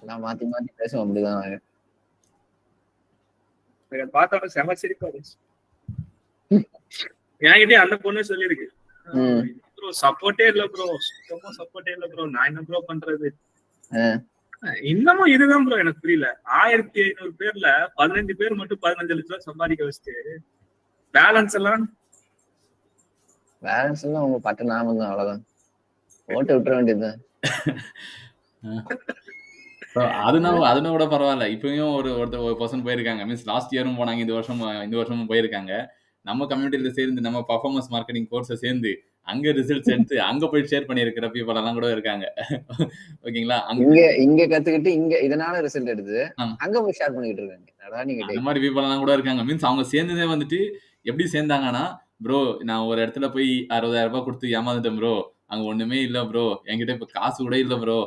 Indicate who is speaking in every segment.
Speaker 1: நான் மாத்தி மாத்தி பேசுவோம் அப்படிதான் நாங்க.
Speaker 2: எனக்கு பார்த்தோம் செம சிரிப்பா இருந்துச்சு. என்கிட்டயே அந்த பொண்ணு சொல்லியிருக்கு, ப்ரோ சப்போர்ட்டே இல்ல ப்ரோ, சுத்தமா சப்போர்ட்டே இல்ல ப்ரோ, நான் என்ன ப்ரோ பண்றது. இன்னமும் இதுதான் ப்ரோ எனக்கு புரியல. 1500 பேர்ல 15 பேர் மட்டும் 15 லட்சம் ரூபாய் சம்பாதிக்க வச்சுட்டு பேலன்ஸ் எல்லாம்
Speaker 1: உங்க பட்ட நாம தான், அவ்வளவுதான். ஓட்ட விட்டுற வேண்டியதுதான்.
Speaker 3: அதனால கூட பரவாயில்ல. இப்பயும் ஒரு பர்சன் போயிருக்காங்க. மீன்ஸ் லாஸ்ட் இயரும் போனாங்க, இந்த வருஷமும் போயிருக்காங்க. நம்ம கம்யூனிட்டியில சேர்ந்து நம்ம பர்ஃபார்மன்ஸ் மார்க்கெட்டிங் கோர்ஸை சேர்ந்து அங்க ரிசல்ட்ஸ் எடுத்து அங்க போய் ஷேர் பண்ணியிருக்கிற பீப்புள் எல்லாம் கூட இருக்காங்க. ஓகேங்களா?
Speaker 1: இங்க கத்துக்கிட்டு இங்க இதனால ரிசல்ட் எடுத்து அங்க போய் ஷேர் பண்ணிட்டு இருக்காங்க.
Speaker 3: அந்த மாதிரி பீப்புள் எல்லாம் கூட இருக்காங்க. மீன்ஸ் அவங்க சேர்ந்ததே வந்துட்டு எப்படி சேர்ந்தாங்கன்னா, ப்ரோ நான் ஒரு இடத்துல போய் 60,000 ரூபாய் கொடுத்து ஏமாந்துட்டேன் ப்ரோ, அங்க ஒண்ணுமே இல்ல ப்ரோ, என்கிட்ட இப்ப காசு கூட இல்ல ப்ரோ,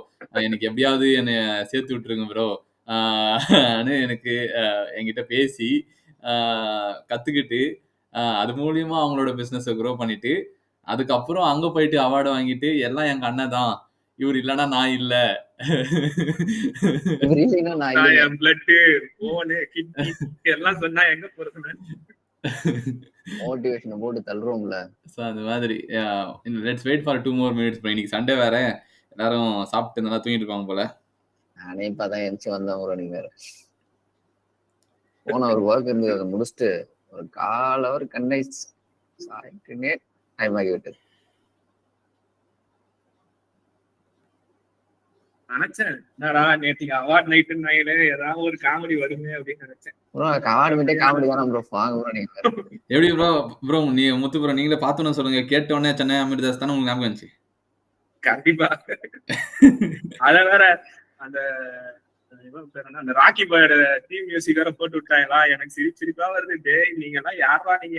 Speaker 3: எனக்கு எப்படியாவது என்னை சேர்த்து விட்டுருங்க ப்ரோ எனக்கு என்கிட்ட பேசி கத்துக்கிட்டு அது மூலியமா அவங்களோட பிசினஸை க்ரோ பண்ணிட்டு அதுக்கப்புறம் அங்க போயிட்டு அவார்டு வாங்கிட்டு எல்லாம் எங்க அண்ணன் தான், இவர் இல்லைன்னா நான் இல்ல,
Speaker 2: எல்லாம் சொன்னா எங்க போறது
Speaker 1: மோட்டிவேஷன் போட்டு தள்ளுறோம்ல.
Speaker 3: சோ அந்த மாதிரி let's wait for 2 more minutes. இன்னைக்கு சண்டே வேற, எல்லாரும் சாப்பிட்டு நல்லா தூங்கிட்டு இருப்பாங்க போல.
Speaker 1: நானே இப்பதான் எந்திச்சு வந்தேன் ப்ரோ. நீங்க வேற போன ஒரு ஒர்க் இருந்தது, அதை முடிச்சுட்டு ஒரு 1/4 hour கண்ணை சாய்ட்டுனே டைம் ஆகிவிட்டது.
Speaker 2: நினைச்சேன் என்னடா நேற்றுக்கு அவார்ட் நைட்டுன்னு ஏதாவது ஒரு காமெடி வருமே அப்படின்னு நினைச்சேன்.
Speaker 1: காமெடி தானே ப்ரோ. வாங்க ப்ரோ. நீங்க
Speaker 3: எப்படி ப்ரோ நீ முத்து ப்ரோ நீங்களே பார்த்தோன்னு சொல்லுங்க. கேட்டோன்னே சென்னை அமிர்தாஸ் தானே உங்களுக்கு ஞாபகம் வந்துச்சு?
Speaker 2: கண்டிப்பா. அத வேற அந்த அந்த ராக்கி பாயோட டீம் மியூசிக் வேற போட்டு விட்டாங்களா, எனக்கு சிரிப்பா வருது. டேய் நீங்க எல்லாம் யாரா நீங்க,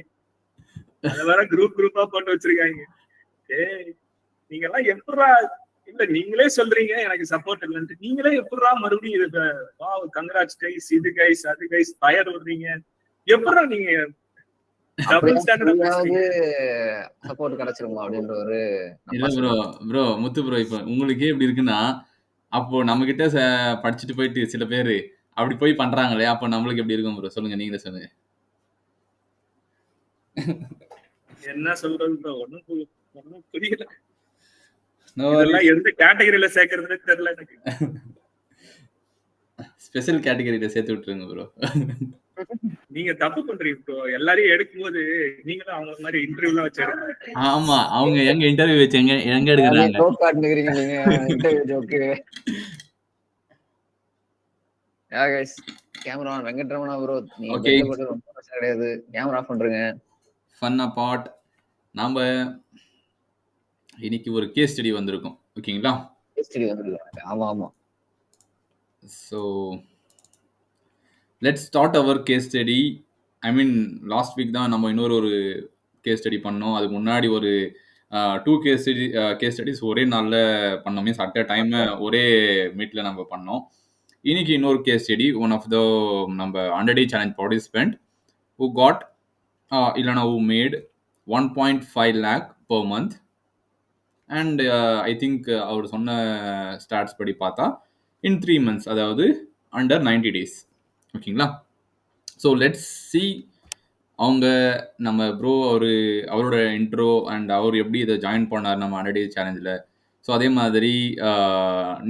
Speaker 2: அத வேற குரூப்பா போட்டு வச்சிருக்காங்க. டேய் நீங்க எல்லாம் எப்படா, இல்ல நீங்களே சொல்றீங்க எனக்கு சப்போர்ட் இல்லைன்ட்டு, நீங்களே எப்படா மறுபடியும் இது கங்கராஜ் கைஸ், இது கைஸ், அது கைஸ் பயர் விடுறீங்க, எப்படா நீங்க டபுள் ஸ்டாண்டர்ட்
Speaker 1: சப்போர்ட் கிடைச்சிருமா அப்படின்ற ஒரு.
Speaker 3: இல்ல ப்ரோ முத்து ப்ரோ, இப்ப உங்களுக்கே எப்படி இருக்குன்னா, அப்போ நம்ம கிட்ட படிச்சுட்டு போயிட்டு சில பேரு அப்படி போய் பண்றாங்களே, அப்ப நம்மளுக்கு எப்படி இருக்கும் ப்ரோ? சொல்லுங்க, நீங்களே சொல்லுங்க.
Speaker 2: என்ன சொல்றது ப்ரோ, ஒண்ணும் புரியல. எந்த கேட்டகரியில சேர்க்கறதுன்னு தெரியல எனக்கு.
Speaker 3: ஸ்பெஷல் கேட்டகரியில சேர்த்து விட்டுருங்க ப்ரோ.
Speaker 2: நீங்க தப்பு பண்றீங்க ப்ரோ. எல்லாரையும் எடுக்கும்போது நீங்களும் அவங்க மாதிரி இன்டர்வியூ வச்சு எடுங்க.
Speaker 3: ஆமா, அவங்க எங்க இன்டர்வியூ வச்சு எங்க எடுக்கறாங்க?
Speaker 1: ஜோக் காட்டுறீங்க நீங்க. Interview joke. Guys camera on. Venkataramana bro, நீங்க பெரிய ரொம்ப பிரச்சனை கிடையாது. கேமரா ஆஃப் பண்றீங்க.
Speaker 3: Fun apart. நாம இன்னைக்கு ஒரு கேஸ் ஸ்டடி வந்திருக்கும். ஓகேங்களா?
Speaker 1: கேஸ் ஸ்டடி வந்திருக்கு. ஆமா.
Speaker 3: So let's start our case study. I mean last week தான் நம்ம இன்னொரு கேஸ் ஸ்டடி பண்ணோம். அதுக்கு முன்னாடி ஒரு 2 கேஸ் ஸ்டடிஸ் ஒரே நாள்ல பண்ணோம். மீன்ஸ் அட் அ டைம் ஒரே மீட்ல நம்ம பண்ணோம். இன்னைக்கு இன்னொரு case study, one of the நம்ம 100 day challenge participant who got இல்லைனா who made 1.5 lakh per month. And I think அவர் சொன்ன ஸ்டாட்ஸ் படி பார்த்தா இன் 3 months, அதாவது அண்டர் 90 days. ஓகேங்களா? ஸோ லெட்ஸ் சி அவங்க நம்ம ப்ரோ அவரோட இன்ட்ரோ அண்ட் அவர் எப்படி இதை ஜாயின் பண்ணார் நம்ம 100 days சேலஞ்சில். ஸோ அதே மாதிரி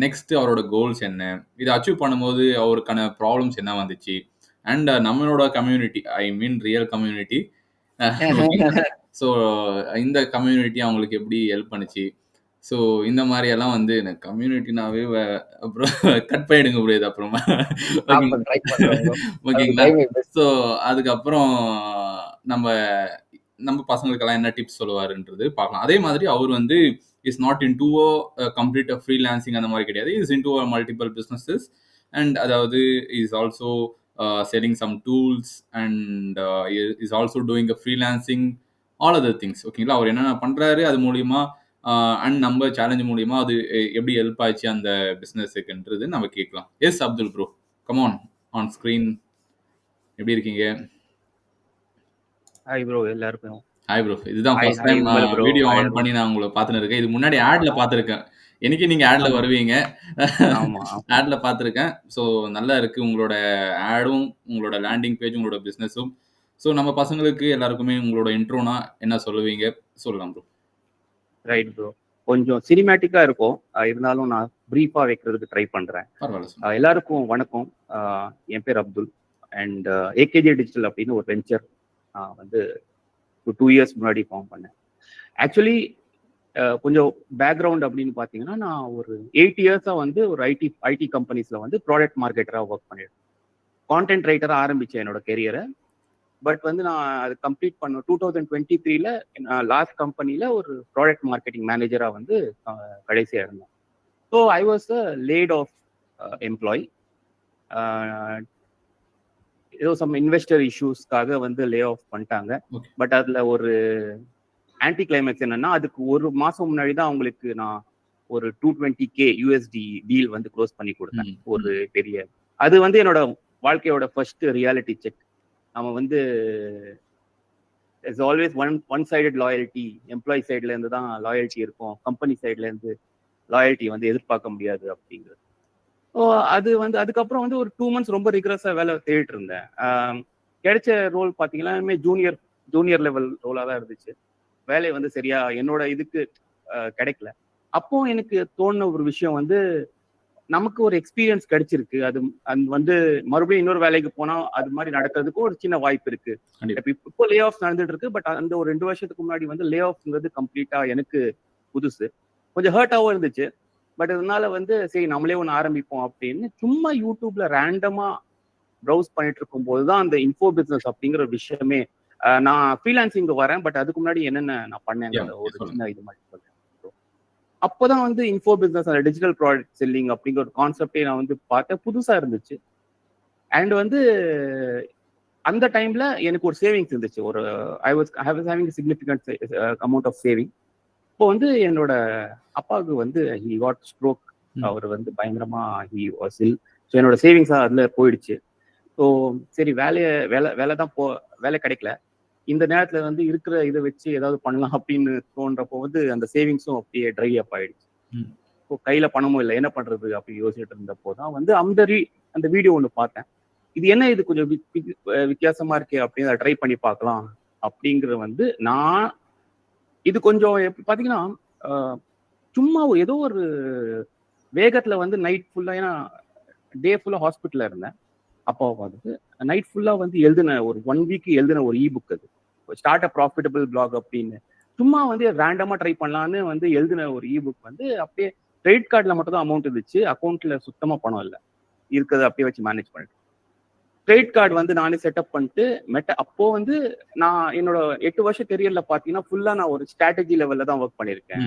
Speaker 3: நெக்ஸ்ட் அவரோட கோல்ஸ் என்ன, இதை அச்சீவ் பண்ணும்போது அவருக்கான ப்ராப்ளம்ஸ் என்ன வந்துச்சு, அண்ட் நம்மளோட கம்யூனிட்டி, ஐ மீன் ரியல் கம்யூனிட்டி, ஸோ இந்த கம்யூனிட்டி அவங்களுக்கு எப்படி ஹெல்ப் பண்ணுச்சு. ஸோ இந்த மாதிரி எல்லாம் வந்து எனக்கு கம்யூனிட்டினாவே அப்புறம் கட் பண்ணிடுங்க முடியாது அப்புறமா. ஓகேங்களா? ஸோ அதுக்கப்புறம் நம்ம பசங்களுக்கெல்லாம் என்ன டிப்ஸ் சொல்லுவாருன்றது பார்க்கலாம். அதே மாதிரி அவர் வந்து is not into complete freelancing அந்த மாதிரி கிடையாது. Is into multiple businesses and அதாவது is also selling some tools and is also doing a freelancing, all other things. ஓகேங்களா? அவர் என்னென்ன பண்ணுறாரு அது மூலிமா அண்ட் நம்ம சேலஞ்ச் மூலிமா அது எப்படி ஹெல்ப் ஆச்சு அந்த பிஸ்னஸுக்குன்றது நம்ம கேட்கலாம். Yes Abdul bro, come on screen. எப்படி இருக்கீங்க?
Speaker 4: ஹாய் ப்ரோ எல்லாருக்கும்.
Speaker 3: Hi bro. இதுதான் ஃபர்ஸ்ட் டைம் வீடியோ ஆன் பண்ணி நான் உங்களை பார்த்துன்னு இருக்கேன். இது முன்னாடி ஆட்ல பார்த்துருக்கேன். எனக்கு நீங்க ஆட்ல வருவீங்க, ஆட்ல பார்த்துருக்கேன். ஸோ நல்லா இருக்கு உங்களோட ஆடும், உங்களோட லேண்டிங் பேஜ், உங்களோட பிஸ்னஸும். ஸோ நம்ம பசங்களுக்கு எல்லாருக்குமே உங்களோட இன்ட்ரோனா என்ன சொல்லுவீங்க? சொல்லலாம் ப்ரோ.
Speaker 4: Right bro. கொஞ்சம் சினிமேட்டிக்கா இருக்கும், இருந்தாலும் நான் பிரீஃபா வைக்கிறதுக்கு ட்ரை பண்றேன்.
Speaker 3: பரவாயில்ல.
Speaker 4: எல்லாருக்கும் வணக்கம். என் பேர் அப்துல் அண்ட் ஏகேஜே டிஜிட்டல் அப்படின்னு ஒரு வெஞ்சர் வந்து 2 இயர்ஸ் முன்னாடி ஃபார்ம் பண்ணேன். ஆக்சுவலி கொஞ்சம் பேக்ரவுண்ட் அப்படின்னு பார்த்தீங்கன்னா, நான் ஒரு 8 இயர்ஸா வந்து ஒரு ஐடி கம்பெனிஸ்ல வந்து ப்ராடக்ட் மார்க்கெட்டராக ஒர்க் பண்ணியிருக்கேன். கான்டென்ட் ரைட்டராக ஆரம்பித்தேன் என்னோட கெரியரை. பட் வந்து நான் அது கம்ப்ளீட் பண்ண 2023ல லாஸ்ட் கம்பெனியில் ஒரு ப்ராடக்ட் மார்க்கெட்டிங் மேனேஜராக வந்து கடைசியாக இருந்தேன். So I was a laid off employee. ஏதோ சம் இன்வெஸ்டர் இஷ்யூஸ்க்காக வந்து லே ஆஃப் பண்ணிட்டாங்க. பட் அதில் ஒரு ஆன்டி கிளைமேக்ஸ் என்னன்னா, அதுக்கு ஒரு மாசம் முன்னாடி தான் அவங்களுக்கு நான் ஒரு 220K USD டீல் வந்து க்ளோஸ் பண்ணி கொடுத்தேன். ஒரு பெரிய அது வந்து என்னோட வாழ்க்கையோட ஃபர்ஸ்ட் ரியாலிட்டி செக். நம்ம வந்து it's always one sided loyalty. Employee சைட்ல இருந்து தான் லாயல்ட்டி இருக்கும், கம்பெனி சைட்ல இருந்து லாயல்ட்டி வந்து எதிர்பார்க்க முடியாது அப்படிங்கிறது. ஸோ அது வந்து அதுக்கப்புறம் வந்து ஒரு 2 months ரொம்ப ரிகரஸா வேலை தேடிட்டு இருந்தேன். கிடைச்ச ரோல் பார்த்தீங்கன்னா ஜூனியர் லெவல் ரோலாக தான் இருந்துச்சு. வேலை வந்து சரியா என்னோட இதுக்கு கிடைக்கல. அப்போ எனக்கு தோணுன ஒரு விஷயம் வந்து, நமக்கு ஒரு எக்ஸ்பீரியன்ஸ் கிடைச்சிருக்கு, அது வந்து மறுபடியும் இன்னொரு வேலைக்கு போனா அது மாதிரி நடக்கிறதுக்கு ஒரு சின்ன வாய்ப்பு இருக்கு. இப்போ லே ஆஃப் நடந்துட்டு இருக்கு. பட் அந்த ஒரு 2 வருஷத்துக்கு முன்னாடி வந்து லே ஆஃப்ங்கிறது கம்ப்ளீட்டா எனக்கு புதுசு. கொஞ்சம் ஹர்ட்டாகவும் இருந்துச்சு. பட் இதனால வந்து சரி நம்மளே ஒன்று ஆரம்பிப்போம் அப்படின்னு சும்மா யூடியூப்ல ரேண்டமா ப்ரௌஸ் பண்ணிட்டு இருக்கும் போதுதான் அந்த இன்ஃபோ பிசினஸ் அப்படிங்கிற ஒரு விஷயமே. நான் ஃப்ரீலான்சிங் வரேன். பட் அதுக்கு முன்னாடி என்னென்ன நான் பண்ணேங்க ஒரு சின்ன இது மாதிரி சொல்றேன். அப்போதான் வந்து இன்ஃபோ பிசினஸ், அந்த டிஜிட்டல் ப்ராடக்ட் செல்லிங் அப்படிங்கிற ஒரு கான்செப்டே நான் வந்து பார்த்தேன். புதுசா இருந்துச்சு. அண்ட் வந்து அந்த டைம்ல எனக்கு ஒரு சேவிங்ஸ் இருந்துச்சு. ஒரு I was having significant amount of saving. இப்போ வந்து என்னோட அப்பாவுக்கு வந்து ஹி காட் ஸ்ட்ரோக். அவர் வந்து பயங்கரமா ஹி வாஸ் இல். ஸோ என்னோட சேவிங்ஸா அதுல போயிடுச்சு. ஸோ சரி வேலை தான் வேலை கிடைக்கல. இந்த நேரத்துல வந்து இருக்கிற இதை வச்சு ஏதாவது பண்ணலாம் அப்படின்னு தோன்றப்போ வந்து அந்த சேவிங்ஸும் அப்படியே ட்ரை அப் ஆயிடுச்சு. ஸோ கையில பணமும் இல்லை, என்ன பண்றது அப்படின்னு யோசிச்சுட்டு இருந்தப்போ தான் வந்து அந்த வீடியோ ஒன்று பார்த்தேன். இது கொஞ்சம் வித்தியாசமா இருக்கே அப்படின்னு அதை ட்ரை பண்ணி பார்க்கலாம் அப்படிங்கிறது வந்து நான் இது கொஞ்சம் பாத்தீங்கன்னா சும்மா ஏதோ ஒரு வேகத்துல வந்து நைட் ஃபுல்லா, ஏன்னா டே ஃபுல்லா ஹாஸ்பிட்டல்ல இருந்தேன். அப்போ வந்து நைட் ஃபுல்லா வந்து எழுதின ஒரு 1 வீக் எழுதின ஒரு இபுக், அது ஸ்டார்ட் அ ப்ராஃபிட்டபிள் பிளாக் அப்படின்னு சும்மா வந்து ரேண்டமா ட்ரை பண்ணலான்னு வந்து எழுதின ஒரு இபுக் வந்து அப்படியே கிரெடிட் கார்டில் மட்டும் தான் அமௌண்ட் இருந்துச்சு, அக்கௌண்ட்ல சுத்தமா பணம் இல்லை, இருக்கிறத அப்படியே வச்சு மேனேஜ் பண்ணிட்டு கிரெடிட் கார்டு வந்து நானே செட்டப் பண்ணிட்டு அப்போ வந்து நான் என்னோட 8 வருஷம் கெரியர்ல பாத்தீங்கன்னா ஃபுல்லா நான் ஒரு ஸ்ட்ராட்டஜி லெவல்ல தான் ஒர்க் பண்ணியிருக்கேன்.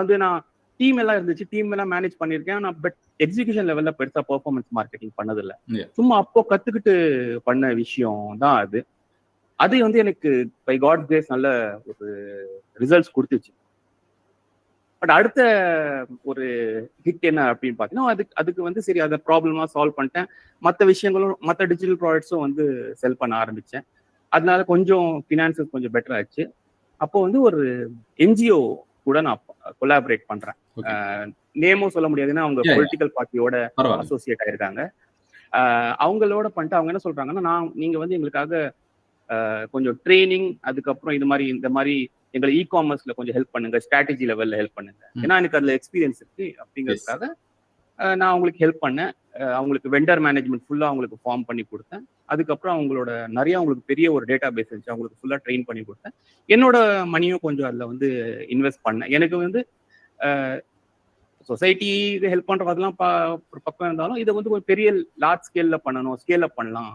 Speaker 4: வந்து நான் டீம் எல்லாம் இருந்துச்சு, டீம் எல்லாம் மேனேஜ் பண்ணியிருக்கேன். நான் பட் எக்ஸிகியூஷன் லெவல்ல பெருசா பெர்ஃபார்மன்ஸ் மார்க்கெட்டிங் பண்ணதில்லை. சும்மா அப்போ கத்துக்கிட்டு பண்ண விஷயம் தான் அது. அது வந்து எனக்கு பை காட் கிரேஸ் நல்ல ஒரு ரிசல்ட்ஸ் கொடுத்துச்சு. பட் அடுத்த ஒரு ஹிட் என்ன அப்படின்னு பார்த்தீங்கன்னா, அதுக்கு வந்து சரி அதை ப்ராப்ளமாக சால்வ் பண்ணிட்டேன். மற்ற விஷயங்களும் மற்ற டிஜிட்டல் ப்ராடக்ட்ஸும் வந்து செல் பண்ண ஆரம்பித்தேன். அதனால கொஞ்சம் ஃபினான்சஸ் கொஞ்சம் பெட்டர் ஆச்சு. அப்போ வந்து ஒரு என்ஜிஓ கூட நான் கொலாபரேட் பண்ணுறேன். நேமும் சொல்ல முடியாதுன்னா அவங்க பொலிட்டிக்கல் பார்ட்டியோட அசோசியேட் ஆயிருக்காங்க. அவங்களோட பண்ணிட்டு அவங்க என்ன சொல்றாங்கன்னா, நீங்கள் வந்து எங்களுக்காக கொஞ்சம் ட்ரைனிங், அதுக்கப்புறம் இந்த மாதிரி எங்களை இ-காமர்ஸ்ல கொஞ்சம் ஹெல்ப் பண்ணுங்க, ஸ்ட்ராட்டஜி லெவல்ல ஹெல்ப் பண்ணுங்க, ஏன்னா எனக்கு அதுல எக்ஸ்பீரியன்ஸ் இருக்கு அப்படிங்கிறதுக்காக நான் அவங்களுக்கு ஹெல்ப் பண்ணேன். அவங்களுக்கு வெண்டர் மேனேஜ்மெண்ட் ஃபுல்லா அவங்களுக்கு ஃபார்ம் பண்ணி கொடுத்தேன். அதுக்கப்புறம் அவங்களுக்கு பெரிய ஒரு டேட்டா பேஸ் இருந்துச்சு, அவங்களுக்கு ஃபுல்லா ட்ரெயின் பண்ணி கொடுத்தேன். என்னோட மணியும் கொஞ்சம் அதுல வந்து இன்வெஸ்ட் பண்ணேன். எனக்கு வந்து சொசைட்டி ஹெல்ப் பண்றதெல்லாம் ஒரு பக்கம் இருந்தாலும் இதை வந்து ஒரு பெரிய லார்ஜ் ஸ்கேல்ல பண்ணணும், ஸ்கேல் அப் பண்ணலாம்,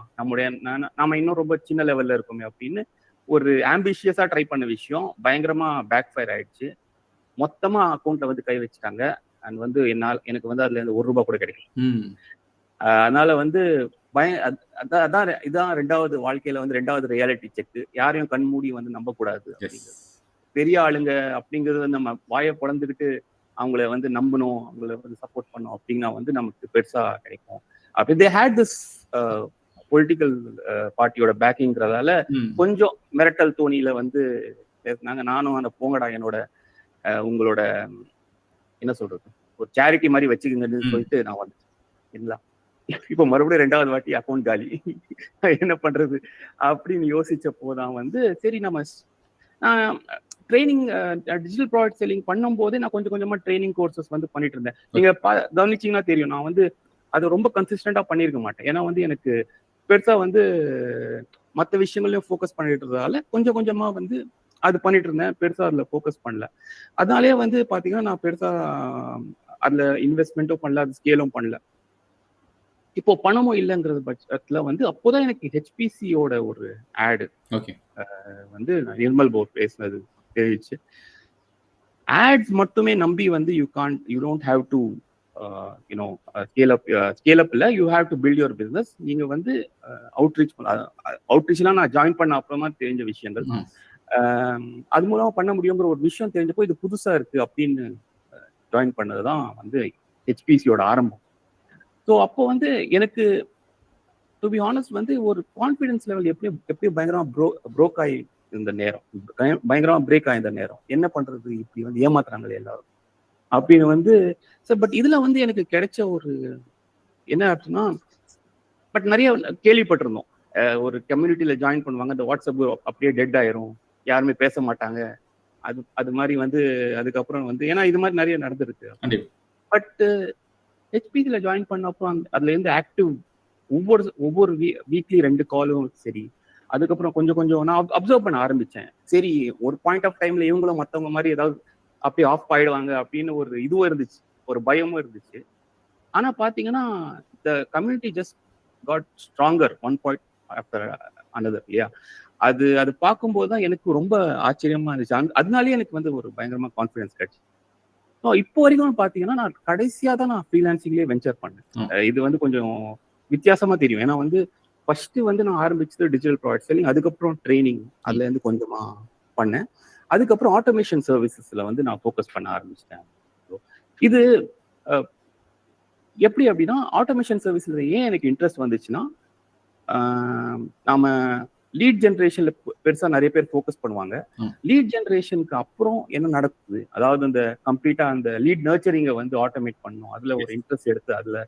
Speaker 4: நாம இன்னும் ரொம்ப சின்ன லெவல்ல இருக்குமே அப்படின்னு ஒரு ஆம்பிஷியஸா ட்ரை பண்ண விஷயம் பயங்கரமா பேக் ஃபயர் ஆயிடுச்சு. மொத்தமா அக்கௌண்ட்ல வந்து கை வச்சுட்டாங்க. அண்ட் வந்து எனக்கு வந்து அதுல இருந்து ₹1 கூட கிடைக்கும். அதனால வந்து இதான் 2வது வாழ்க்கையில வந்து 2வது ரியாலிட்டி செக். யாரையும் கண்மூடி வந்து நம்ப கூடாது அப்படிங்கிறது. பெரிய ஆளுங்க அப்படிங்கிறது நம்ம வாயை பொழந்துக்கிட்டு அவங்கள வந்து நம்பணும், அவங்கள வந்து சப்போர்ட் பண்ணணும் அப்படின்னா வந்து நமக்கு பெருசா கிடைக்கும். அப்படி தே ஹேட் திஸ் பொலிட்டிக்கல் பார்ட்டியோட பேக்கிங்கிறதால கொஞ்சம் மிரட்டல் தோணியில வந்து பேசினாங்க. நானும் அந்த போங்கடா என்னோட உங்களோட என்ன சொல்றது, ஒரு சேரிட்டி மாதிரி வச்சுக்கோங்கன்னு சொல்லிட்டு நான் வந்துட்டேன். இல்ல இப்போ மறுபடியும் 2வது வாட்டி அக்கௌண்ட் காலி, என்ன பண்றது அப்படின்னு யோசிச்ச போதான் வந்து சரி நம்ம ட்ரைனிங் டிஜிட்டல் ப்ராடக்ட் செல்லிங் பண்ணும் போதே நான் கொஞ்சம் கொஞ்சமா ட்ரைனிங் கோர்சஸ் வந்து பண்ணிட்டு இருந்தேன். நீங்க கவனிச்சீங்கன்னா தெரியும், நான் வந்து அதை ரொம்ப கன்சிஸ்டண்டா பண்ணியிருக்க மாட்டேன். ஏன்னா வந்து எனக்கு பெருசா வந்து மற்ற விஷயங்களையும் ஃபோக்கஸ் பண்ணிட்டு இருந்ததால கொஞ்சம் கொஞ்சமா வந்து அது பண்ணிட்டு இருந்தேன். பெருசா அதுல ஃபோக்கஸ் பண்ணல. அதனாலேயே வந்து பாத்தீங்கன்னா நான் பெருசா அதுல இன்வெஸ்ட்மெண்ட்டும் பண்ணல, அது ஸ்கேலும் பண்ணல. இப்போ பணமும் இல்லைங்கிறது பட்சத்துல வந்து அப்போதான் எனக்கு ஹெச்பிசியோட ஒரு ஆடு வந்து நிர்மல் போ பேசினது தெரிவிச்சு. ஆட்ஸ் மட்டுமே நம்பி வந்து you don't have to scale up இல்ல, you have to build your business. நீங்க வந்து அவுட்ரீச்லாம் நான் ஜாயின் பண்ண அப்புறமா தெரிஞ்ச விஷயங்கள். அது மூலமா பண்ண முடியுங்கிற ஒரு விஷயம் தெரிஞ்சப்போ இது புதுசா இருக்கு அப்படின்னு ஜாயின் பண்ணதுதான் வந்து ஹெச்பிசியோட ஆரம்பம். ஸோ அப்போ வந்து எனக்கு டு பி ஆனஸ்ட் வந்து ஒரு கான்ஃபிடன்ஸ் லெவல் எப்படி பயங்கரமா ப்ரோக் ஆகி இந்த நேரம், பயங்கரமா பிரேக் ஆயிருந்த நேரம். என்ன பண்றது, இப்படி வந்து ஏமாத்துறாங்களே எல்லாரும் அப்படின்னு வந்து. பட் இதுல வந்து எனக்கு கிடைச்ச ஒரு என்ன அப்படின்னா, பட் நிறைய கேள்விப்பட்டிருந்தோம். ஒரு கம்யூனிட்டியில ஜாயின் பண்ணுவாங்க, இந்த வாட்ஸ்அப் அப்படியே டெட் ஆயிரும், யாருமே பேச மாட்டாங்க, அது மாதிரி வந்து அதுக்கப்புறம் வந்து ஏன்னா இது மாதிரி நிறைய நடந்திருக்கு. பட் ஹெச்பிசில ஜாயின் பண்ணப்போ அதுல இருந்து ஆக்டிவ் ஒவ்வொரு வீக்லி 2 காலும் சரி. அதுக்கப்புறம் கொஞ்சம் கொஞ்சம் நான் அப்சர்வ் பண்ண ஆரம்பிச்சேன். சரி, ஒரு பாயிண்ட் ஆஃப் டைம்ல இவங்களும் மற்றவங்க மாதிரி ஏதாவது அப்படியே ஆஃப் ஆயிடுவாங்க அப்படின்னு ஒரு இதுவும் இருந்துச்சு, ஒரு பயமும் இருந்துச்சு. ஆனா பாத்தீங்கன்னா the community just got stronger one point after another இல்லையா. அது பார்க்கும்போது தான் எனக்கு ரொம்ப ஆச்சரியமா இருந்துச்சு. அதனாலேயே எனக்கு வந்து ஒரு பயங்கரமா கான்ஃபிடன்ஸ் கிடைச்சு. இப்போ வரைக்கும் பாத்தீங்கன்னா நான் கடைசியா தான் நான் ஃப்ரீலான்சிங்லேயே வெஞ்சர் பண்ணேன். இது வந்து கொஞ்சம் வித்தியாசமா தெரியும். ஏன்னா வந்து ஃபர்ஸ்ட் வந்து நான் ஆரம்பிச்சது டிஜிட்டல் ப்ராடக்ட் செல்லிங், அதுக்கப்புறம் ட்ரைனிங், அதுல இருந்து கொஞ்சமா பண்ணேன். அதுக்கப்புறம் ஆட்டோமேஷன் சர்வீசஸ்ல வந்து நான் ஃபோக்கஸ் பண்ண ஆரம்பிச்சிட்டேன். இது எப்படி அப்படின்னா, ஆட்டோமேஷன் சர்வீஸ்ல ஏன் எனக்கு இன்ட்ரெஸ்ட் வந்துச்சுன்னா, நாம லீட் ஜென்ரேஷன்ல பெருசா நிறைய பேர் ஃபோக்கஸ் பண்ணுவாங்க. லீட் ஜென்ரேஷனுக்கு அப்புறம் என்ன நடக்குது, அதாவது அந்த கம்ப்ளீட்டா அந்த லீட் நர்ச்சரிங்கை வந்து ஆட்டோமேட் பண்ணணும், அதுல ஒரு இன்ட்ரெஸ்ட் எடுத்து அதுல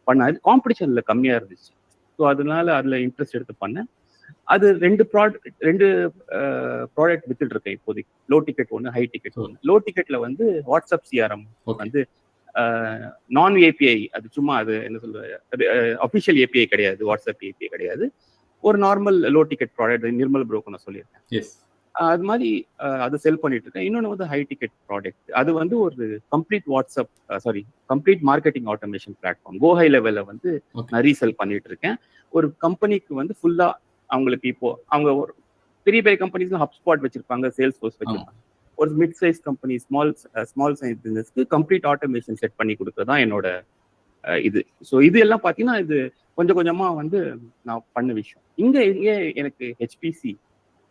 Speaker 4: பண்ண காம்படிஷன்ல கம்மியா இருந்துச்சு. ஸோ அதனால அதுல இன்ட்ரெஸ்ட் எடுத்து பண்ணேன். அது 2 ப்ராடக்ட் வித்துட்டு இருக்கேன் இப்போதைக்கு. லோ டிக்கெட் ஒன்று, ஹை டிக்கெட் ஒன்று. லோ டிக்கெட்ல வந்து வாட்ஸ்அப் சிஆர்எம் வந்து நான் ஏபிஐ, அது சும்மா அது என்ன சொல்றது, அஃபிஷியல் ஏபிஐ கிடையாது, வாட்ஸ்அப் ஏபிஐ கிடையாது, ஒரு normal low ticket product Nirmal ப்ரோக்கு நான் சொல்லியிருக்கேன். அது மாதிரி அது செல் பண்ணிட்டு இருக்கேன். இன்னொன்று வந்து ஹை டிக்கெட் ப்ராடக்ட், அது வந்து ஒரு complete marketing automation platform, go high லெவல்ல வந்து நான் ரீசெல் பண்ணிட்டு இருக்கேன். ஒரு கம்பெனிக்கு வந்து ஃபுல்லா அவங்களுக்கு இப்போ அவங்க ஒரு பெரிய பெரிய கம்பெனிஸ்ல ஹப்ஸ்பாட் வச்சிருப்பாங்க, சேல்ஸ் ஃபோர்ஸ் வச்சிருப்பாங்க. ஒரு mid size company, small size பிசினஸ்க்கு கம்ப்ளீட் ஆட்டோமேஷன் செட் பண்ணி கொடுக்கறது தான் என்னோட இது. ஸோ இது எல்லாம் பார்த்தீங்கன்னா இது கொஞ்சம் கொஞ்சமா வந்து நான் பண்ண விஷயம். இங்க எனக்கு ஹெச்பிசி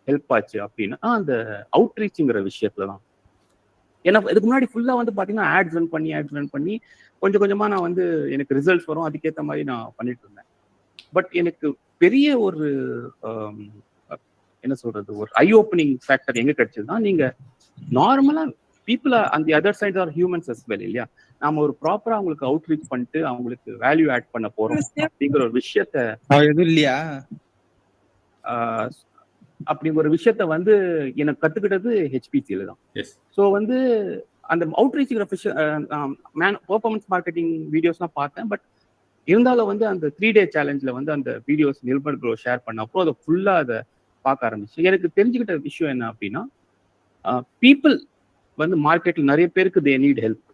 Speaker 4: ஹெல்ப் ஆச்சு அப்படின்னா அந்த அவுட்ரீச்ங்கிற விஷயத்துல தான். ஏன்னா இதுக்கு முன்னாடி ஃபுல்லா வந்து பாத்தீங்கன்னா ஆட்ஸ் ரன் பண்ணி கொஞ்சம் கொஞ்சமா நான் வந்து எனக்கு ரிசல்ட்ஸ் வரும், அதுக்கேற்ற மாதிரி நான் பண்ணிட்டு இருந்தேன். பட் எனக்கு பெரிய ஒரு என்ன சொல்றது, ஒரு ஐ ஓப்பனிங் ஃபேக்டர் எங்க கிடைச்சதுன்னா, நீங்க நார்மலா பீப்புள் அந்த other side or humans as well இல்லையா, நாம ஒரு ப்ராப்பரா அவங்களுக்கு அவுட்ரீச் பண்ணிட்டு அவங்களுக்கு வேல்யூ ஆட் பண்ண போறோம் அப்படிங்கிற ஒரு விஷயத்த
Speaker 5: இல்லையா,
Speaker 4: அப்படி ஒரு விஷயத்த வந்து எனக்கு கத்துக்கிட்டது ஹெச்பிசியில தான். ஸோ வந்து அந்த அவுட்ரீச்சுங்கிற பெர்ஃபார்மன்ஸ் மார்க்கெட்டிங் வீடியோஸ்லாம் பார்த்தேன். பட் இருந்தாலும் வந்து அந்த 3 day சேலஞ்சில் வந்து அந்த வீடியோஸ் நிர்மல் ப்ரோ ஷேர் பண்ணப்போ அதை ஃபுல்லாக அதை பார்க்க ஆரம்பிச்சு. எனக்கு தெரிஞ்சுக்கிட்ட விஷயம் என்ன அப்படின்னா, பீப்புள் வந்து மார்க்கெட்டில் நிறைய பேருக்கு தே நீட் ஹெல்ப்.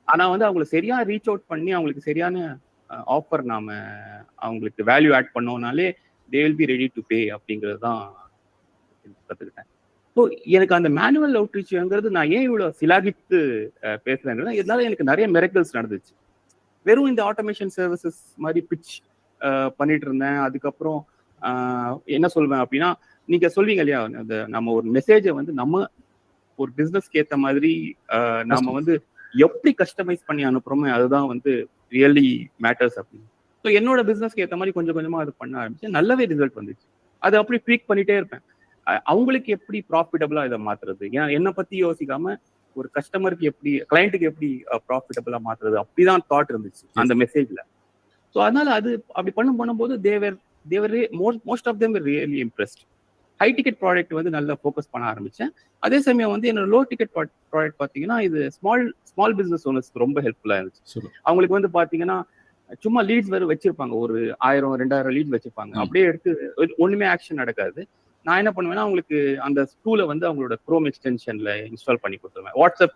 Speaker 4: ஆனால் வந்து அவங்களை சரியா ரீச் அவுட் பண்ணி அவங்களுக்கு சரியான ஆஃபர் நாம அவங்களுக்கு வேல்யூ ஆட் பண்ணோம்னாலே they will be ready to pay அப்படிங்கிறது தான் கற்றுக்கிட்டேன். ஸோ எனக்கு அந்த மேனுவல் அவுட்ரீச்ங்கிறது நான் ஏன் இவ்வளோ சிலாகித்து பேசுறேன்னா, இதனால எனக்கு நிறைய மிரக்கல்ஸ் நடந்துச்சு. வெறும் இந்த ஆட்டோமேஷன் சர்வீசஸ் மாதிரி பிச் பண்ணிட்டு இருந்தேன். அதுக்கப்புறம் என்ன சொல்வேன் அப்படின்னா, நீங்க சொல்வீங்க இல்லையா, நம்ம ஒரு மெசேஜை வந்து நம்ம ஒரு பிசினஸ்க்கு ஏற்ற மாதிரி நாம வந்து எப்படி கஸ்டமைஸ் பண்ணி அனுப்புறோமோ அதுதான் வந்து ரியலி மேட்டர்ஸ் அப்படின்னு. ஸோ என்னோட பிசினஸ்க்கு ஏற்ற மாதிரி கொஞ்சம் கொஞ்சமா அது பண்ண ஆரம்பிச்சு, நல்லாவே ரிசல்ட் வந்துச்சு. அது அப்படி ட்வீக் பண்ணிட்டே இருப்பேன். அவங்களுக்கு எப்படி ப்ராஃபிட்டபிளா இதை மாத்துறது, ஏன்னா என்னை பத்தி யோசிக்காம ஒரு கஸ்டமருக்கு எப்படி, கிளையண்ட்டுக்கு எப்படி ப்ராஃபிட்டபிளா மாத்துறது, அப்படிதான் தாட் இருந்துச்சு அந்த மெசேஜ்ல. ஸோ அதனால அது அப்படி பண்ணும்போது they're most of them really impressed. High ticket product வந்து நல்லா ஃபோக்கஸ் பண்ண ஆரம்பிச்சேன். அதே சமயம் வந்து என்னோட லோ டிக்கெட் ப்ராடக்ட் பார்த்தீங்கன்னா இது ஸ்மால் பிசினஸ் ஓனர்ஸ்க்கு ரொம்ப ஹெல்ப்ஃபுல்லா இருந்துச்சு. அவங்களுக்கு வந்து பார்த்தீங்கன்னா சும்மா லீட்ஸ் வேறு வச்சிருப்பாங்க, ஒரு 1000-2000 லீட் வச்சிருப்பாங்க, அப்படியே எடுத்து ஒண்ணுமே ஆக்ஷன் நடக்காது. நான் என்ன பண்ணுவேன்னா அவங்களுக்கு அந்த டூலை வந்து அவங்களோட குரோம் எக்ஸ்டென்ஷன்ல இன்ஸ்டால் பண்ணி கொடுத்துருவேன். வாட்ஸ்அப்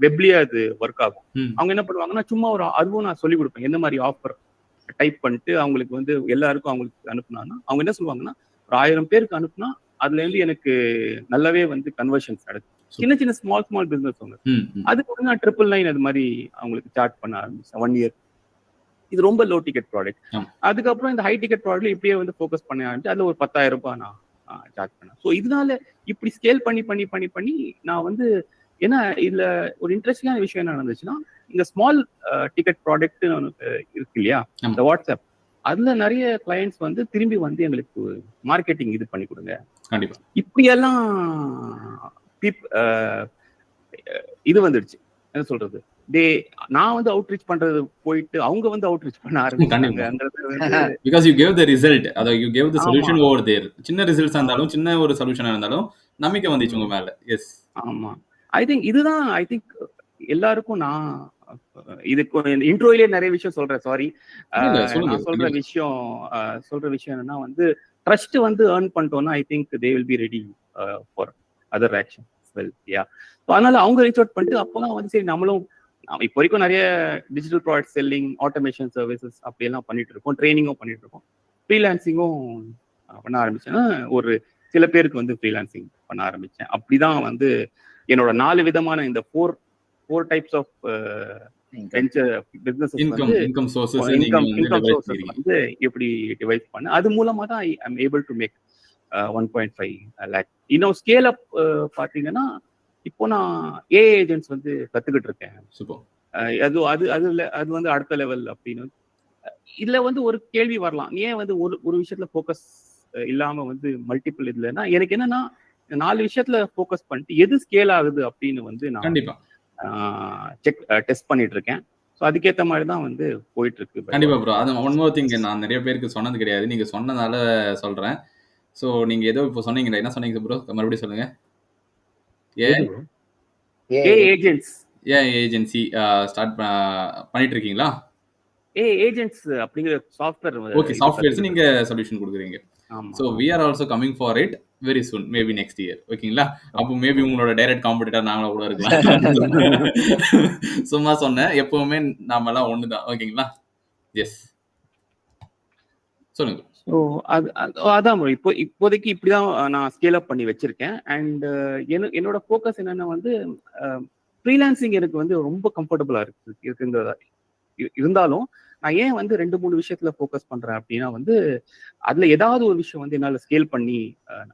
Speaker 4: வெப்லயே அது ஒர்க் ஆகும். அவங்க என்ன பண்ணுவாங்கன்னா சும்மா அதுவும் நான் சொல்லி கொடுப்பேன், எந்த மாதிரி ஆஃபர் டைப் பண்ணிட்டு அவங்களுக்கு வந்து எல்லாருக்கும் அவங்களுக்கு அனுப்புனாங்கன்னா அவங்க என்ன சொல்லுவாங்கன்னா ஒரு 1000 பேருக்கு அனுப்புனா அதுல இருந்து எனக்கு நல்லாவே வந்து கன்வர்ஷன்ஸ் நடக்கும். சின்ன ஸ்மால் பிசினஸ் ஒன்று. அதுக்கு வந்து நான் 999 அது மாதிரி அவங்களுக்கு சார்ஜ் பண்ண ஆரம்பிச்சேன் 1 இயர். இது ரொம்ப லோ டிக்கெட் ப்ராடக்ட். அதுக்கப்புறம் இந்த ஹை டிக்கெட் ப்ராடக்ட்ல இப்படியே வந்து ஃபோக்கஸ் பண்ண ஆரம்பிச்சு அதுல ஒரு 10,000 ரூபாய் நான் சார்ஜ் பண்ணேன். ஸோ இதனால இப்படி ஸ்கேல் பண்ணி நான் வந்து ஏன்னா இதுல ஒரு இன்ட்ரெஸ்டிங்கான விஷயம் என்ன நடந்துச்சுன்னா, இந்த ஸ்மால் டிக்கெட் ப்ராடக்ட் இருக்கு இல்லையா, இந்த வாட்ஸ்அப், அதுல நிறைய கிளையன்ட்ஸ் வந்து திரும்பி வந்து எங்களுக்கு மார்க்கெட்டிங் இது பண்ணி கொடுங்க, இப்படியெல்லாம் இது வந்துடுச்சு. என்ன சொல்றது, நான் வந்து அவுட்ரீச் பண்றது போயிட்டு அவங்க வந்து அவுட்ரீச் பண்ண ஆரம்பிச்சாங்க.
Speaker 3: because you gave the result, அத you gave the solution over there. சின்ன ரிசல்ட்ஸ் இருந்தாலும் சின்ன ஒரு சொல்யூஷனா இருந்தாலும் நம்பிக்கை வந்துச்சு உங்க மேல. எஸ், ஆமா.
Speaker 4: ஐ திங்க் எல்லாருக்கும் நான் இதுக்கு இன்ட்ரோயிலே நிறைய விஷயம் சொல்றேன். சாரி, நான் சொல்ற விஷயம் என்னன்னா வந்து ட்ரஸ்ட் வந்து ஏர்ன் பண்ணிட்டோம்னா I think they will be ready for other action. அதனால அவங்க ரீச் அவுட் பண்ணிட்டு அப்பதான் வந்து சரி நம்மளும் இப்போ வரைக்கும் நிறைய digital product selling, automation services அப்படி எல்லாம் பண்ணிட்டு இருக்கோம், ட்ரைனிங்கும் பண்ணிட்டு இருக்கோம், ஃப்ரீலான்சிங்கும் பண்ண ஆரம்பிச்சேன்னா ஒரு சில பேருக்கு வந்து ஃப்ரீலான்சிங் பண்ண ஆரம்பிச்சேன். அப்படிதான் வந்து என்னோட 4 விதமான இந்த 4 டைப்ஸ் ஆஃப் பிசினஸஸ் வந்து இன்கம் சோர்சஸ் வந்து எப்படி டிவைட் பண்ண, அது மூலமா தான் ஐ அம் ஏபிள் டு மேக் 1.5 lakh. இன்னும் ஸ்கேல் அப் பாத்தீங்கன்னா இப்போ நான் ஏஐ ஏஜென்ட்ஸ் வந்து கத்துக்கிட்டு இருக்கேன். அது வந்து அடுத்த லெவல் அப்படின்னு. இதுல வந்து ஒரு கேள்வி வரலாம், ஏன் வந்து ஒரு விஷயத்துல ஃபோக்கஸ் இல்லாம வந்து மல்டிபிள் இதுலன்னா, எனக்கு என்னன்னா 4 விஷயத்துல ஃபோக்கஸ் பண்ணிட்டு எது ஸ்கேல் ஆகுது அப்படின்னு வந்து நான்
Speaker 3: கண்டிப்பா
Speaker 4: டெஸ்ட் பண்ணிட்டு இருக்கேன். ஸோ அதுக்கேற்ற மாதிரி தான் வந்து போயிட்டு இருக்கு.
Speaker 3: கண்டிப்பா ப்ரோ. அது ஒன் மோர் திங், நான் நிறைய பேருக்கு சொன்னது கிடையாது, நீங்க சொன்னதால சொல்றேன். ஸோ நீங்க ஏதோ இப்போ சொன்னீங்களா, என்ன சொன்னீங்க ப்ரோ, மறுபடியும் சொல்லுங்க. ஏஜென்சி ஸ்டார்ட் பண்ணிட்டு இருக்கீங்களா?
Speaker 4: ஏஜென்ட்ஸ் அப்படிங்கிற சாஃப்ட்வேர்.
Speaker 3: ஓகே, சாஃப்ட்வேர்ஸ் நீங்க சொல்யூஷன் கொடுக்குறீங்க. So we are also coming for it very soon, maybe next year. ஓகேங்களா? அப்போ மேபி உங்களோட டைரக்ட் காம்படிட்டர் நாங்களா கூட இருக்கலாம். சும்மா சொன்னேன், எப்பவுமே நாம எல்லாம் ஒண்ணுதான். ஓகேங்களா? எஸ், சொல்லுங்க.
Speaker 4: ஸோ அதான் இப்போதைக்கு இப்படிதான் நான் ஸ்கேல் அப் பண்ணி வச்சிருக்கேன். அண்ட் என்னோட ஃபோக்கஸ் என்னன்னா வந்து ஃப்ரீலான்சிங் எனக்கு வந்து ரொம்ப கம்ஃபர்டபுளா இருக்குங்கிறதா இருந்தாலும் நான் ஏன் வந்து 2-3 விஷயத்துல ஃபோக்கஸ் பண்றேன் அப்படின்னா வந்து அதுல ஏதாவது ஒரு விஷயம் வந்து என்னால ஸ்கேல் பண்ணி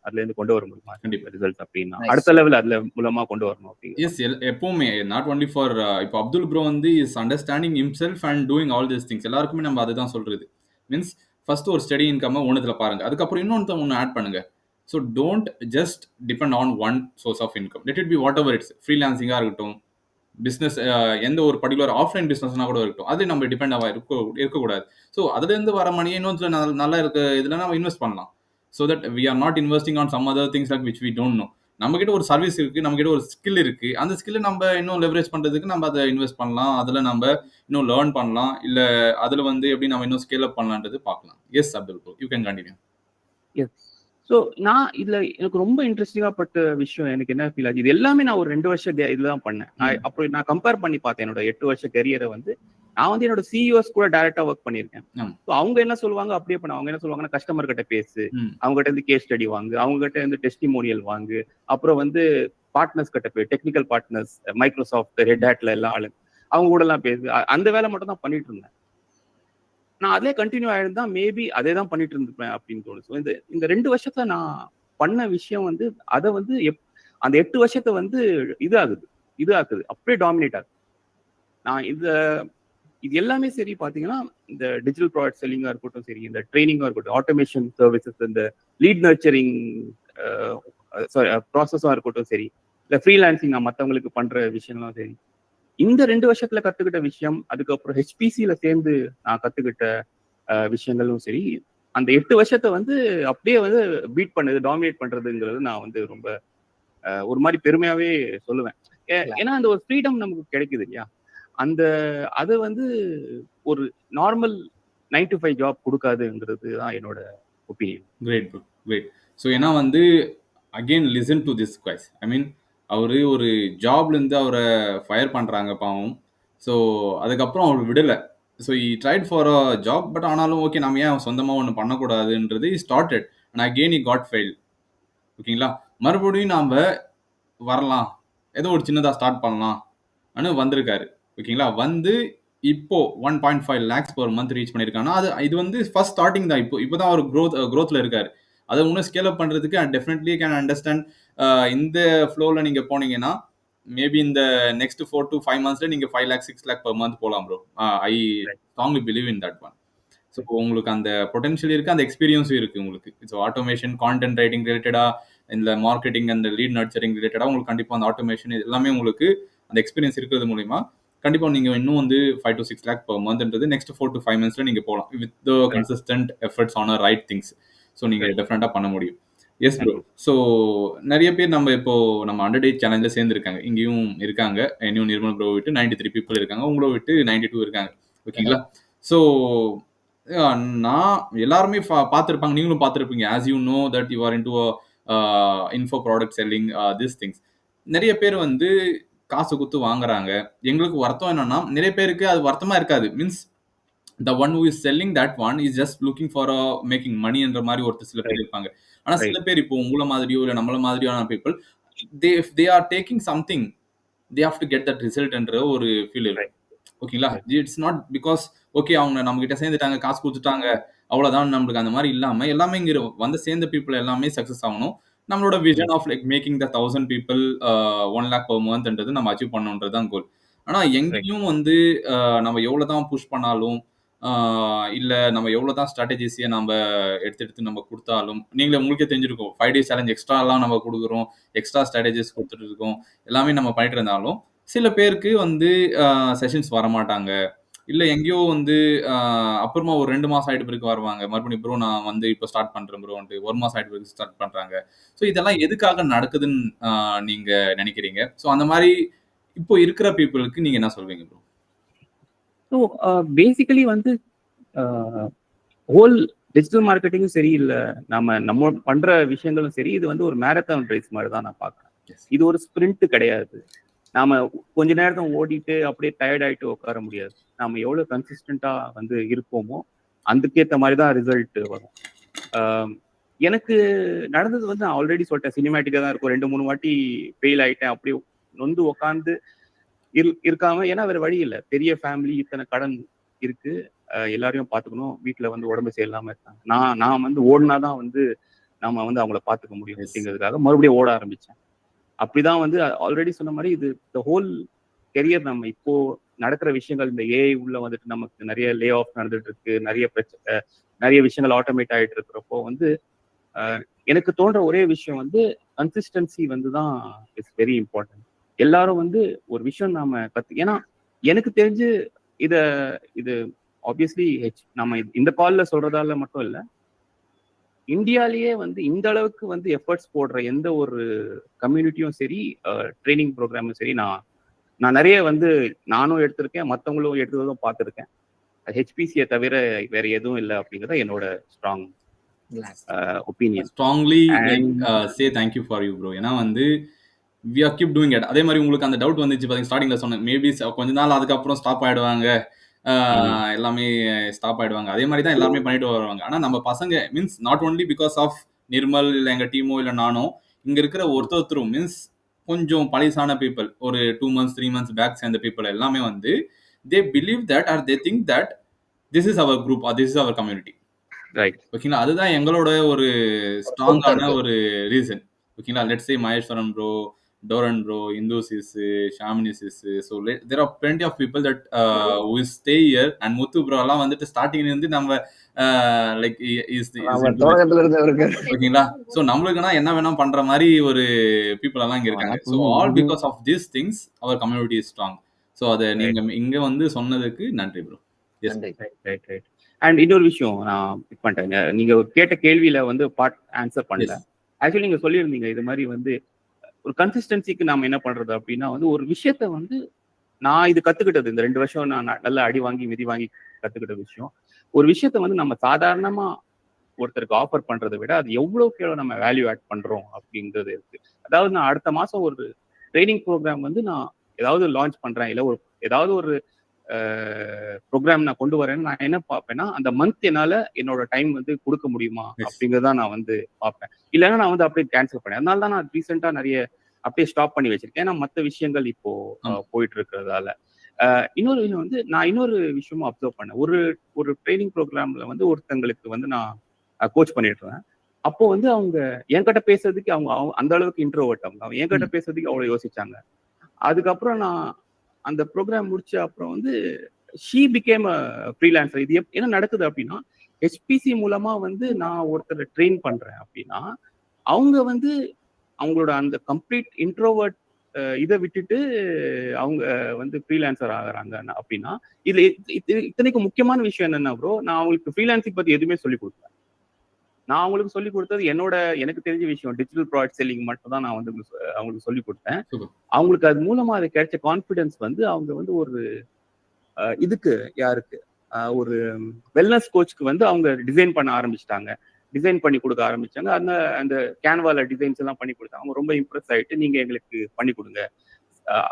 Speaker 4: அதுல இருந்து கொண்டு வர முடியுமா கண்டிப்பா ரிசல்ட் அப்படின்னா அடுத்த லெவல் அதுல மூலமா கொண்டு வரணும் அப்படின்னு.
Speaker 3: எஸ், எப்பவுமே நாட் ஒன்லி ஃபார் இப்போ அப்துல் ப்ரோ வந்து is understanding himself and doing all this things. எல்லாருக்குமே நம்ம அதுதான் சொல்றது. மீன்ஸ் ஃபர்ஸ்ட் ஒரு ஸ்டடி இன்கம் ஒன்றுல பாருங்க, அதுக்கப்புறம் இன்னொன்று ஆட் பண்ணுங்க. So don't just depend on one source of income. Let it be whatever it's, ஃப்ரீலான்சிங்காக இருக்கட்டும், பிஸ்னஸ் எந்த ஒரு பர்டிகுலர் ஆஃப்லைன் பிஸ்னஸ்னா கூட இருக்கட்டும், அது நம்ம டிபெண்ட் ஆக இருக்கக்கூடாது. ஸோ அதுலேருந்து வர மணியை இன்னொரு நல்லா இருக்க இதில் நம்ம இன்வெஸ்ட் பண்ணலாம். So that we are not investing on some other things like which we don't know. நம்மகிட்ட ஒரு சர்வீஸ் இருக்கு, நம்மகிட்ட ஒரு ஸ்கில் இருக்கு, அந்த ஸ்கில்லை நம்ம இன்னும் லெவரேஜ் பண்றதுக்கு நம்ம அதை இன்வெஸ்ட் பண்ணலாம், அதுல நம்ம இன்னும் லேர்ன் பண்ணலாம், இல்ல அதுல வந்து எப்படி நம்ம இன்னும் ஸ்கேல் அப் பண்ணலான்றது பார்க்கலாம். Yes Abdul bro, you can continue.
Speaker 4: Yes, so நான் இதுல எனக்கு ரொம்ப இன்ட்ரெஸ்டிங்கா பட்ட விஷயம் எனக்கு என்ன ஃபீல் ஆச்சு, இது எல்லாமே நான் ஒரு 2 வருஷம் இதுதான் பண்ணேன். அப்புறம் நான் கம்பேர் பண்ணி பார்த்தேன் என்னோட 8 வருஷ கரியரை வந்து. நான் வந்து என்னோட சிஇஓஸ் கூட டைரக்டா ஒர்க் பண்ணியிருக்கேன். ஸோ அவங்க என்ன சொல்லுவாங்க அப்படியே பண்ண, அவங்க என்ன சொல்லுவாங்கன்னா கஸ்டமர் கிட்ட பேசு, அவங்க கிட்ட இருந்து கேஸ் ஸ்டடி வாங்கு, அவங்க கிட்ட இருந்து டெஸ்டிமோனியல் வாங்கு, அப்புறம் வந்து பார்ட்னர்ஸ் கிட்ட போய் டெக்னிக்கல் பார்ட்னர்ஸ் மைக்ரோசாஃப்ட், ரெட் ஹேட்ல எல்லாம் ஆளு, அவங்க கூட எல்லாம் பேசு. அந்த வேலை மட்டும் தான் பண்ணிட்டு இருந்தேன். நான் அதே கண்டினியூ ஆயிருந்தா மேபி அதே தான் பண்ணிட்டு இருந்திருப்பேன் அப்படின்னு தோணுச்சு. இந்த 2 வருஷத்துல நான் பண்ண விஷயம் வந்து அதை வந்து அந்த 8 வருஷத்தை வந்து இது ஆகுது அப்படியே டாமினேட் ஆகுது. நான் இது எல்லாமே சரி பாத்தீங்கன்னா இந்த டிஜிட்டல் ப்ராடக்ட் செல்லிங்கா இருக்கட்டும் சரி, இந்த ட்ரைனிங்கா இருக்கட்டும், ஆட்டோமேஷன் சர்வீசஸ், இந்த லீட் நர்ச்சரிங் ப்ராசஸா இருக்கட்டும் சரி, இல்லை ஃப்ரீலான்சிங் நான் மற்றவங்களுக்கு பண்ற விஷயம்லாம் சரி, இந்த 2 வருஷத்துல கத்துக்கிட்ட விஷயம், அதுக்கப்புறம் ஹெச்பிசியில சேர்ந்து நான் கத்துக்கிட்ட விஷயங்களும் சரி, அந்த 8 வருஷத்தை வந்து அப்படியே வந்து பீட் பண்ணது, டாமினேட் பண்றதுங்கிறது நான் வந்து ரொம்ப ஒரு மாதிரி பெருமையாவே சொல்லுவேன். ஏன்னா அந்த ஒரு ஃப்ரீடம் நமக்கு கிடைக்குது இல்லையா, அந்த அது வந்து ஒரு நார்மல் 9 to 5 ஜாப் கொடுக்காதுங்கிறது தான் என்னோட opinion.
Speaker 3: Great bro, great. So ஏன்னா வந்து again listen to this guys. I mean அவரு ஒரு ஜாப்லேருந்து அவரை ஃபயர் பண்ணுறாங்க பாவம். ஸோ அதுக்கப்புறம் அவர் விடலை. So he tried for a job, but ஆனாலும் ஓகே நம்ம ஏன் சொந்தமாக ஒன்று பண்ணக்கூடாதுன்றது started and again he got fail. ஓகேங்களா, மறுபடியும் நாம் வரலாம், ஏதோ ஒரு சின்னதாக ஸ்டார்ட் பண்ணலாம் ஆனால் வந்திருக்காரு. ஓகேங்களா, வந்து இப்போ 1.5 lakhs per month ரீச் பண்ணியிருக்காங்கன்னா இது வந்து ஃபர்ஸ்ட் ஸ்டார்டிங் தான். இப்போ தான் அவர் க்ரோத்தில் இருக்காரு. அதை இன்னும் ஸ்கேல் அப் பண்ணுறதுக்கு அண்ட் டெஃபினெட்லி கேன் அண்டர்ஸ்டாண்ட். இந்த ஃப்ளோவில் நீங்கள் போனீங்கன்னா மேபி இந்த நெக்ஸ்ட் 4 to 5 monthsல நீங்கள் 5 lakh 6 lakh per month போகலாம் bro. I strongly believe in that one. So உங்களுக்கு அந்த பொட்டன்ஷியல் இருக்குது, அந்த எக்ஸ்பீரியன்ஸும் இருக்குது உங்களுக்கு. ஸோ ஆட்டோமேஷன், கான்டென்ட் ரைட்டிங் ரிலேட்டடாக, இந்த மார்க்கெட்டிங் அந்த லீட் நர்ச்சரிங் ரிலேட்டடாக உங்களுக்கு கண்டிப்பாக அந்த ஆட்டோமேஷன் எல்லாமே உங்களுக்கு அந்த எக்ஸ்பீரியன்ஸ் இருக்கிறது மூலிமா கண்டிப்பாக நீங்கள் இன்னும் வந்து 5 to 6 lakh per monthன்றது நெக்ஸ்ட் 4 to 5 monthsல நீங்கள் போகலாம் with the consistent efforts on a right things. So நீங்கள் டெஃபினட்டாக பண்ண முடியும். S bro. ஸோ நிறைய பேர் நம்ம இப்போ நம்ம 100 days சேலஞ்சில் சேர்ந்துருக்காங்க, இங்கேயும் இருக்காங்க. இன்னும் நிர்மல் ப்ரோ விட்டு 93 people இருக்காங்க, உங்களோ விட்டு 92 இருக்காங்க. ஓகேங்களா, ஸோ நான் எல்லாருமே பார்த்துருப்பாங்க, நீங்களும் பார்த்துருப்பீங்க. As you know that you are in to info product selling this things. நிறைய பேர் வந்து காசு கொடுத்து வாங்குறாங்க. எங்களுக்கு வருத்தம் என்னன்னா, நிறைய பேருக்கு அது வருத்தமா இருக்காது. Means the one who is selling that one is just looking for making money என்ற மாதிரி ஒரு சில பேர் இருப்பாங்க. ஆனா சில பேர் இப்போ உங்கள மாதிரியோ இல்ல நம்மள மாதிரியான people, if they are taking something, they have to get that result என்ற ஒரு ஃபீல் இருக்கு. ஓகேங்களா, இட்ஸ் நாட் பிகாஸ் ஓகே அவங்க நம்ம கிட்ட சேர்ந்துட்டாங்க, காசு கொடுத்துட்டாங்க, அவ்வளவுதான். நம்மளுக்கு அந்த மாதிரி இல்லாம எல்லாமே இங்க வந்து சேர்ந்த பீப்புள் எல்லாமே சக்சஸ் ஆகணும். நம்மளோட vision of like making the 1000 people 1 lakh per monthன்றது நம்ம அச்சீவ் பண்ணணுன்றதுதான் கோல். ஆனா எங்கேயும் வந்து நம்ம எவ்வளவுதான் புஷ் பண்ணாலும் இல்ல நம்ம எவ்வளவுதான் ஸ்ட்ராட்டஜிஸையை நம்ம எடுத்து நம்ம கொடுத்தாலும், நீங்களே உங்களுக்கே தெரிஞ்சிருக்கும் 5 days சேலஞ்ச் எக்ஸ்ட்ரா எல்லாம் நம்ம கொடுக்குறோம், எக்ஸ்ட்ரா ஸ்ட்ராட்டஜிஸ் கொடுத்துட்டு இருக்கோம், எல்லாமே நம்ம பண்ணிட்டு இருந்தாலும் சில பேருக்கு வந்து செஷன்ஸ் வரமாட்டாங்க. இல்ல எங்கேயோ வந்து அப்புறமா ஒரு 2 மாசம் ஆயிட்டு பிறகு வருவாங்க, மறுபடியும் ப்ரோ நான் வந்து இப்போ ஸ்டார்ட் பண்றேன் ப்ரோன்ட்டு 1 மாசம் ஆயிட்டு பிறகு ஸ்டார்ட் பண்றாங்க. ஸோ இதெல்லாம் எதுக்காக நடக்குதுன்னு நீங்க நினைக்கிறீங்க? ஸோ அந்த மாதிரி இப்போ இருக்கிற பீப்புளுக்கு நீங்க என்ன சொல்வீங்க ப்ரோ?
Speaker 4: ஸோ பேசிக்கலி வந்து ஹோல் டிஜிட்டல் மார்க்கெட்டிங்கும் சரி, இல்லை நம்ம பண்ற விஷயங்களும் சரி, இது வந்து ஒரு மேரத்தான் ரேஸ் மாதிரி தான் நான் பார்க்குறேன். இது ஒரு ஸ்பிரிண்ட் கிடையாது. நாம கொஞ்ச நேரத்தை ஓடிட்டு அப்படியே டயர்ட் ஆயிட்டு உட்கார முடியாது. நாம எவ்வளவு கன்சிஸ்டண்டா வந்து இருப்போமோ அதுக்கேற்ற மாதிரி தான் ரிசல்ட் வரும். எனக்கு நடந்தது வந்து நான் ஆல்ரெடி சொல்லிட்டேன், சினிமேட்டிக்கா தான் இருக்கும். 2-3 வாட்டி ஃபெயில் ஆயிட்டேன், அப்படியே நொந்து உக்காந்து இருக்காம. ஏன்னா வேற வழி இல்லை, பெரிய ஃபேமிலி, இத்தனை கடன் இருக்கு, எல்லாரையும் பார்த்துக்கணும், வீட்டுல வந்து உடம்பு சரியில்லாம இருக்காங்க. நான் வந்து ஓடினாதான் வந்து நம்ம வந்து அவங்கள பார்த்துக்க முடியும் அப்படிங்கிறதுக்காக மறுபடியும் ஓட ஆரம்பிச்சேன். அப்படிதான் வந்து ஆல்ரெடி சொன்ன மாதிரி இது த ஹோல் கெரியர். நம்ம இப்போ நடக்கிற விஷயங்கள், இந்த ஏஐ உள்ள வந்துட்டு நமக்கு நிறைய லே ஆஃப் நடந்துட்டு இருக்கு, நிறைய விஷயங்கள் ஆட்டோமேட் ஆகிட்டு இருக்கிறப்போ வந்து எனக்கு தோன்ற ஒரே விஷயம் வந்து கன்சிஸ்டன்சி வந்து தான் இட்ஸ் வெரி இம்பார்ட்டன்ட். எல்லாரும் வந்து ஒரு விஷயம் நாம ஏன்னா எனக்கு தெரிஞ்சு இது ஆப்வியஸ்லி நம்ம இந்த கால்ல சொல்றதால மட்டும் இல்லை, இந்தியாலேயே வந்து இந்த அளவுக்கு வந்து எஃபர்ட்ஸ் போடுற எந்த ஒரு கம்யூனிட்டியும் சரி, ட்ரைனிங் ப்ரோக்ராமும் சரி, நான் நிறைய வந்து நானும் எடுத்திருக்கேன், மற்றவங்களும் எடுத்ததும் பார்த்துருக்கேன். ஹெச்பிசியை தவிர வேற எதுவும் இல்லை அப்படிங்கிறத என்னோட strong opinion.
Speaker 3: Strongly say thank you for you bro. ஏன்னா வந்து we are keep doing it. அதே மாதிரி உங்களுக்கு அந்த டவுட் வந்துச்சு பாத்தீங்க ஸ்டார்டிங்ல சொன்னேன், மேபி கொஞ்ச நாள் அதுக்கப்புறம் ஸ்டாப் ஆயிடுவாங்க, எல்லாமே ஸ்டாப் ஆயிடுவாங்க. அதே மாதிரி தான் எல்லாருமே பண்ணிட்டு வருவாங்க. ஆனா நம்ம பசங்க means not only because of Nirmal இல்லை எங்க டீமோ இல்லை நானோ, இங்க இருக்கிற ஒருத்தரும் மீன்ஸ் கொஞ்சம் பழைசான பீப்புள், ஒரு 2 months 3 months பேக் சேர்ந்த பீப்புள் எல்லாமே வந்து they believe that or they think that this is our group or this is our community.
Speaker 4: Right.
Speaker 3: ஓகேங்களா, அதுதான் எங்களோட ஒரு ஸ்ட்ராங்கான ஒரு ரீசன். ஓகேங்களா, let's say Maheswaran bro, Doran bro, Indusis, Shaminis. So there are plenty of people that who stay here. And Muthu bro எல்லாம் வந்துட்டு ஸ்டார்டிங்ல இருந்து நம்ம லைக் இஸ்
Speaker 1: தொடக்கத்துல இருந்தவருக்கு
Speaker 3: ஓகேங்களா. ஸோ நம்மளுக்குன்னா என்ன வேணா பண்ற மாதிரி ஒரு பீப்புள் எல்லாம் இங்க இருக்காங்க. So all because of this things our community is strong. So அதை நீங்க இங்க வந்து சொன்னதுக்கு நன்றி ப்ரோ.
Speaker 4: அண்ட் இன்னொரு விஷயம் நான் பிக் பண்ணிட்டேன். நீங்க கேட்ட கேள்வியில வந்து பார்ட் ஆன்சர் பண்ணல. ஆக்சுவலி நீங்க சொல்லியிருந்தீங்க இது மாதிரி வந்து ஒரு கன்சிஸ்டன்சிக்கு நாம என்ன பண்றது அப்படின்னா வந்து ஒரு விஷயத்த வந்து நான் இது கத்துக்கிட்டது இந்த 2 வருஷம் நான் நல்லா அடி வாங்கி மிதி வாங்கி கத்துக்கிட்ட விஷயம். ஒரு விஷயத்த வந்து நம்ம சாதாரணமா ஒருத்தருக்கு ஆஃபர் பண்றதை விட அது எவ்வளவுக்கு எவ்வளவு நம்ம வேல்யூ ஆட் பண்றோம் அப்படிங்கிறது இருக்கு. அதாவது நான் அடுத்த மாசம் ஒரு ட்ரைனிங் ப்ரோக்ராம் வந்து நான் ஏதாவது லான்ச் பண்றேன், இல்லை ஏதாவது ஒரு ப்ரோக்ராம் நான் கொண்டு வரேன்னு நான் என்ன பார்ப்பேன்னா அந்த மந்த் என்னால என்னோட டைம் வந்து கொடுக்க முடியுமா அப்படிங்கிறத நான் வந்து பார்ப்பேன். இல்லைன்னா நான் வந்து அப்படியே கேன்சல் பண்ணேன். அதனால தான் நான் ரீசெண்டா நிறைய அப்படியே ஸ்டாப் பண்ணி வச்சிருக்கேன். ஏன்னா மற்ற விஷயங்கள் இப்போ போயிட்டு இருக்கிறதால. இன்னொரு விஷயம் வந்து நான் இன்னொரு விஷயமும் அப்சர்வ் பண்ணேன். ஒரு ட்ரைனிங் ப்ரோக்ராம்ல வந்து ஒருத்தங்களுக்கு வந்து நான் கோச் பண்ணிட்டு இருந்தேன். அப்போ வந்து அவங்க என்கிட்ட பேசுறதுக்கு அவங்க அந்த அளவுக்கு இன்ட்ரோவர்ட். அவங்க என்கிட்ட பேசுறதுக்கு அவ்வளவு யோசிச்சாங்க. அதுக்கப்புறம் நான் அந்த ப்ரோக்ராம் முடிச்ச அப்புறம் வந்து ஷீ பிகேம் அ ஃப்ரீலான்சர். இது என்ன நடக்குது அப்படின்னா ஹெச்பிசி மூலமா வந்து நான் ஒருத்தரை ட்ரெயின் பண்றேன் அப்படின்னா அவங்க வந்து அவங்களோட அந்த கம்ப்ளீட் இன்ட்ரோவர்ட் இதை விட்டுட்டு அவங்க வந்து ஃப்ரீலான்சர் ஆகுறாங்க அப்படின்னா இதுல இத்தனைக்கு முக்கியமான விஷயம் என்னன்னா ப்ரோ, நான் அவங்களுக்கு ஃப்ரீலான்சிங் பத்தி எதுவுமே சொல்லி கொடுத்தேன். நான் அவங்களுக்கு சொல்லி கொடுத்தது எனக்கு தெரிஞ்ச விஷயம் டிஜிட்டல் ப்ராடக்ட் செல்லிங் மட்டும் தான் நான் வந்து அவங்களுக்கு சொல்லி கொடுத்தேன். அவங்களுக்கு அது மூலமா அது கிடைச்ச கான்ஃபிடன்ஸ் வந்து அவங்க வந்து ஒரு இதுக்கு யாருக்கு ஒரு வெல்னஸ் கோச்சுக்கு வந்து அவங்க டிசைன் பண்ண ஆரம்பிச்சிட்டாங்க, டிசைன் பண்ணி கொடுக்க ஆரம்பிச்சாங்க. அந்த கேன்வால டிசைன்ஸ் எல்லாம் பண்ணி கொடுத்தாங்க. அவங்க ரொம்ப இம்ப்ரெஸ் ஆயிட்டு நீங்க எங்களுக்கு பண்ணி கொடுங்க.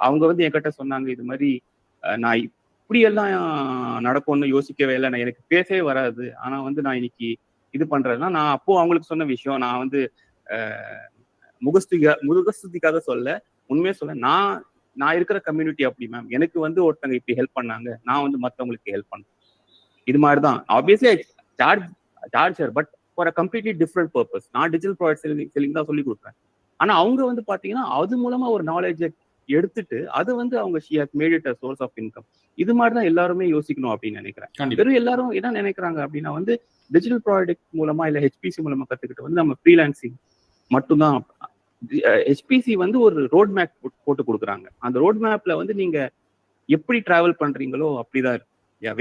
Speaker 4: அவங்க வந்து என்கிட்ட சொன்னாங்க இது மாதிரி நான் இப்படியெல்லாம் நடக்கும்னு யோசிக்கவே இல்லை, நான் எனக்கு பேசவே வராது, ஆனா வந்து நான் இன்னைக்கு இது பண்றதுன்னா நான் அப்போ அவங்களுக்கு சொன்ன விஷயம் நான் வந்து முகஸ்துதிக்காக சொல்ல உண்மையே சொல்ல நான் இருக்கிற கம்யூனிட்டி அப்படி மேம், எனக்கு வந்து ஒருத்தங்க இப்படி ஹெல்ப் பண்ணாங்க, நான் வந்து மற்றவங்களுக்கு ஹெல்ப் பண்ணேன். இது மாதிரிதான் obviously charger but for a completely different purpose. நான் டிஜிட்டல் ப்ராடக்ட் செல்லிங் தான் சொல்லி கொடுப்பேன். ஆனா அவங்க வந்து பாத்தீங்கன்னா அது மூலமா ஒரு நாலேஜை எடுத்துட்டு அது வந்து அவங்க she has made it a source of income. இது மாதிரிதான் எல்லாருமே யோசிக்கணும் அப்படின்னு நினைக்கிறேன். வெறும் எல்லாரும் என்ன நினைக்கிறாங்க அப்படின்னா வந்து டிஜிட்டல் ப்ராடக்ட் மூலமா இல்ல ஹெச்பிசி மூலமா கத்துக்கிட்டு வந்து நம்ம ஃப்ரீலான்சிங் மட்டும்தான். ஹெச்பிசி வந்து ஒரு ரோட் மேப் போட்டு கொடுக்குறாங்க. அந்த ரோட் மேப்ல வந்து நீங்க எப்படி டிராவல் பண்றீங்களோ அப்படிதான் இருக்கு.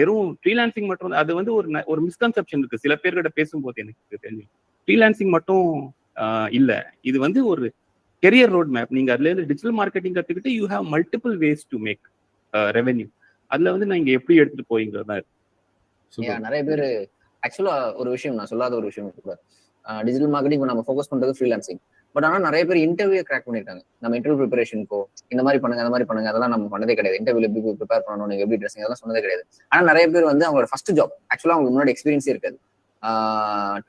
Speaker 4: வெறும் ஃப்ரீலான்சிங் மட்டும் அது வந்து ஒரு மிஸ்கன்செப்ஷன் இருக்கு சில பேர்கிட்ட பேசும்போது எனக்கு தெரிஞ்சு. ஃப்ரீலான்சிங் மட்டும் இல்ல, இது வந்து ஒரு கெரியர் ரோட் மேப். நீங்க அதுல இருந்து டிஜிட்டல் மார்க்கெட்டிங் கத்துக்கிட்டு you have multiple ways to make revenue. அதுல வந்து நீங்க எப்படி எடுத்துட்டு போறீங்கிறதா இருக்கு.
Speaker 1: நிறைய பேர் ஆக்சுவலா ஒரு விஷயம் நான் சொல்லாத ஒரு விஷயம் கூட, டிஜிட்டல் மார்க்கெட்டிங் நம்ம ஃபோக்கஸ் பண்றது ஃப்ரீலான்சிங். பட் ஆனா நிறைய பேர் இன்டர்வியூ கிராக் பண்ணிருக்காங்க. நம்ம இன்டர்வியூ ப்ரிப்பரேஷனுக்கோ இந்த மாதிரி பண்ணுங்க அந்த மாதிரி பண்ணுங்க அதெல்லாம் நம்ம பண்ணதே கிடையாது. இன்டர்வியூல எப்படி ப்ரிப்பேர் பண்ணணும், நீங்க எப்படி ட்ரெஸ்ஸிங் அதெல்லாம் சொன்னதே கிடையாது. ஆனா நிறைய பேர் வந்து அவங்களோட ஃபர்ஸ்ட் ஜாப் ஆக்சுவலா அவங்களுக்கு முன்னாடி எக்ஸ்பீரியன்ஸே இருக்காது.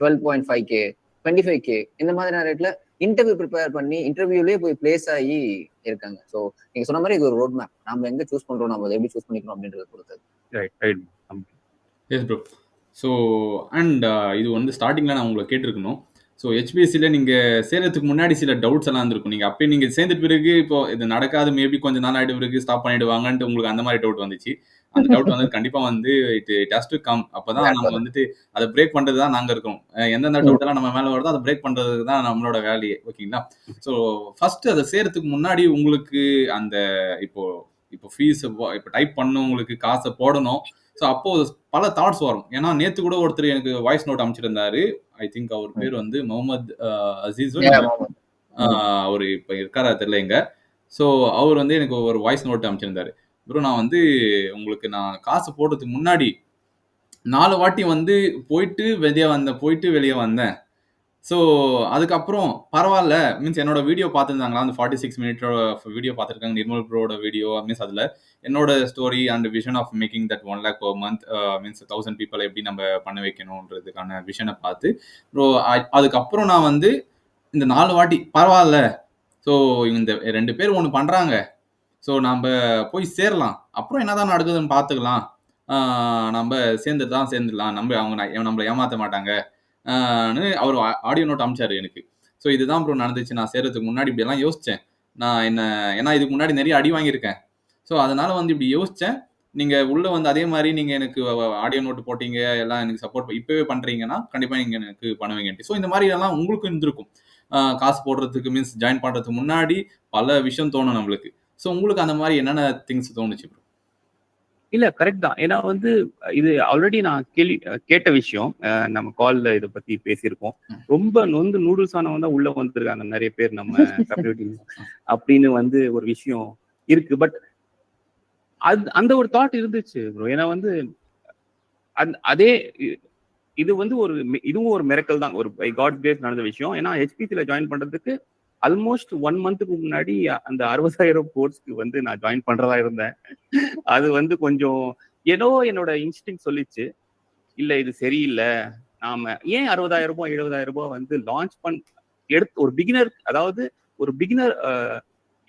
Speaker 1: 12.5K 25K இந்த மாதிரி ரேட்ல இன்டர்வியூ ப்ரிப்பேர் பண்ணி இன்டர்வியூலயே போய் பிளேஸ் ஆகி இருக்காங்க. ஸோ நீங்க சொன்ன மாதிரி இது ஒரு ரோட் மேப். நம்ம எங்க சூஸ் பண்றோம், நம்ம எப்படி சூஸ் பண்ணிக்கணும் அப்படின்றத பொறுத்தது.
Speaker 3: ஸோ அண்ட் இது வந்து ஸ்டார்டிங்ல நான் உங்களை கேட்டிருக்கணும். ஸோ ஹெச்பிஎஸ்சியில் நீங்கள் சேர்றதுக்கு முன்னாடி சில டவுட்ஸ் எல்லாம் இருந்திருக்கும். நீங்கள் அப்போ நீங்கள் சேர்ந்த பிறகு இப்போ இது நடக்காது மேபி கொஞ்சம் நாள் ஆகிட்டு பிறகு ஸ்டாப் பண்ணிடுவாங்கன்ட்டு உங்களுக்கு அந்த மாதிரி டவுட் வந்துச்சு. அந்த டவுட் வந்து கண்டிப்பாக வந்து இட் ஹஸ் டு கம். அப்போ தான் நம்ம வந்துட்டு அதை பிரேக் பண்ணுறது தான் நாங்கள் இருக்கோம். எந்தெந்த டவுட்டெல்லாம் நம்ம மேலே வருதோ அதை பிரேக் பண்ணுறதுக்கு தான் நம்மளோட வேலையே. ஓகேங்களா? ஸோ ஃபர்ஸ்ட் அதை சேர்றதுக்கு முன்னாடி உங்களுக்கு அந்த இப்போ ஃபீஸ் இப்போ டைப் பண்ணணும், உங்களுக்கு காசை போடணும். ஸோ அப்போ பல தாட்ஸ் வரும். ஏன்னா நேற்று கூட ஒருத்தர் எனக்கு வாய்ஸ் நோட் அமைச்சிருந்தாரு. ஐ திங்க் அவர் பேர் வந்து முகமது அசீஸ். அவர் இப்போ இருக்காரா தெரியல எங்க. ஸோ அவர் வந்து எனக்கு ஒரு வாய்ஸ் நோட் அமைச்சிருந்தாரு. அப்புறம் நான் வந்து உங்களுக்கு நான் காசு போடுறதுக்கு முன்னாடி 4 வாட்டி வந்து போயிட்டு வெளியே வந்தேன். ஸோ அதுக்கப்புறம் பரவாயில்ல மீன்ஸ் என்னோட வீடியோ பார்த்துருந்தாங்களா, அந்த 46 மினிட்டோட வீடியோ பார்த்துருக்காங்க நிர்மல் ப்ரோட வீடியோ. மீன்ஸ் அதில் என்னோட story and vision of making that 1 lakh per month means 1000 people எப்படி நம்ம பண்ண வைக்கணுன்றதுக்கான விஷனை பார்த்து ப்ரோ அதுக்கப்புறம் நான் வந்து இந்த 4 வாட்டி பரவாயில்ல, ஸோ இந்த 2 பேர் ஒன்று பண்ணுறாங்க, ஸோ நம்ம போய் சேரலாம், அப்புறம் என்னதான் நடக்குதுன்னு பார்த்துக்கலாம், நம்ம சேர்ந்துடலாம், அவங்க நம்மளை ஏமாற்ற மாட்டாங்க அவர் ஆடியோ நோட் அமிச்சாரு எனக்கு. ஸோ இதுதான் ப்ரோ நடந்துச்சு. நான் சேர்றதுக்கு முன்னாடி இப்படியெல்லாம் யோசித்தேன். ஏன்னா இதுக்கு முன்னாடி நிறைய அடி வாங்கியிருக்கேன். ஸோ அதனால வந்து இப்படி யோசிச்சேன். நீங்க உள்ள வந்து அதே மாதிரி நீங்க எனக்கு ஆடியோ நோட் போட்டீங்க, எல்லாம் எனக்கு சப்போர்ட் இப்பவே பண்றீங்கன்னா கண்டிப்பா நீங்க எனக்கு பண்ணுவீங்க. ஸோ இந்த மாதிரி எல்லாம் உங்களுக்கும் இருந்திருக்கும். காசு போடுறதுக்கு மீன்ஸ் ஜாயின் பண்றதுக்கு முன்னாடி பல விஷயம் தோணும் நம்மளுக்கு. ஸோ உங்களுக்கு அந்த மாதிரி என்னென்ன திங்ஸ் தோணுச்சு ப்ரோ?
Speaker 4: இல்ல கரெக்ட் தான். ஏன்னா வந்து இது ஆல்ரெடி நான் கேட்ட விஷயம். நம்ம கால்ல இதை பத்தி பேசியிருக்கோம். ரொம்ப நொந்து நூடுல்ஸ் ஆனவங்க தான் உள்ள வந்துருக்காங்க நிறைய பேர் நம்ம கம்யூனிட்டி அப்படின்னு வந்து ஒரு விஷயம் இருக்கு. பட் அந்த ஒரு தாட் இருந்துச்சு ப்ரோ. ஏன்னா வந்து அதே இது வந்து இதுவும் ஒரு மிரக்கல் தான், ஒரு பை காட் கிரேஸ் நடந்த விஷயம். ஏன்னா ஹெச்பிசில ஜாயின் பண்றதுக்கு ஆல்மோஸ்ட் 1 மந்த்துக்கு முன்னாடி அந்த 60,000 கோர்ஸ்க்கு வந்து நான் ஜாயின் பண்றதா இருந்தேன். அது வந்து கொஞ்சம் ஏதோ என்னோட இன்ஸ்டிங் சொல்லிச்சு, இல்ல இது சரியில்லை, நாம ஏன் 60,000 70,000 வந்து லான்ச் எடுத்து ஒரு பிகினர், அதாவது ஒரு பிகினர்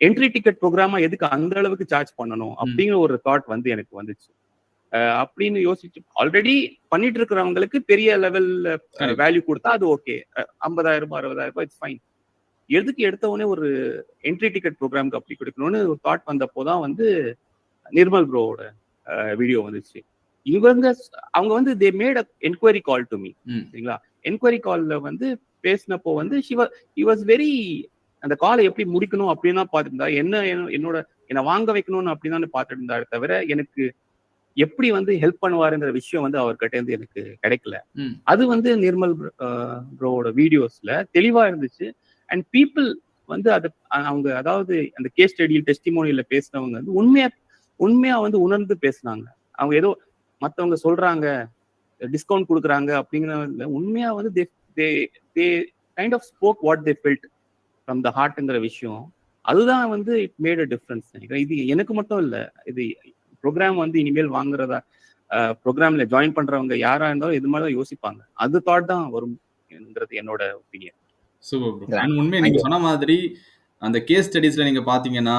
Speaker 4: என்ட்ரி டிக்கெட் ப்ரோக்ராமா எதுக்கு அந்த அளவுக்கு சார்ஜ் பண்ணணும் அப்படிங்கிற ஒரு தாட் வந்து எனக்கு வந்துச்சு. அப்படின்னு யோசிச்சு ஆல்ரெடி பண்ணிட்டு இருக்கிறவங்களுக்கு பெரிய லெவல்ல வேல்யூ கொடுத்தா அது ஓகே, 50,000 60,000 இட்ஸ் ஃபைன். எதுக்கு எடுத்தவொடனே ஒரு என்ட்ரி டிக்கெட் ப்ரோக்ராமுக்கு அப்படி கொடுக்கணும்னு ஒரு தாட் வந்தப்போதான் வந்து நிர்மல் ப்ரோவோட வீடியோ வந்துச்சு. அவங்க வந்து they made enquiry call to me. சரிங்களா? என்கொயரி கால்ல வந்து பேசினப்போ வந்து ஹி வாஸ் வெரி, அந்த காலை எப்படி முடிக்கணும் அப்படின்னு தான் பார்த்துருந்தா, என்னை வாங்க வைக்கணும்னு அப்படின்னு பார்த்துட்டு இருந்தாரு தவிர எனக்கு எப்படி வந்து ஹெல்ப் பண்ணுவாருங்கிற விஷயம் வந்து அவர்கிட்ட இருந்து எனக்கு கிடைக்கல. அது வந்து நிர்மல் ப்ரோவோட வீடியோஸ்ல தெளிவா இருந்துச்சு. அண்ட் பீப்புள் வந்து அது அவங்க, அதாவது அந்த கேஸ் ஸ்டடியில் டெஸ்டிமோனியில பேசினவங்க வந்து உண்மையா வந்து உணர்ந்து பேசினாங்க. அவங்க ஏதோ மற்றவங்க சொல்றாங்க டிஸ்கவுண்ட் கொடுக்குறாங்க அப்படிங்கிற உண்மையா வந்து they kind of spoke what they felt from the ஹார்ட்ங்கிற விஷயம். அதுதான் வந்து இட் மேட் அ டிஃபரன்ஸ் நினைக்கிறேன். இது எனக்கு மட்டும் இல்லை, இது ப்ரோக்ராம் வந்து இனிமேல் வாங்குறதா ப்ரோக்ராம்ல ஜாயின் பண்றவங்க யாரா இருந்தாலும் இது மாதிரி தான் யோசிப்பாங்க. அது தாட் தான் வரும்ன்றது என்னோட ஒப்பீனியன்.
Speaker 3: Super bro. அண்ட் உண்மையை நீங்க சொன்ன மாதிரி அந்த கேஸ் ஸ்டடீஸ்ல நீங்க பாத்தீங்கன்னா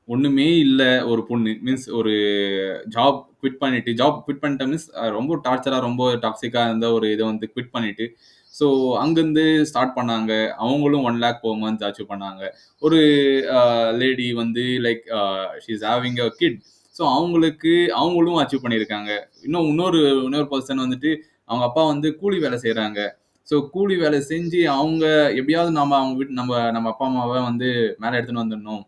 Speaker 3: ஒண்ணுமே இல்ல, ஒரு பொண்ணு மீன்ஸ் ஒரு ஜாப் குவிட் பண்ணிட்ட மீன்ஸ் ரொம்ப டார்ச்சரா ரொம்ப டாக்ஸிக்கா இருந்த ஒரு இதை வந்து குவிட் பண்ணிட்டு ஸோ அங்கேருந்து ஸ்டார்ட் பண்ணாங்க. அவங்களும் 1 lakh per month அச்சீவ் பண்ணாங்க. ஒரு லேடி வந்து like she is having a kid. So அவங்களும் அச்சீவ் பண்ணியிருக்காங்க. இன்னொரு பர்சன் வந்துட்டு அவங்க அப்பா வந்து கூலி வேலை செய்கிறாங்க. ஸோ கூலி வேலை செஞ்சு அவங்க எப்படியாவது நம்ம அப்பா அம்மாவை வந்து மேலே எடுத்துன்னு வந்துடணும்,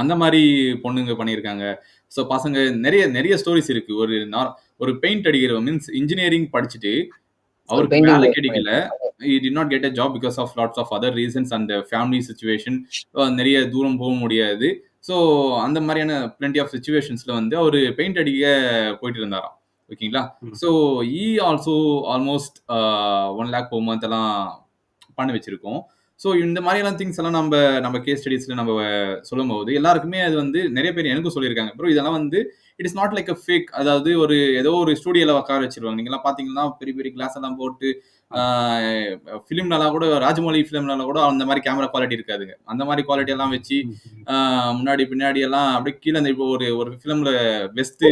Speaker 3: அந்த மாதிரி பொண்ணுங்க பண்ணியிருக்காங்க. ஸோ பசங்க நிறைய ஸ்டோரிஸ் இருக்கு. ஒரு பெயிண்ட் அடிக்கிற மீன்ஸ் இன்ஜினியரிங் படிச்சுட்டு அவருக்கு வேலை கிடைக்கல. he did not get a job because of lots of other reasons and family situation. நிறைய தூரம் போக முடியாது. ஸோ அந்த மாதிரியான plenty of situationsல வந்து அவர் பெயிண்ட் அடிக்க போயிட்டு இருந்தாராம். ஓகேங்களா? So also almost 1 lakh per month எல்லாம் பண்ணி வச்சிருக்கோம். ஸோ இந்த மாதிரியான திங்ஸ் எல்லாம் நம்ம கேஸ் ஸ்டடீஸ்ல நம்ம சொல்லும் போது எல்லாருக்குமே அது வந்து நிறைய பேர் எனக்கும் சொல்லியிருக்காங்க, ப்ரோ இதெல்லாம் வந்து it is not like a fake. அதாவது ஏதோ ஒரு ஸ்டூடியோல உட்கார வச்சிருவாங்க. நீங்கெல்லாம் பாத்தீங்கன்னா பெரிய பெரிய கிளாஸ் எல்லாம் போட்டு ஃபிலிம்லாம் கூட, ராஜமௌலி ஃபிலிம்லாம் கூட அந்த மாதிரி கேமரா குவாலிட்டி இருக்காதுங்க. அந்த மாதிரி குவாலிட்டி எல்லாம் வச்சு முன்னாடி பின்னாடி எல்லாம் அப்படியே கீழே இப்போ ஒரு ஃபிலிம்ல பெஸ்ட்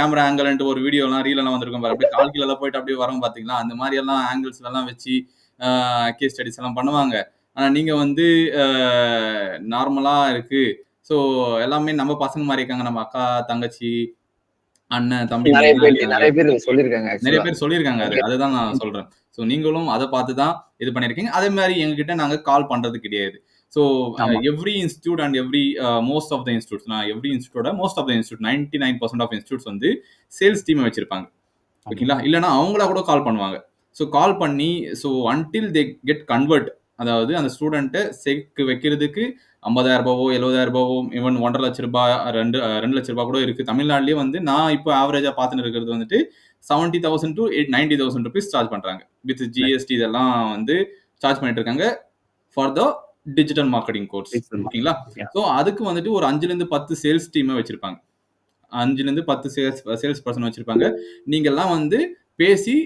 Speaker 3: கேமரா ஆங்கிள்ன்ட்டு ஒரு வீடியோ எல்லாம் ரீல் எல்லாம் வந்திருக்கும் பாரு, அப்படியே கால் கீழே போயிட்டு அப்படியே வரோம் பாத்தீங்களா, அந்த மாதிரி எல்லாம் ஆங்கிள்ஸ் எல்லாம் வச்சு கேஸ் ஸ்டடிஸ் எல்லாம் பண்ணுவாங்க. ஆனா நீங்க வந்து நார்மலா இருக்கு. ஸோ எல்லாமே நம்ம பசங்க மாதிரி இருக்காங்க, நம்ம அக்கா தங்கச்சி அண்ணன் தம்பி
Speaker 1: நிறைய பேர்
Speaker 3: சொல்லியிருக்காங்க. அதுதான் நான் சொல்றேன். ஸோ நீங்களும் அதை பார்த்து தான் இது பண்ணிருக்கீங்க. அதே மாதிரி எங்ககிட்ட நாங்க கால் பண்றது கிடையாது. So every institute and most of the institutes, நான் எவ்ரி இன்ஸ்டியூட்டோட most of the institute 99% of institutes வந்து சேல்ஸ் டீமை வச்சிருப்பாங்க. ஓகேங்களா? இல்லைன்னா அவங்களா கூட கால் பண்ணுவாங்க. ஸோ கால் பண்ணி so until they get convert, அதாவது அந்த ஸ்டூடெண்ட்டை சேர்க்க வைக்கிறதுக்கு 50,000 70,000 ஈவன் 1.5 லட்ச ரூபாய் 2 லட்ச ரூபாய் கூட இருக்கு. தமிழ்நாட்டிலேயே வந்து நான் இப்போ ஆவரேஜா பார்த்துன்னு இருக்கிறது வந்துட்டு 70,000 to 90,000 rupees சார்ஜ் பண்றாங்க. வித் ஜிஎஸ்டி இதெல்லாம் வந்து சார்ஜ் பண்ணிட்டு இருக்காங்க for the digital marketing course. ஓகேங்களா? ஸோ அதுக்கு வந்துட்டு ஒரு 5ல 10 சேல்ஸ் டீமை வச்சிருப்பாங்க. 5ல 10 சேல்ஸ் பர்சன் வச்சிருப்பாங்க. நீங்க எல்லாம் வந்து பேசி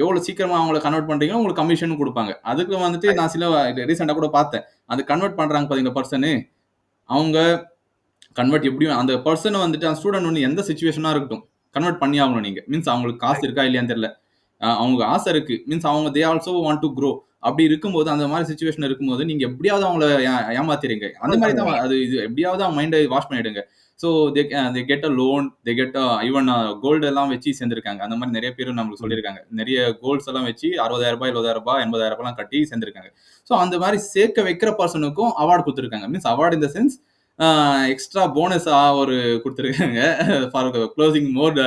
Speaker 3: எவ்வளவு சீக்கிரமா அவங்களை கன்வெர்ட் பண்றீங்களோ உங்களுக்கு கமிஷன் கொடுப்பாங்க. அதுக்கு வந்துட்டு நான் சில ரீசெண்டா கூட பார்த்தேன், அது கன்வெர்ட் பண்றாங்க பாத்தீங்க பர்சனு, அவங்க கன்வெர்ட் எப்படியும் அந்த பர்சனை வந்துட்டு அந்த ஸ்டூடெண்ட் வந்து எந்த சிச்சுவேஷனா இருக்கட்டும் கன்வெர்ட் பண்ணி ஆகணும். நீங்க மீன்ஸ் அவங்களுக்கு காசு இருக்கா இல்லையான்னு தெரியல, அவங்களுக்கு ஆசை இருக்கு மீன்ஸ் அவங்க they also want to grow. அப்படி இருக்கும்போது அந்த மாதிரி சுச்சுவேஷன் இருக்கும்போது நீங்க எப்படியாவது அவங்கள ஏமாத்திடுங்க. அந்த மாதிரி தான் அது. இது எப்படியாவது அவங்க மைண்டை வாஷ் பண்ணிடுங்க. So they get a loan, they get even gold எல்லாம் வச்சு சேர்ந்திருக்காங்க. அந்த மாதிரி நிறைய பேரும் நம்மளுக்கு சொல்லியிருக்காங்க. நிறைய கோல்ட்ஸ் எல்லாம் வச்சு 60,000 70,000 80,000 கட்டி சேர்ந்திருக்காங்க. ஸோ அந்த மாதிரி சேர்க்க வைக்கிற பர்சனுக்கும் அவார்டு கொடுத்துருக்காங்க. மீன்ஸ் அவார்டு இந்த சென்ஸ் எக்ஸ்ட்ரா போனஸா ஒரு கொடுத்துருக்காங்க ஃபார் க்ளோசிங் மோர்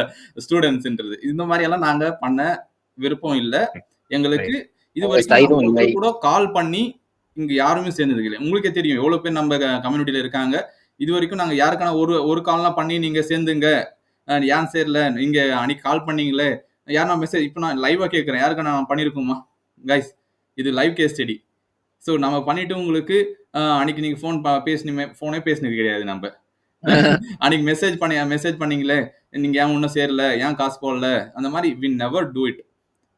Speaker 3: ஸ்டூடெண்ட்ஸ்ன்றது. இந்த மாதிரி எல்லாம் நாங்க பண்ண விருப்பம் இல்லை எங்களுக்கு. இது வரைக்கும் கூட கால் பண்ணி இங்க யாருமே சேர்ந்தது இல்லை. உங்களுக்கே தெரியும் எவ்வளவு பேர் நம்ம கம்யூனிட்டியில இருக்காங்க. இது வரைக்கும் நாங்க யாருக்கான ஒரு கால்லாம் பண்ணி நீங்க சேர்ந்துங்க ஏன் சேரல நீங்க அன்னைக்கு கால் பண்ணீங்களே யாரா மெசேஜ் இப்போ நான் லைவா கேட்கறேன் யாருக்கா நான் பண்ணிருக்கோமா கைஸ்? இது லைவ் கேஸ் ஸ்டடி. ஸோ நம்ம பண்ணிட்டு உங்களுக்கு அன்னைக்கு நீங்க ஃபோனே பேசினது கிடையாது. நம்ம அன்னைக்கு மெசேஜ் பண்ணீங்களே நீங்க ஏன் ஒன்னும் சேரல, ஏன் காசு போடல, அந்த மாதிரி we never do it.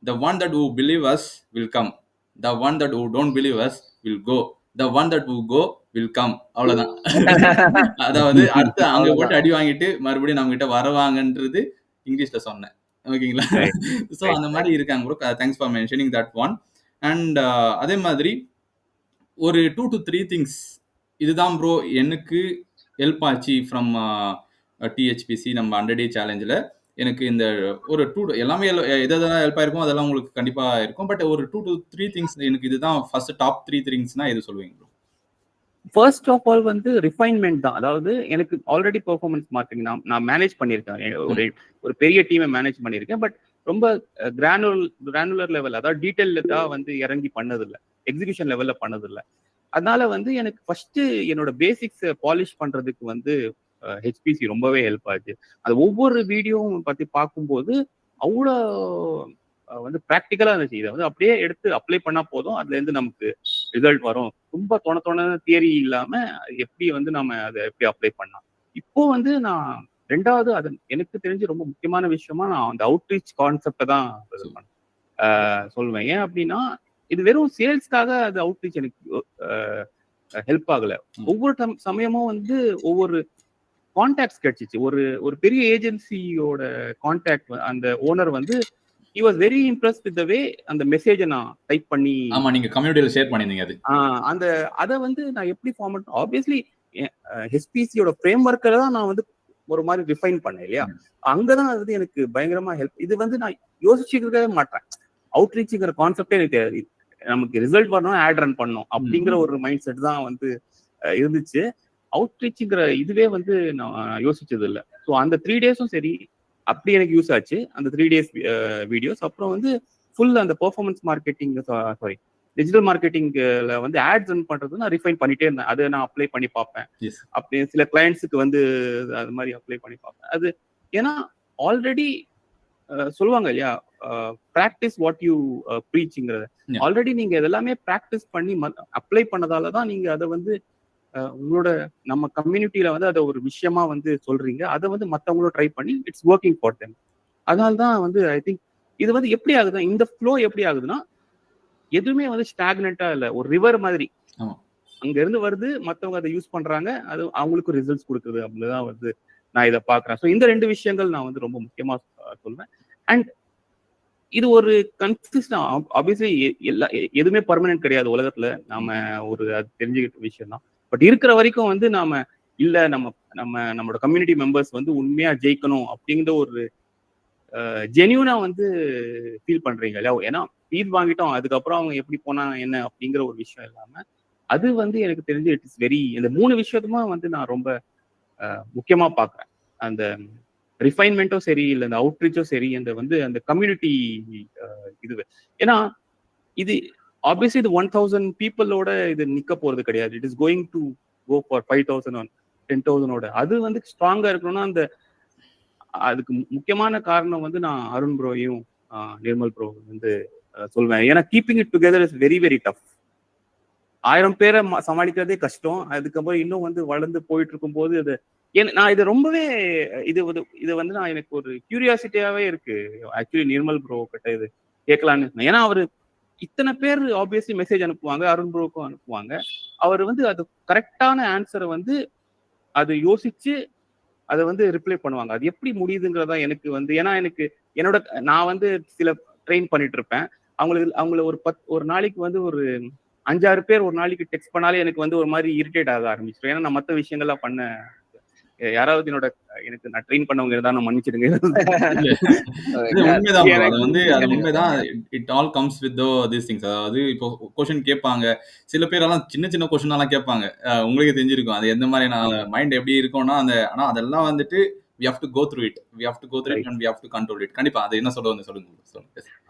Speaker 3: The one that who believe us will come. The one that who don't believe us will go. The one that who go will come. அவ்வளவுதான். அதாவது அடுத்து அங்க போட்டு அடி வாங்கிட்டு மறுபடியும் நம்ம கிட்ட வருவாங்கன்றது இங்கிலீஷ்ல சொன்னேன். ஓகேங்களா? ஸோ அந்த மாதிரி இருக்காங்க bro. Thanks for mentioning that one. And அதே மாதிரி ஒரு 2 to 3 திங்ஸ் இதுதான் ப்ரோ எனக்கு ஹெல்ப் ஆச்சு ஃப்ரம் டிஹெச்பிசி நம்ம 100 Day சேலஞ்சில். எனக்கு இந்த ஒரு எல்லாமே எதெல்லாம் ஹெல்ப் ஆயிருக்கும் அதெல்லாம் உங்களுக்கு கண்டிப்பா இருக்கும். பட் ஒரு 2 to 3 திங்ஸ் எனக்கு இதுதான் ஃபர்ஸ்ட் டாப் 3 திங்ஸ்னா எது சொல்லுவீங்க ப்ரோ?
Speaker 4: ஃபர்ஸ்ட் ஆஃப் ஆல் வந்து ரிஃபைன்மெண்ட் தான். அதாவது எனக்கு ஆல்ரெடி பெர்ஃபார்மன்ஸ் மார்க்கெட்டிங் நான் மேனேஜ் பண்ணியிருக்கேன். ஒரு பெரிய டீமை மேனேஜ் பண்ணியிருக்கேன். பட் ரொம்ப கிரானுலர் லெவல், அதாவது டீட்டெயில்ல வந்து இறங்கி பண்ணதில்லை, எக்ஸிகியூஷன் லெவல்ல பண்ணதில்லை. அதனால வந்து எனக்கு ஃபர்ஸ்ட் என்னோட பேசிக்ஸ் பாலிஷ் பண்றதுக்கு வந்து ஹெச்பிசி ரொம்பவே ஹெல்ப் ஆச்சு. அது ஒவ்வொரு வீடியோவும் பத்தி பார்க்கும்போது அவ்வளோ வந்து ப்ராக்டிக்கலா இருந்துச்சு. இதை வந்து அப்படியே எடுத்து அப்ளை பண்ணா போதும், அதுல இருந்து நமக்கு ரிசல்ட் வரும். ரொம்ப தோண தியரி இல்லாம எப்படி வந்து நம்ம அதை எப்படி அப்ளை பண்ணலாம். இப்போ வந்து நான் ரெண்டாவது அது எனக்கு தெரிஞ்சு ரொம்ப முக்கியமான விஷயமா நான் அந்த அவுட்ரீச் கான்செப்டை தான் சொல்லுவேன். ஏன் அப்படின்னா இது வெறும் சேல்ஸ்க்காக அது அவுட்ரீச் எனக்கு ஹெல்ப் ஆகல. ஒவ்வொரு சமயமும் வந்து ஒவ்வொரு கான்டாக்ட்ஸ் கிடைச்சிச்சு. ஒரு பெரிய ஏஜென்சியோட கான்டாக்ட் அந்த ஓனர் வந்து he was very impressed with the way அந்த மெசேஜை நான் டைப் பண்ணி
Speaker 3: நீங்க கம்யூனிட்டில ஷேர் பண்ணிருந்தீங்க. அது
Speaker 4: அதை வந்து நான் எப்படி ஃபார்மட் ஆப்வியஸ்லி ஹெச்பிசியோட ஃப்ரேம் ஒர்க்கில் தான் நான் வந்து ஒரு மாதிரி ரிஃபைன் பண்ணேன் இல்லையா. அங்கதான் அது வந்து எனக்கு பயங்கரமா ஹெல்ப். இது வந்து நான் யோசிச்சுக்கவே மாட்டேன். அவுட்ரீச்சுங்கிற கான்செப்டே எனக்கு தெரியாது. நமக்கு ரிசல்ட் வரணும், ஆட் ரன் பண்ணணும் அப்படிங்கிற ஒரு மைண்ட் செட் தான் வந்து இருந்துச்சு. அவுட்ரீச்சுங்கிற இதுவே வந்து நான் யோசிச்சது இல்லை. ஸோ அந்த 3 days சரி அப்படி எனக்கு யூஸ் ஆச்சு அந்த 3 days வீடியோஸ். அப்புறம் வந்து ஃபுல் அந்த பெர்ஃபார்மன்ஸ் மார்க்கெட்டிங் டிஜிட்டல் மார்க்கெட்டிங்ல வந்து ஆட்ஸ் ரன் பண்றது நான் ரிஃபைன் பண்ணிட்டே இருந்தேன். அதை நான் அப்ளை பண்ணி பார்ப்பேன். அப்படி சில கிளையண்ட்ஸுக்கு வந்து அது மாதிரி அப்ளை பண்ணி பார்ப்பேன். அது ஏன்னா ஆல்ரெடி சொல்லுவாங்க இல்லையா, ப்ராக்டிஸ் வாட் யூ ப்ரீச்சிங்கிறத. ஆல்ரெடி நீங்க இதெல்லாமே ப்ராக்டிஸ் பண்ணி அப்ளை பண்ணதால தான் நீங்க அதை வந்து உங்களோட நம்ம கம்யூனிட்டியில வந்து அதை ஒரு விஷயமா வந்து சொல்றீங்க. அதை வந்து மற்றவங்களும் ட்ரை பண்ணி இட்ஸ் ஒர்க்கிங் ஃபார் தெம். அதனால தான் வந்து ஐ திங்க் இது வந்து எப்படி ஆகுதுன்னா, இந்த ஃப்ளோ எப்படி ஆகுதுன்னா எதுவுமே வந்து ஸ்டாக்னண்டா இல்லை, ஒரு ரிவர் மாதிரி அங்க இருந்து வருது, மற்றவங்க அதை யூஸ் பண்றாங்க, அது அவங்களுக்கும் ரிசல்ட்ஸ் கொடுக்குது. அப்படிதான் வந்து நான் இதை பாக்குறேன். ஸோ இந்த 2 விஷயங்கள் நான் வந்து ரொம்ப முக்கியமா சொல்லுவேன். அண்ட் இது ஒரு கன்சிஸ்டன்ட், ஆப்வியஸ்லி எதுவுமே பர்மனன்ட் கிடையாது உலகத்துல, நாம ஒரு அது தெரிஞ்சுக்கிட்ட விஷயம் தான். பட் இருக்கிற வரைக்கும் வந்து நாம இல்ல நம்மளோட கம்யூனிட்டி மெம்பர்ஸ் வந்து உண்மையா ஜெயிக்கணும் அப்படிங்கிற ஒரு ஜென்யூனா வந்து ஃபீல் பண்றீங்க இல்லையா. ஏன்னா ஃபீல் வாங்கிட்டோம், அதுக்கப்புறம் அவங்க எப்படி போனா என்ன அப்படிங்கிற ஒரு விஷயம் இல்லாம அது வந்து எனக்கு தெரிஞ்சு இட் இஸ் வெரி, இந்த 3 விஷயத்துமா வந்து நான் ரொம்ப முக்கியமா பாக்குறேன். அந்த ரிஃபைன்மெண்ட்டும் சரி, இல்லை அந்த அவுட்ரீச்சும் சரி, அந்த வந்து அந்த கம்யூனிட்டி இது. ஏன்னா இது ஆப்வியஸ்லி இது 1000 பீப்புளோட இது நிக்க போறது கிடையாது. It is going to go for 5000 10,000. அது வந்து ஸ்ட்ராங்கா இருக்கணும்னா அந்த அதுக்கு முக்கியமான காரணம் வந்து நான் அருண் ப்ரோவையும் நிர்மல் ப்ரோ வந்து சொல்வேன். ஏன்னா keeping it together is very very tough. 1000 பேரை சமாளிக்கிறதே கஷ்டம். அதுக்கப்புறம் இன்னும் வந்து வளர்ந்து போயிட்டு இருக்கும் போது அது நான் இது ரொம்பவே இது வந்து நான் எனக்கு ஒரு கியூரியாசிட்டியாவே இருக்கு ஆக்சுவலி நிர்மல் ப்ரோ கிட்ட இது கேட்கலான்னு. ஏன்னா அவரு இத்தனை பேர் ஆப்வியஸ்லி மெசேஜ் அனுப்புவாங்க, அருண் ப்ரோக்கும் அனுப்புவாங்க. அவர் வந்து அது கரெக்டான ஆன்சரை வந்து அது யோசிச்சு அதை வந்து ரிப்ளை பண்ணுவாங்க. அது எப்படி முடியுதுங்கிறதா எனக்கு வந்து, ஏன்னா எனக்கு நான் வந்து சில ட்ரெயின் பண்ணிட்டு இருப்பேன். அவங்கள ஒரு நாளைக்கு வந்து ஒரு 5-6 பேர் ஒரு நாளைக்கு டெக்ஸ்ட் பண்ணாலே எனக்கு வந்து ஒரு மாதிரி இரிட்டேட் ஆக ஆரம்பிச்சிடும். ஏன்னா நான் மற்ற விஷயங்கள்லாம் பண்ண யாராவது எனக்கு நான் ட்ரெயின் பண்ணவங்க இருந்தா நான் மன்னிச்சிடுங்க.
Speaker 3: உண்மைதான் bro. அது வந்து அது உண்மைதான். It all comes with these things. அதாவது இப்போ கொஸ்டின் கேட்பாங்க, சில பேர் எல்லாம் சின்ன சின்ன கொஸ்டின் எல்லாம் கேட்பாங்க. உங்களுக்கே தெரிஞ்சிருக்கும் அது எந்த மாதிரி மைண்ட் எப்படி இருக்கும்னா ஆனா அதெல்லாம் வந்துட்டு we have to go through it and we have to control it. கண்டிப்பா அது என்ன சொல்லுங்க.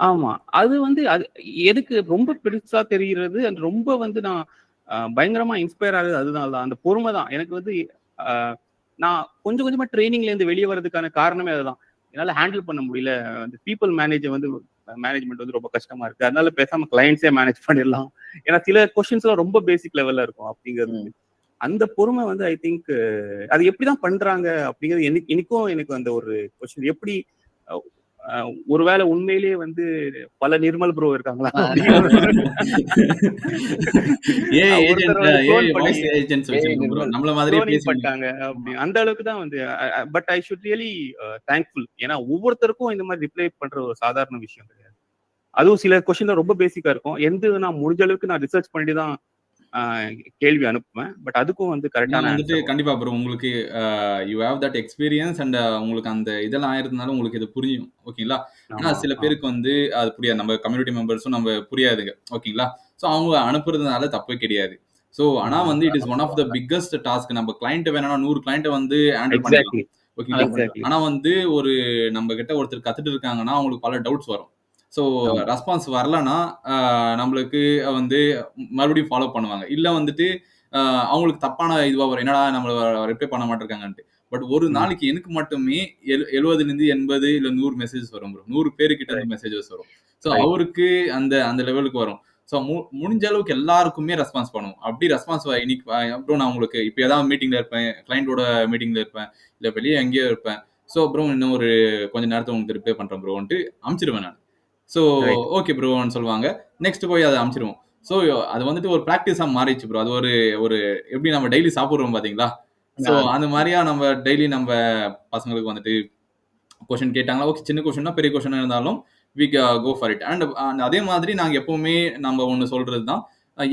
Speaker 4: ஆமா, அது வந்து அது எதுக்கு ரொம்ப பெருசா தெரிகிறது, அது ரொம்ப வந்து நான் பயங்கரமா இன்ஸ்பயர் ஆகுது. அதனாலதான் அந்த பொறுமை தான் எனக்கு வந்து நான் கொஞ்சம் கொஞ்சமா ட்ரைனிங்ல இருந்து வெளியே வர்றதுக்கான காரணமே அதுதான். என்னால ஹேண்டில் பண்ண முடியல. அந்த பீப்புள் மேனேஜ்மெண்ட் வந்து ரொம்ப கஷ்டமா இருக்கு. அதனால பேசாம கிளைண்ட்ஸே மேனேஜ் பண்ணிடலாம். ஏன்னா சில கொஸ்டின்ஸ் எல்லாம் ரொம்ப பேசிக் லெவல்ல இருக்கும். அப்படிங்கிறது அந்த பொறுமை வந்து ஐ திங்க் அது எப்படிதான் பண்றாங்க அப்படிங்கிறது எனக்கும் எனக்கு அந்த ஒரு கொஸ்டின் எப்படி ஒருவேளை உண்மையிலேயே வந்து பல நிர்மல் ப்ரோ இருக்காங்களா அந்த அளவுக்கு தான் வந்து. But I should really thankful. ஏன்னா ஒவ்வொருத்தருக்கும் இந்த மாதிரி ரிப்ளை பண்ற ஒரு சாதாரண விஷயம் கிடையாது. அதுவும் சில கொஸ்டின் ரொம்ப பேசிக்கா இருக்கும். நான் முடிஞ்ச அளவுக்கு நான் ரிசர்ச் பண்ணிட்டு தான் கேள்வி அனுப்புவேன். பட் அதுக்கும் வந்து கரெக்டான
Speaker 3: வந்துட்டு கண்டிப்பா ப்ரோ உங்களுக்கு you have that experience and உங்களுக்கு அந்த இதெல்லாம் ஆயிருந்தனால உங்களுக்கு இது புரியும். ஓகேங்களா? ஆனா சில பேருக்கு வந்து அது புரியாது. நம்ம கம்யூனிட்டி மெம்பர்ஸும் நம்ம புரியாதுங்க. ஓகேங்களா? ஸோ அவங்க அனுப்புறதுனால தப்பே கிடையாது. ஸோ ஆனா வந்து it is one of the biggest task. நம்ம கிளைண்ட் வேணும்னா 100 கிளைண்ட்டை வந்து ஹேண்டில் பண்ணிக்கலாம். ஓகேங்களா? ஆனா வந்து ஒரு நம்ம கிட்ட ஒருத்தர் கத்துட்டு இருக்காங்கன்னா அவங்களுக்கு பல டவுட்ஸ் வரும். ஸோ ரெஸ்பான்ஸ் வரலன்னா நம்மளுக்கு வந்து மறுபடியும் ஃபாலோ பண்ணுவாங்க. இல்லை வந்துட்டு அவங்களுக்கு தப்பான இதுவாக வரும், என்னடா நம்மள ரிப்ளை பண்ண மாட்டிருக்காங்கன்ட்டு. பட் ஒரு நாளைக்கு எனக்கு மட்டுமே 70 80 இல்லை 100 மெசேஜஸ் வரும் ப்ரோ. 100 பேருக்கிட்ட இருந்து மெசேஜஸ் வரும். ஸோ அவருக்கு அந்த லெவலுக்கு வரும். ஸோ முடிஞ்ச அளவுக்கு எல்லாருக்குமே ரெஸ்பான்ஸ் பண்ணுவோம். அப்படி ரெஸ்பான்ஸ் இன்னைக்கு அப்புறம் நான் உங்களுக்கு இப்போ ஏதாவது மீட்டிங்ல இருப்பேன், கிளைண்டோட மீட்டிங்ல இருப்பேன், இல்லை வெளியே எங்கேயோ இருப்பேன். ஸோ அப்புறம் இன்னும் ஒரு கொஞ்சம் நேரத்தை உங்களுக்கு ரிப்ளை பண்றேன் ப்ரோன்ட்டு அனுப்பிச்சிடுவேன் நான். ஸோ ஓகே ப்ரோன்னு சொல்லுவாங்க. நெக்ஸ்ட் போய் அதை அனுப்பிச்சிடுவோம். ஸோ அது வந்துட்டு ஒரு ப்ராக்டிஸா மாறிடுச்சு ப்ரோ. அது ஒரு எப்படி நம்ம டெய்லி சாப்பிடுறோம் பாத்தீங்களா? ஸோ அந்த மாதிரியா நம்ம டெய்லி நம்ம பசங்களுக்கு வந்துட்டு கொஸ்டின் கேட்டாங்களா, ஓகே சின்ன கொஸ்டின்னா பெரிய கொஸ்டின் இருந்தாலும் we go for it. And அதே மாதிரி நாங்க எப்பவுமே நம்ம ஒண்ணு சொல்றதுதான்,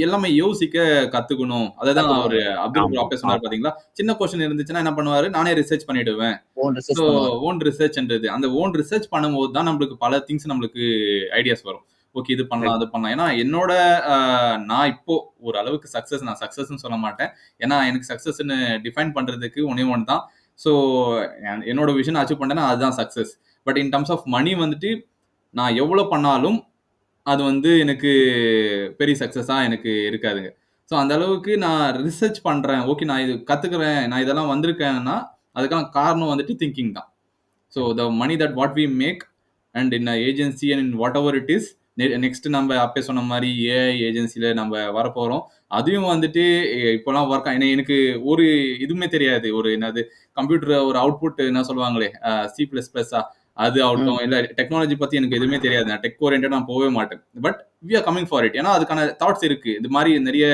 Speaker 3: எல்லாமே யோசிக்க கத்துக்கணும். அதான் ஒரு அப்துல் அப்பே சொன்னார் பாத்தீங்களா? சின்ன கொஸ்டின் இருந்துச்சுன்னா என்ன பண்ணுவாரு, நானே ரிசர்ச் பண்ணிடுவேன். ஓன் ரிசர்ச்ன்றது அந்த ஓன் ரிசர்ச் பண்ணும்போது தான் நம்மளுக்கு பல திங்ஸ் நம்மளுக்கு ஐடியாஸ் வரும். ஓகே இது பண்ணலாம் அது பண்ணலாம். ஏன்னா என்னோட நான் இப்போ ஒரு அளவுக்கு நான் சக்சஸ்ன்னு சொல்ல மாட்டேன். ஏன்னா எனக்கு சக்சஸ்ன்னு டிஃபைன் பண்றதுக்கு ஒன்று தான். ஸோ என்னோட விஷன் அச்சீவ் பண்ணேன்னா அதுதான் success. But in terms of money வந்துட்டு நான் எவ்வளோ பண்ணாலும் அது வந்து எனக்கு பெரிய சக்சஸா எனக்கு இருக்காதுங்க. ஸோ அந்த அளவுக்கு நான் ரிசர்ச் பண்றேன். ஓகே நான் இது கத்துக்கிறேன், நான் இதெல்லாம் வந்திருக்கேன்னா அதுக்கான காரணம் வந்துட்டு திங்கிங் தான். So the money that what we make and in agency and in whatever it is, next நம்ம அப்பே சொன்ன மாதிரி ஏஐ ஏஜென்சியில நம்ம வரப்போறோம். அதையும் வந்துட்டு இப்போலாம் ஒர்க் எனக்கு ஒரு இதுவுமே தெரியாது. ஒரு என்னது கம்ப்யூட்டர் ஒரு அவுட்புட் என்ன சொல்லுவாங்களே C++ஆ அது ஆகட்டும், இல்லை டெக்னாலஜி பத்தி எனக்கு எதுவுமே தெரியாது. நான் டெக் ஓரியன்டா நான் போகவே மாட்டேன். But we are coming for it. ஏன்னா அதுக்கான தாட்ஸ் இருக்கு. இது மாதிரி நிறைய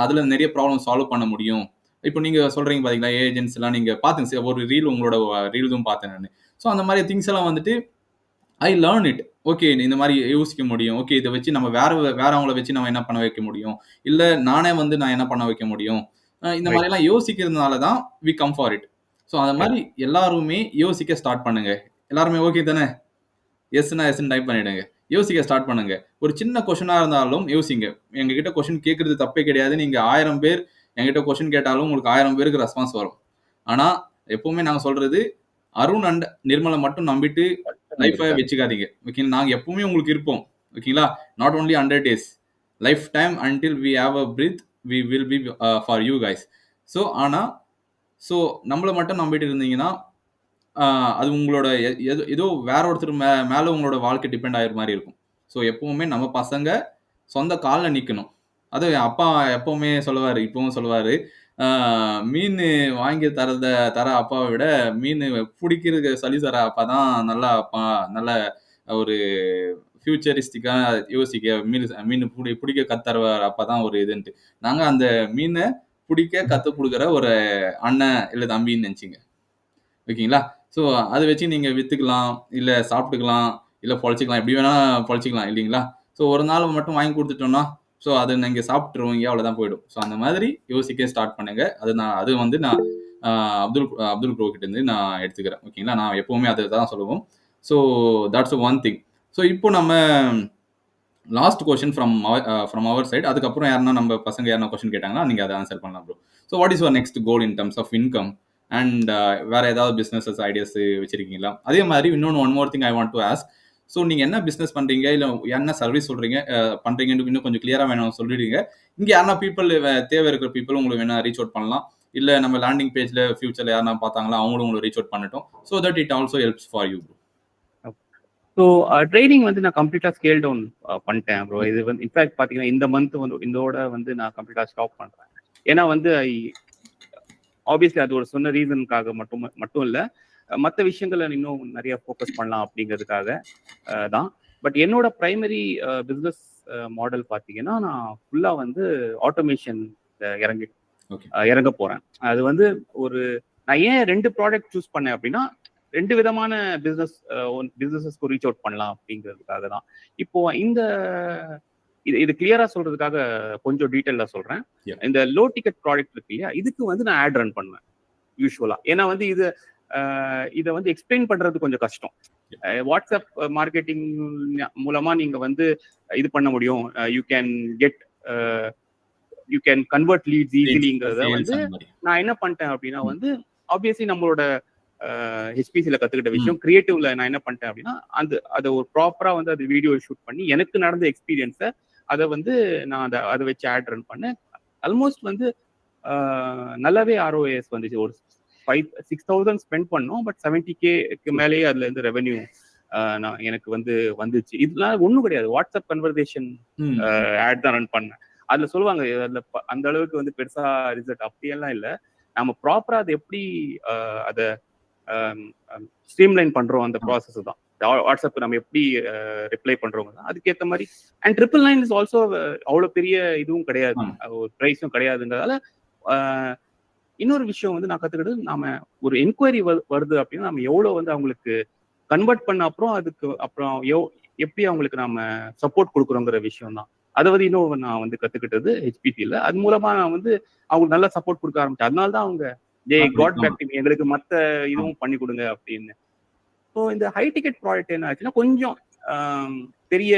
Speaker 3: அதுல நிறைய ப்ராப்ளம் சால்வ் பண்ண முடியும். இப்போ நீங்க சொல்றீங்க பாத்தீங்களா ஏஜென்ட்ஸ் எல்லாம் நீங்க பாத்துங்க, ஒரு ரீல் உங்களோட ரீல்ஸும் பார்த்தேன் நான். ஸோ அந்த மாதிரி திங்ஸ் எல்லாம் வந்துட்டு ஐ லேர்ன் இட். ஓகே இந்த மாதிரி யோசிக்க முடியும். ஓகே இதை வச்சு நம்ம வேற அவங்கள வச்சு நம்ம என்ன பண்ண வைக்க முடியும், இல்ல நானே வந்து நான் என்ன பண்ண வைக்க முடியும், இந்த மாதிரி எல்லாம் யோசிக்கிறதுனால தான் we come for it. So அந்த மாதிரி எல்லாருமே யோசிக்க ஸ்டார்ட் பண்ணுங்க. எல்லாருமே ஓகே தானே? எஸ்னா எஸ்ன்னு டைப் பண்ணிடுங்க. யோசிக்க ஸ்டார்ட் பண்ணுங்க. ஒரு சின்ன கொஸ்டினா இருந்தாலும் யோசிங்க. எங்ககிட்ட கொஸ்டின் கேட்கறது தப்பே கிடையாது. நீங்க 1000 பேர் என்கிட்ட கொஸ்டின் கேட்டாலும் உங்களுக்கு 1000 பேருக்கு ரெஸ்பான்ஸ் வரும். ஆனா எப்பவுமே நாங்க சொல்றது அருண் அண்ட் நிர்மலை மட்டும் நம்பிட்டு லைஃபை வச்சுக்காதீங்க. ஓகே நாங்க எப்பவுமே உங்களுக்கு இருப்போம். ஓகேங்களா? Not only 100 days, lifetime until we have a breath we will be for you guys. So நம்மளை மட்டும் நம்பிட்டு இருந்தீங்கன்னா அது உங்களோட ஏதோ வேற ஒருத்தர் மேல உங்களோட வாழ்க்கை டிபெண்ட் ஆகிற மாதிரி இருக்கும். ஸோ எப்பவுமே நம்ம பசங்க சொந்த காலில் நிற்கணும். அது அப்பா எப்பவுமே சொல்லுவாரு, இப்பவும் சொல்லுவாரு, மீன் வாங்கி தர அப்பாவை விட மீன் பிடிக்கிறது சொல்லி தர அப்பா தான் நல்ல அப்பா, நல்ல ஒரு ஃபியூச்சரிஸ்டிக்கா யோசிக்க மீன் பிடிக்க கத்துற அப்பா தான் ஒரு இதுன்ட்டு. நாங்க அந்த மீனை பிடிக்க கத்து கொடுக்குற ஒரு அண்ணன் இல்லை தம்பின்னு நினைச்சிங்க. ஓகேங்களா? ஸோ அதை வச்சு நீங்க வித்துக்கலாம், இல்லை சாப்பிட்டுக்கலாம், இல்லை பொழைச்சிக்கலாம், எப்படி வேணா பொழைச்சிக்கலாம் இல்லைங்களா? ஸோ ஒரு நாள் மட்டும் வாங்கி கொடுத்துட்டோம்னா ஸோ அது நீங்கள் சாப்பிட்ருவீங்க, அவ்வளோதான் போயிடும். ஸோ அந்த மாதிரி யோசிக்க ஸ்டார்ட் பண்ணுங்க. அது வந்து நான் அப்துல் ப்ரோ கிட்ட இருந்து நான் எடுத்துக்கிறேன். ஓகேங்களா, நான் எப்பவுமே அதை தான் சொல்லுவோம். So that's one thing. So இப்போ நம்ம last question from our side. அதுக்கப்புறம் யாருன்னா நம்ம பசங்க யாருன்னா கொஸ்டின் கேட்டாங்கன்னா நீங்கள் அதை ஆன்சர் பண்ணலாம் bro. So what is your next goal in terms of income and வேற ஏதாவது பிஸ்னஸஸ் ஐடியாஸ் வச்சிருக்கீங்களா? அதே மாதிரி இன்னொன்று one more thing I want to ask. So நீங்கள் என்ன பிஸ்னஸ் பண்ணுறீங்க, இல்லை என்ன சர்வீஸ் பண்ணுறீங்கன்னு இன்னும் கொஞ்சம் கிளியராக வேணும் சொல்லிடுங்க. இங்கே யாருன்னா பீப்புள் தேவை இருக்கிற பீப்புள் உங்களுக்கு வேணா ரீச் அவுட் பண்ணலாம். இல்லை நம்ம லேண்டிங் பேஜில் ஃபியூச்சரில் யாருன்னா பார்த்தாங்களா அவங்களும் உங்களுக்கு ரீச் அவுட் பண்ணட்டும். So that it also helps for you.
Speaker 4: So training வந்து நான் கம்ப்ளீட்டாக ஸ்கேல் டவுன் பண்ணிட்டேன் ப்ரோ. இது வந்து இன்ஃபேக்ட் பார்த்தீங்கன்னா இந்த மந்த் வந்து இதோட வந்து நான் கம்ப்ளீட்டாக ஸ்டாப் பண்ணுறேன். ஏன்னா வந்து ஆப்வியஸ்லி அது ஒரு சொன்ன ரீசனுக்காக மட்டும் இல்லை, மற்ற விஷயங்களை இன்னும் நிறைய ஃபோக்கஸ் பண்ணலாம் அப்படிங்கிறதுக்காக தான். பட் என்னோட ப்ரைமரி பிஸ்னஸ் மாடல் பார்த்தீங்கன்னா நான் ஃபுல்லாக வந்து ஆட்டோமேஷன் இறங்க போகிறேன். அது வந்து நான் ஏன் 2 ப்ராடக்ட் சூஸ் பண்ணேன் அப்படின்னா 2 விதமான பிஸ்னஸஸ்க்கு ரீச் அவுட் பண்ணலாம் அப்படிங்கிறதுக்காக தான். இப்போ இது கிளியரா சொல்றதுக்காக கொஞ்சம் டீட்டெயிலா சொல்றேன். இந்த லோ டிக்கெட் ப்ராடக்ட் இருக்கு இல்லையா, இதுக்கு வந்து நான் ஆட் ரன் பண்ணுவேன் யூஸ்வலா. ஏன்னா வந்து இதை வந்து எக்ஸ்பிளைன் பண்றது கொஞ்சம் கஷ்டம். வாட்ஸ்அப் மார்க்கெட்டிங் மூலமா நீங்க வந்து இது பண்ண முடியும். யூ கேன் கன்வெர்ட் லீட்ஸ் ஈஸிலிங்கிறத வந்து நான் என்ன பண்ணிட்டேன் அப்படின்னா வந்து ஆப்வியஸ்லி நம்மளோட ஹெச்பிசில கத்துக்கிட்ட விஷயம் கிரியேட்டிவ்ல நான் என்ன பண்ணிட்டேன் அப்படின்னா அதை ஒரு ப்ராப்பரா வந்து அது வீடியோ ஷூட் பண்ணி எனக்கு நடந்த எக்ஸ்பீரியன்ஸை அதை வந்து நான் அதை வச்சு ஆட் ரன் பண்ணேன். ஆல்மோஸ்ட் வந்து நல்லாவே ROAS வந்துச்சு. ஒரு 5,000-6,000 ஸ்பெண்ட் பண்ணோம். பட் 70K மேலேயே அதுல இருந்து ரெவென்யூ எனக்கு வந்துச்சு. இதெல்லாம் ஒன்றும் கிடையாது, வாட்ஸ்அப் கன்வர்சேஷன் ஆட் தான் ரன் பண்ணேன். அதுல சொல்லுவாங்க அதுல அந்த அளவுக்கு வந்து பெருசா ரிசல்ட் அப்படியெல்லாம் இல்லை. நம்ம ப்ராப்பரா அதை எப்படி அதை ஸ்ட்ரீம்லைன் பண்றோம் அந்த ப்ராசஸ் தான். வாட்ஸ்அப் நம்ம எப்படி ரிப்ளை பண்றோம் அதுக்கேற்ற மாதிரி. அண்ட் 999 இஸ் ஆல்சோ அவ்வளோ பெரிய இதுவும் கிடையாது, ஒரு ப்ரைஸும் கிடையாதுங்கிறதால. இன்னொரு விஷயம் வந்து நான் கத்துக்கிட்டு, நாம ஒரு என்கொயரி வருது அப்படின்னா நம்ம எவ்வளவு வந்து அவங்களுக்கு கன்வெர்ட் பண்ண அப்புறம் எப்படி அவங்களுக்கு நாம சப்போர்ட் கொடுக்குறோங்கிற விஷயம் தான். அதை வந்து இன்னும் நான் வந்து கத்துக்கிட்டது ஹெச்பிசில. அது மூலமா நான் வந்து அவங்களுக்கு நல்லா சப்போர்ட் கொடுக்க ஆரம்பிச்சேன். அதனால தான் அவங்க காட் பேக் டு மீ, எங்களுக்கு மற்ற இதுவும் பண்ணி கொடுங்க அப்படின்னு. ஸோ இந்த ஹை டிக்கெட் ப்ராடக்ட் என்ன ஆச்சுன்னா கொஞ்சம் பெரிய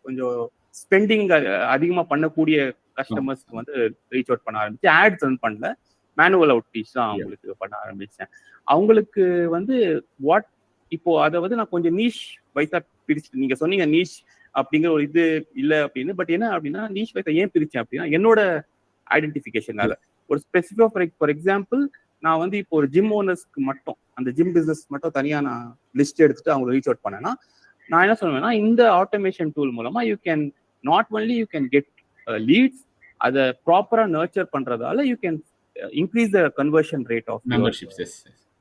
Speaker 4: கொஞ்சம் ஸ்பெண்டிங் அதிகமா பண்ணக்கூடிய கஸ்டமர்ஸ்க்கு வந்து ரீச் அவுட் பண்ண ஆரம்பிச்சு. ஆட்ஸ் ரன் பண்ணல, மேனுவல் அவுட்ரீச் தான் அவங்களுக்கு பண்ண ஆரம்பிச்சேன். அவங்களுக்கு வந்து இப்போ அதை வந்து நான் கொஞ்சம் நீஷ் வைஸா பிரிச்சுட்டு, நீங்க சொன்னீங்க நீஷ் அப்படிங்கிற ஒரு இது இல்லை அப்படின்னு. பட் என்ன அப்படின்னா நீஷ் வைஸா ஏன் பிரிச்சேன் அப்படின்னா என்னோட ஐடென்டிஃபிகேஷனால. ஒரு ஸ்பெசிஃபிக் ஃபார் எக்ஸாம்பிள், நான் வந்து இப்போ ஒரு ஜிம் ஓனர்ஸ்க்கு மட்டும் அந்த ஜிம் பிசினஸ் மட்டும் தனியா நான் லிஸ்ட் எடுத்துட்டு அவங்க ரீச் அவுட் பண்ணேன்னா நான் என்ன சொல்லுவேன்னா இந்த ஆட்டோமேஷன் டூல் மூலமா யூ கேன் கெட் லீட்ஸ். அதை ப்ராப்பரா நர்ச்சர் பண்றதால you can increase the conversion rate of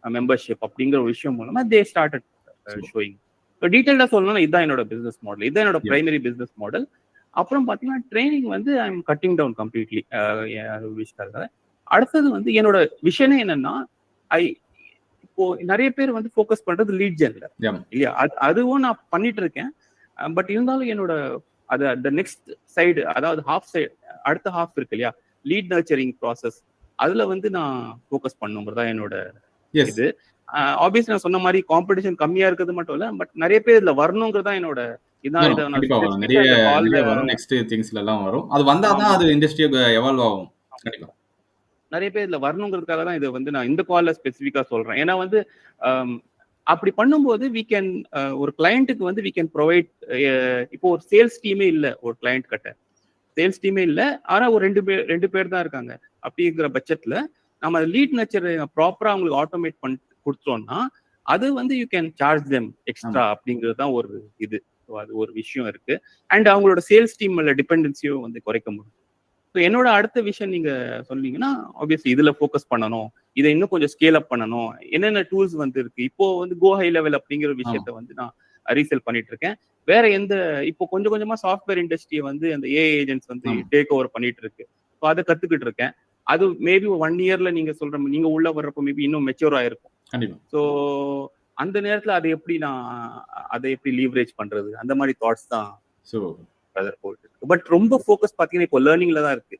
Speaker 4: membership அப்படிங்கிற ஒரு விஷயம் மூலமா தே ஸ்டார்டட் ஷோயிங். டீடைல்டா சொல்லணும்னா இதுதான் என்னோட பிசினஸ் மாடல், இதுதான் என்னோட பிரைமரி பிசினஸ் மாடல். அப்புறம் பாத்தீங்கன்னா ட்ரைனிங் வந்து I am cutting down completely. அடுத்தது வந்து என்னோட விஷனே என்னன்னா, இப்போ நிறைய பேர் வந்து ஃபோக்கஸ் பண்றது லீட் ஜென்ல இல்லையா, அதுவும் நான் பண்ணிட்டு இருக்கேன். பட் இருந்தாலும் என்னோட அந்த நெக்ஸ்ட் சைடு, அதாவது ஹாஃப் சைடு, அடுத்த ஹாஃப் இருக்கு இல்லையா, லீட் நர்ச்சரிங் ப்ராசஸ், அதுல வந்து நான் ஃபோக்கஸ் பண்ணுங்கிறதா என்னோட இது. ஆப்வியஸ்லி நான் சொன்ன மாதிரி காம்படிஷன் கம்மியா இருக்கிறது மட்டும் இல்ல, பட் நிறைய பேர் இதுல வரணுங்கிறதா என்னோட நிறைய பேர் இதுல வரணுங்கிறதுக்காக தான் இது வந்து நான் இந்த கால்ல ஸ்பெசிஃபிக்கா சொல்றேன். ஏன்னா வந்து அப்படி பண்ணும்போது ஒரு கிளையண்ட்டுக்கு வந்து வி கேன் ப்ரொவைட். இப்போ ஒரு சேல்ஸ் டீமே இல்லை, ஒரு கிளையண்ட் கிட்ட சேல்ஸ் டீமே இல்லை, ஆனா ஒரு ரெண்டு பேர் தான் இருக்காங்க. அப்படிங்கிற பட்சத்துல நம்ம லீட் நர்ச்சர் ப்ராப்பரா அவங்களுக்கு ஆட்டோமேட் பண்ணி கொடுத்தோம்னா அது வந்து you can charge them extra அப்படிங்கிறது தான் ஒரு இது. அது ஒரு விஷயம் இருக்கு. அண்ட் அவங்களோட சேல்ஸ் டீம்ல டிபெண்டன்சியும் வந்து குறைக்க முடியும். ஸோ என்னோட அடுத்த விஷயம் நீங்க சொன்னீங்கன்னா ஆப்வியஸ்லி இதுல ஃபோக்கஸ் பண்ணணும், இதை இன்னும் கொஞ்சம் ஸ்கேல் அப் பண்ணணும். என்னென்ன டூல்ஸ் வந்து இருக்கு, இப்போ வந்து கோ ஹை லெவல் அப்படிங்கிற விஷயத்த வந்து நான் ரீசேல் பண்ணிட்டு இருக்கேன். வேற இப்போ கொஞ்சம் கொஞ்சமா சாஃப்ட்வேர் இண்டஸ்ட்ரியை வந்து அந்த ஏஐ ஏஜென்ட்ஸ் வந்து டேக் ஓவர் பண்ணிட்டு இருக்கு. ஸோ அதை கத்துக்கிட்டு இருக்கேன். அது மேபி 1 இயர்ல நீங்க சொல்ற நீங்க உள்ள வர்றப்போ மேபி இன்னும் மெச்சூர் ஆயிருக்கும். ஸோ அந்த நேரத்துல அதை எப்படி லீவரேஜ் பண்றது, அந்த மாதிரி தாட்ஸ் தான்
Speaker 3: ஸோ
Speaker 4: பட் ரொம்ப ஃபோக்கஸ் பாத்தீங்கன்னா இப்போ லேர்னிங்ல தான் இருக்கு.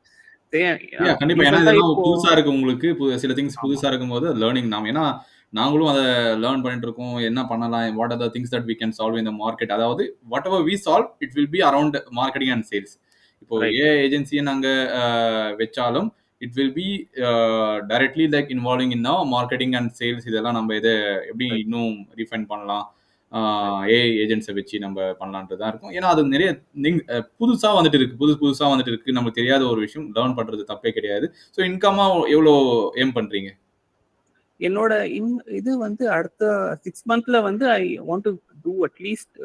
Speaker 3: கண்டிப்பா. ஏன்னா இதெல்லாம் புதுசா இருக்கு உங்களுக்கு. சில திங்ஸ் புதுசா இருக்கும்போது லேர்னிங் ஏன்னா நாங்களும் அதை லேர்ன் பண்ணிட்டு இருக்கோம். என்ன பண்ணலாம், what are the things that we can solve in the market. அதாவது whatever we solve it will be around marketing and sales. இப்போ ஏஜென்சியை நாங்க வச்சாலும் it will be directly like involving in marketing and sales. இதெல்லாம் நம்ம இதை எப்படி இன்னும் ரீஃபைன் பண்ணலாம், ஏஐ ஏஜென்ட்ஸை வச்சு நம்ம பண்ணலான்றதா இருக்கும். ஏன்னா அது நிறைய புதுசா வந்துட்டு இருக்கு. நமக்கு தெரியாத ஒரு விஷயம் லேர்ன் பண்றது தப்பே கிடையாது. ஸோ இன்கமா எவ்வளோ ஏம் பண்றீங்க?
Speaker 4: என்னோட இது வந்து அடுத்த 6 monthsல வந்து ஐ வாண்ட் டு டூ அட்லீஸ்ட்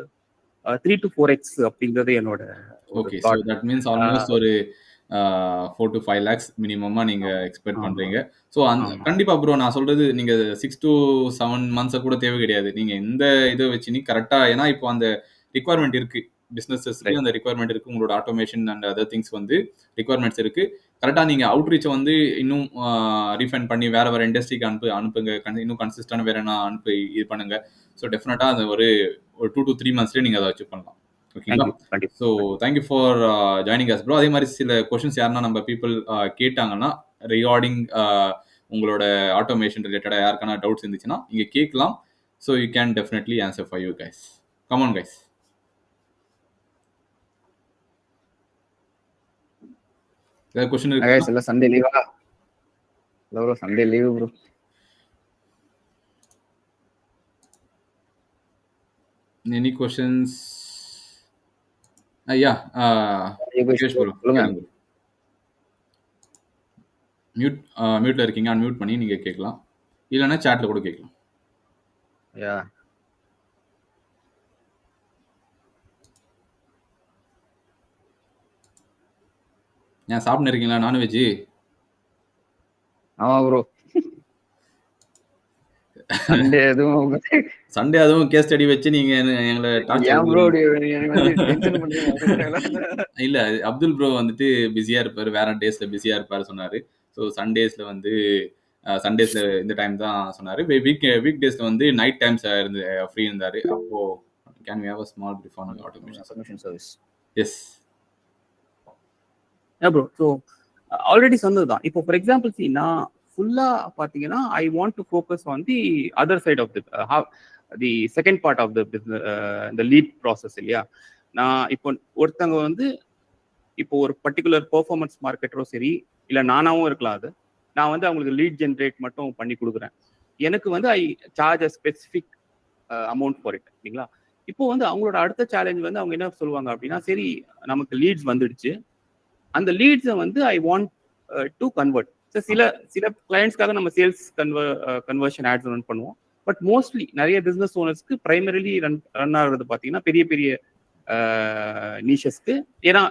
Speaker 4: 3 to 4x அப்படிங்கிறது என்னோட.
Speaker 3: Okay, so that means almost ஒரு 4 to 5 lakhs மினிமமா நீங்க எக்ஸ்பெக்ட் பண்றீங்க. ஸோ கண்டிப்பா ப்ரோ, நான் சொல்றது நீங்க 6 to 7 months கூட தேவை கிடையாது. நீங்க இந்த இதை வச்சு நீ கரெக்டா, ஏன்னா இப்போ அந்த ரிக்வயர்மெண்ட் இருக்கு, பிசினஸஸ்க்கு அந்த ரிக்வயர்மெண்ட் இருக்கு, உங்களோட ஆட்டோமேஷன் அண்ட் அதர் திங்ஸ் வந்து ரிக்வயர்மெண்ட்ஸ் இருக்கு. கரெக்டாக நீங்கள் அவுட்ரீச்சை வந்து இன்னும் ரீஃபைன் பண்ணி வேற இண்டஸ்ட்ரிக்கு அனுப்புங்க. இன்னும் கன்சிஸ்டன்ட் வேற என்ன அனுப்பி இது பண்ணுங்க. ஸோ டெஃபினட்டாக அது ஒரு 2 to 3 monthsலேயே நீங்கள் அதை அச்சீவ் பண்ணலாம். ஓகேங்களா? So thank you for joining us bro. அதே மாதிரி சில கொஷின்ஸ் யாருன்னா நம்ம பீப்புள் கேட்டாங்கன்னா ரிகார்டிங் உங்களோட ஆட்டோமேஷன் ரிலேட்டடாக யாருக்கான டவுட்ஸ் இருந்துச்சுன்னா இங்கே கேட்கலாம். So you can definitely answer for you guys. Come on guys. Question
Speaker 1: guys ಎಲ್ಲ ಸಂಡೇ ಲೀವಾ? Bro Sunday leave bro.
Speaker 3: any questions? yeah சொல்லுங்க. மியூட்ல இருக்கீங்க, அன்மியூட் பண்ணி நீங்க கேட்கலாம், இல்லனா சாட்ல கூட கேட்கலாம்.
Speaker 1: யா
Speaker 3: ஏன் சாப்பிட்டு இருக்கீங்களா நான்வெஜ்?
Speaker 1: ஆமா ப்ரோ,
Speaker 3: சண்டே அதுவும் கேஸ் ஸ்டடி வச்சு நீங்க எங்களை இல்ல அப்துல் ப்ரோ வந்துட்டு பிஸியா இருப்பாரு, வேற டேஸ்ல பிஸியா இருப்பாரு சொன்னாரு. ஸோ சண்டேஸ்ல வந்து சண்டேஸ்ல இந்த டைம் தான் சொன்னாரு. வீக் டேஸ்ல வந்து நைட் டைம்ஸ் இருந்து ஃப்ரீ இருந்தாரு. அப்போ can we have a small brief on automation service? Yes
Speaker 4: bro. So already சொன்னதுதான். இப்போ ஃபார் எக்ஸாம்பிள் நான் ஃபுல்லா பாத்தீங்கன்னா I want to focus on the other side of the second part of the business, இந்த lead process இல்லையா. நான் இப்போ ஒருத்தவங்க வந்து இப்போ ஒரு பர்டிகுலர் பெர்ஃபார்மன்ஸ் மார்க்கெட்டரோ சரி, இல்லை நானாவும் இருக்கலாம், அது நான் வந்து அவங்களுக்கு லீட் ஜென்ரேட் மட்டும் பண்ணி கொடுக்குறேன். எனக்கு வந்து I charge a specific amount for it, இல்லைங்களா. இப்போ வந்து அவங்களோட அடுத்த சேலஞ்ச் வந்து அவங்க என்ன சொல்லுவாங்க அப்படின்னா, சரி நமக்கு லீட்ஸ் வந்துடுச்சு, அந்த லீட்ஸை வந்து ஐ வாண்ட் டு கன்வெர்ட். சில கிளைண்ட்ஸ்க்காக நம்ம சேல்ஸ் கன்வர்ஷன் ஆட்ஸ் ரன் பண்ணுவோம். பட் மோஸ்ட்லி நிறைய பிசினஸ் ஓனர்ஸ்க்கு பிரைமரிலி ரன் ஆகுறது பார்த்தீங்கன்னா பெரிய பெரிய நீஷஸ்க்கு. ஏன்னா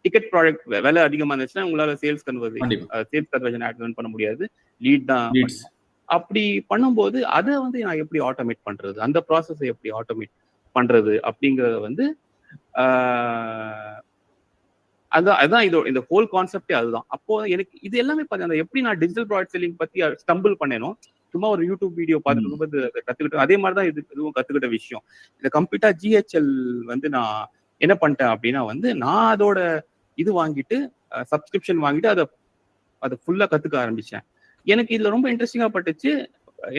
Speaker 4: டிக்கெட் ப்ராடக்ட் விலை அதிகமாக இருந்துச்சுன்னா உங்களால சேல்ஸ் கன்வர்ஷன் ஆட்ஸ் ரன் பண்ண முடியாது, லீட் தான். அப்படி பண்ணும்போது அதை வந்து நான் எப்படி ஆட்டோமேட் பண்றது, அந்த ப்ராசஸை எப்படி ஆட்டோமேட் பண்றது அப்படிங்கறத வந்து அதுதான் இந்த ஹோல் கான்செப்டே அதுதான். அப்போ எனக்கு இது எல்லாமே பார்த்தீங்கன்னா எப்படி நான் டிஜிட்டல் ப்ராடக்ட் செல்லிங் பத்தி ஸ்டம்பிள் பண்ணேனும், சும்மா ஒரு யூடியூப் வீடியோ பார்த்துட்டு கத்துக்கிட்டேன். அதே மாதிரி தான் இதுவும் கத்துக்கிட்ட விஷயம். இந்த கம்ப்ளீட்டா GHL வந்து நான் என்ன பண்ணிட்டேன் அப்படின்னா வந்து நான் அதோட இது வாங்கிட்டு சப்ஸ்கிரிப்ஷன் வாங்கிட்டு அதை ஃபுல்லா கத்துக்க ஆரம்பிச்சேன். எனக்கு இதுல ரொம்ப இன்ட்ரெஸ்டிங்கா பட்டுச்சு.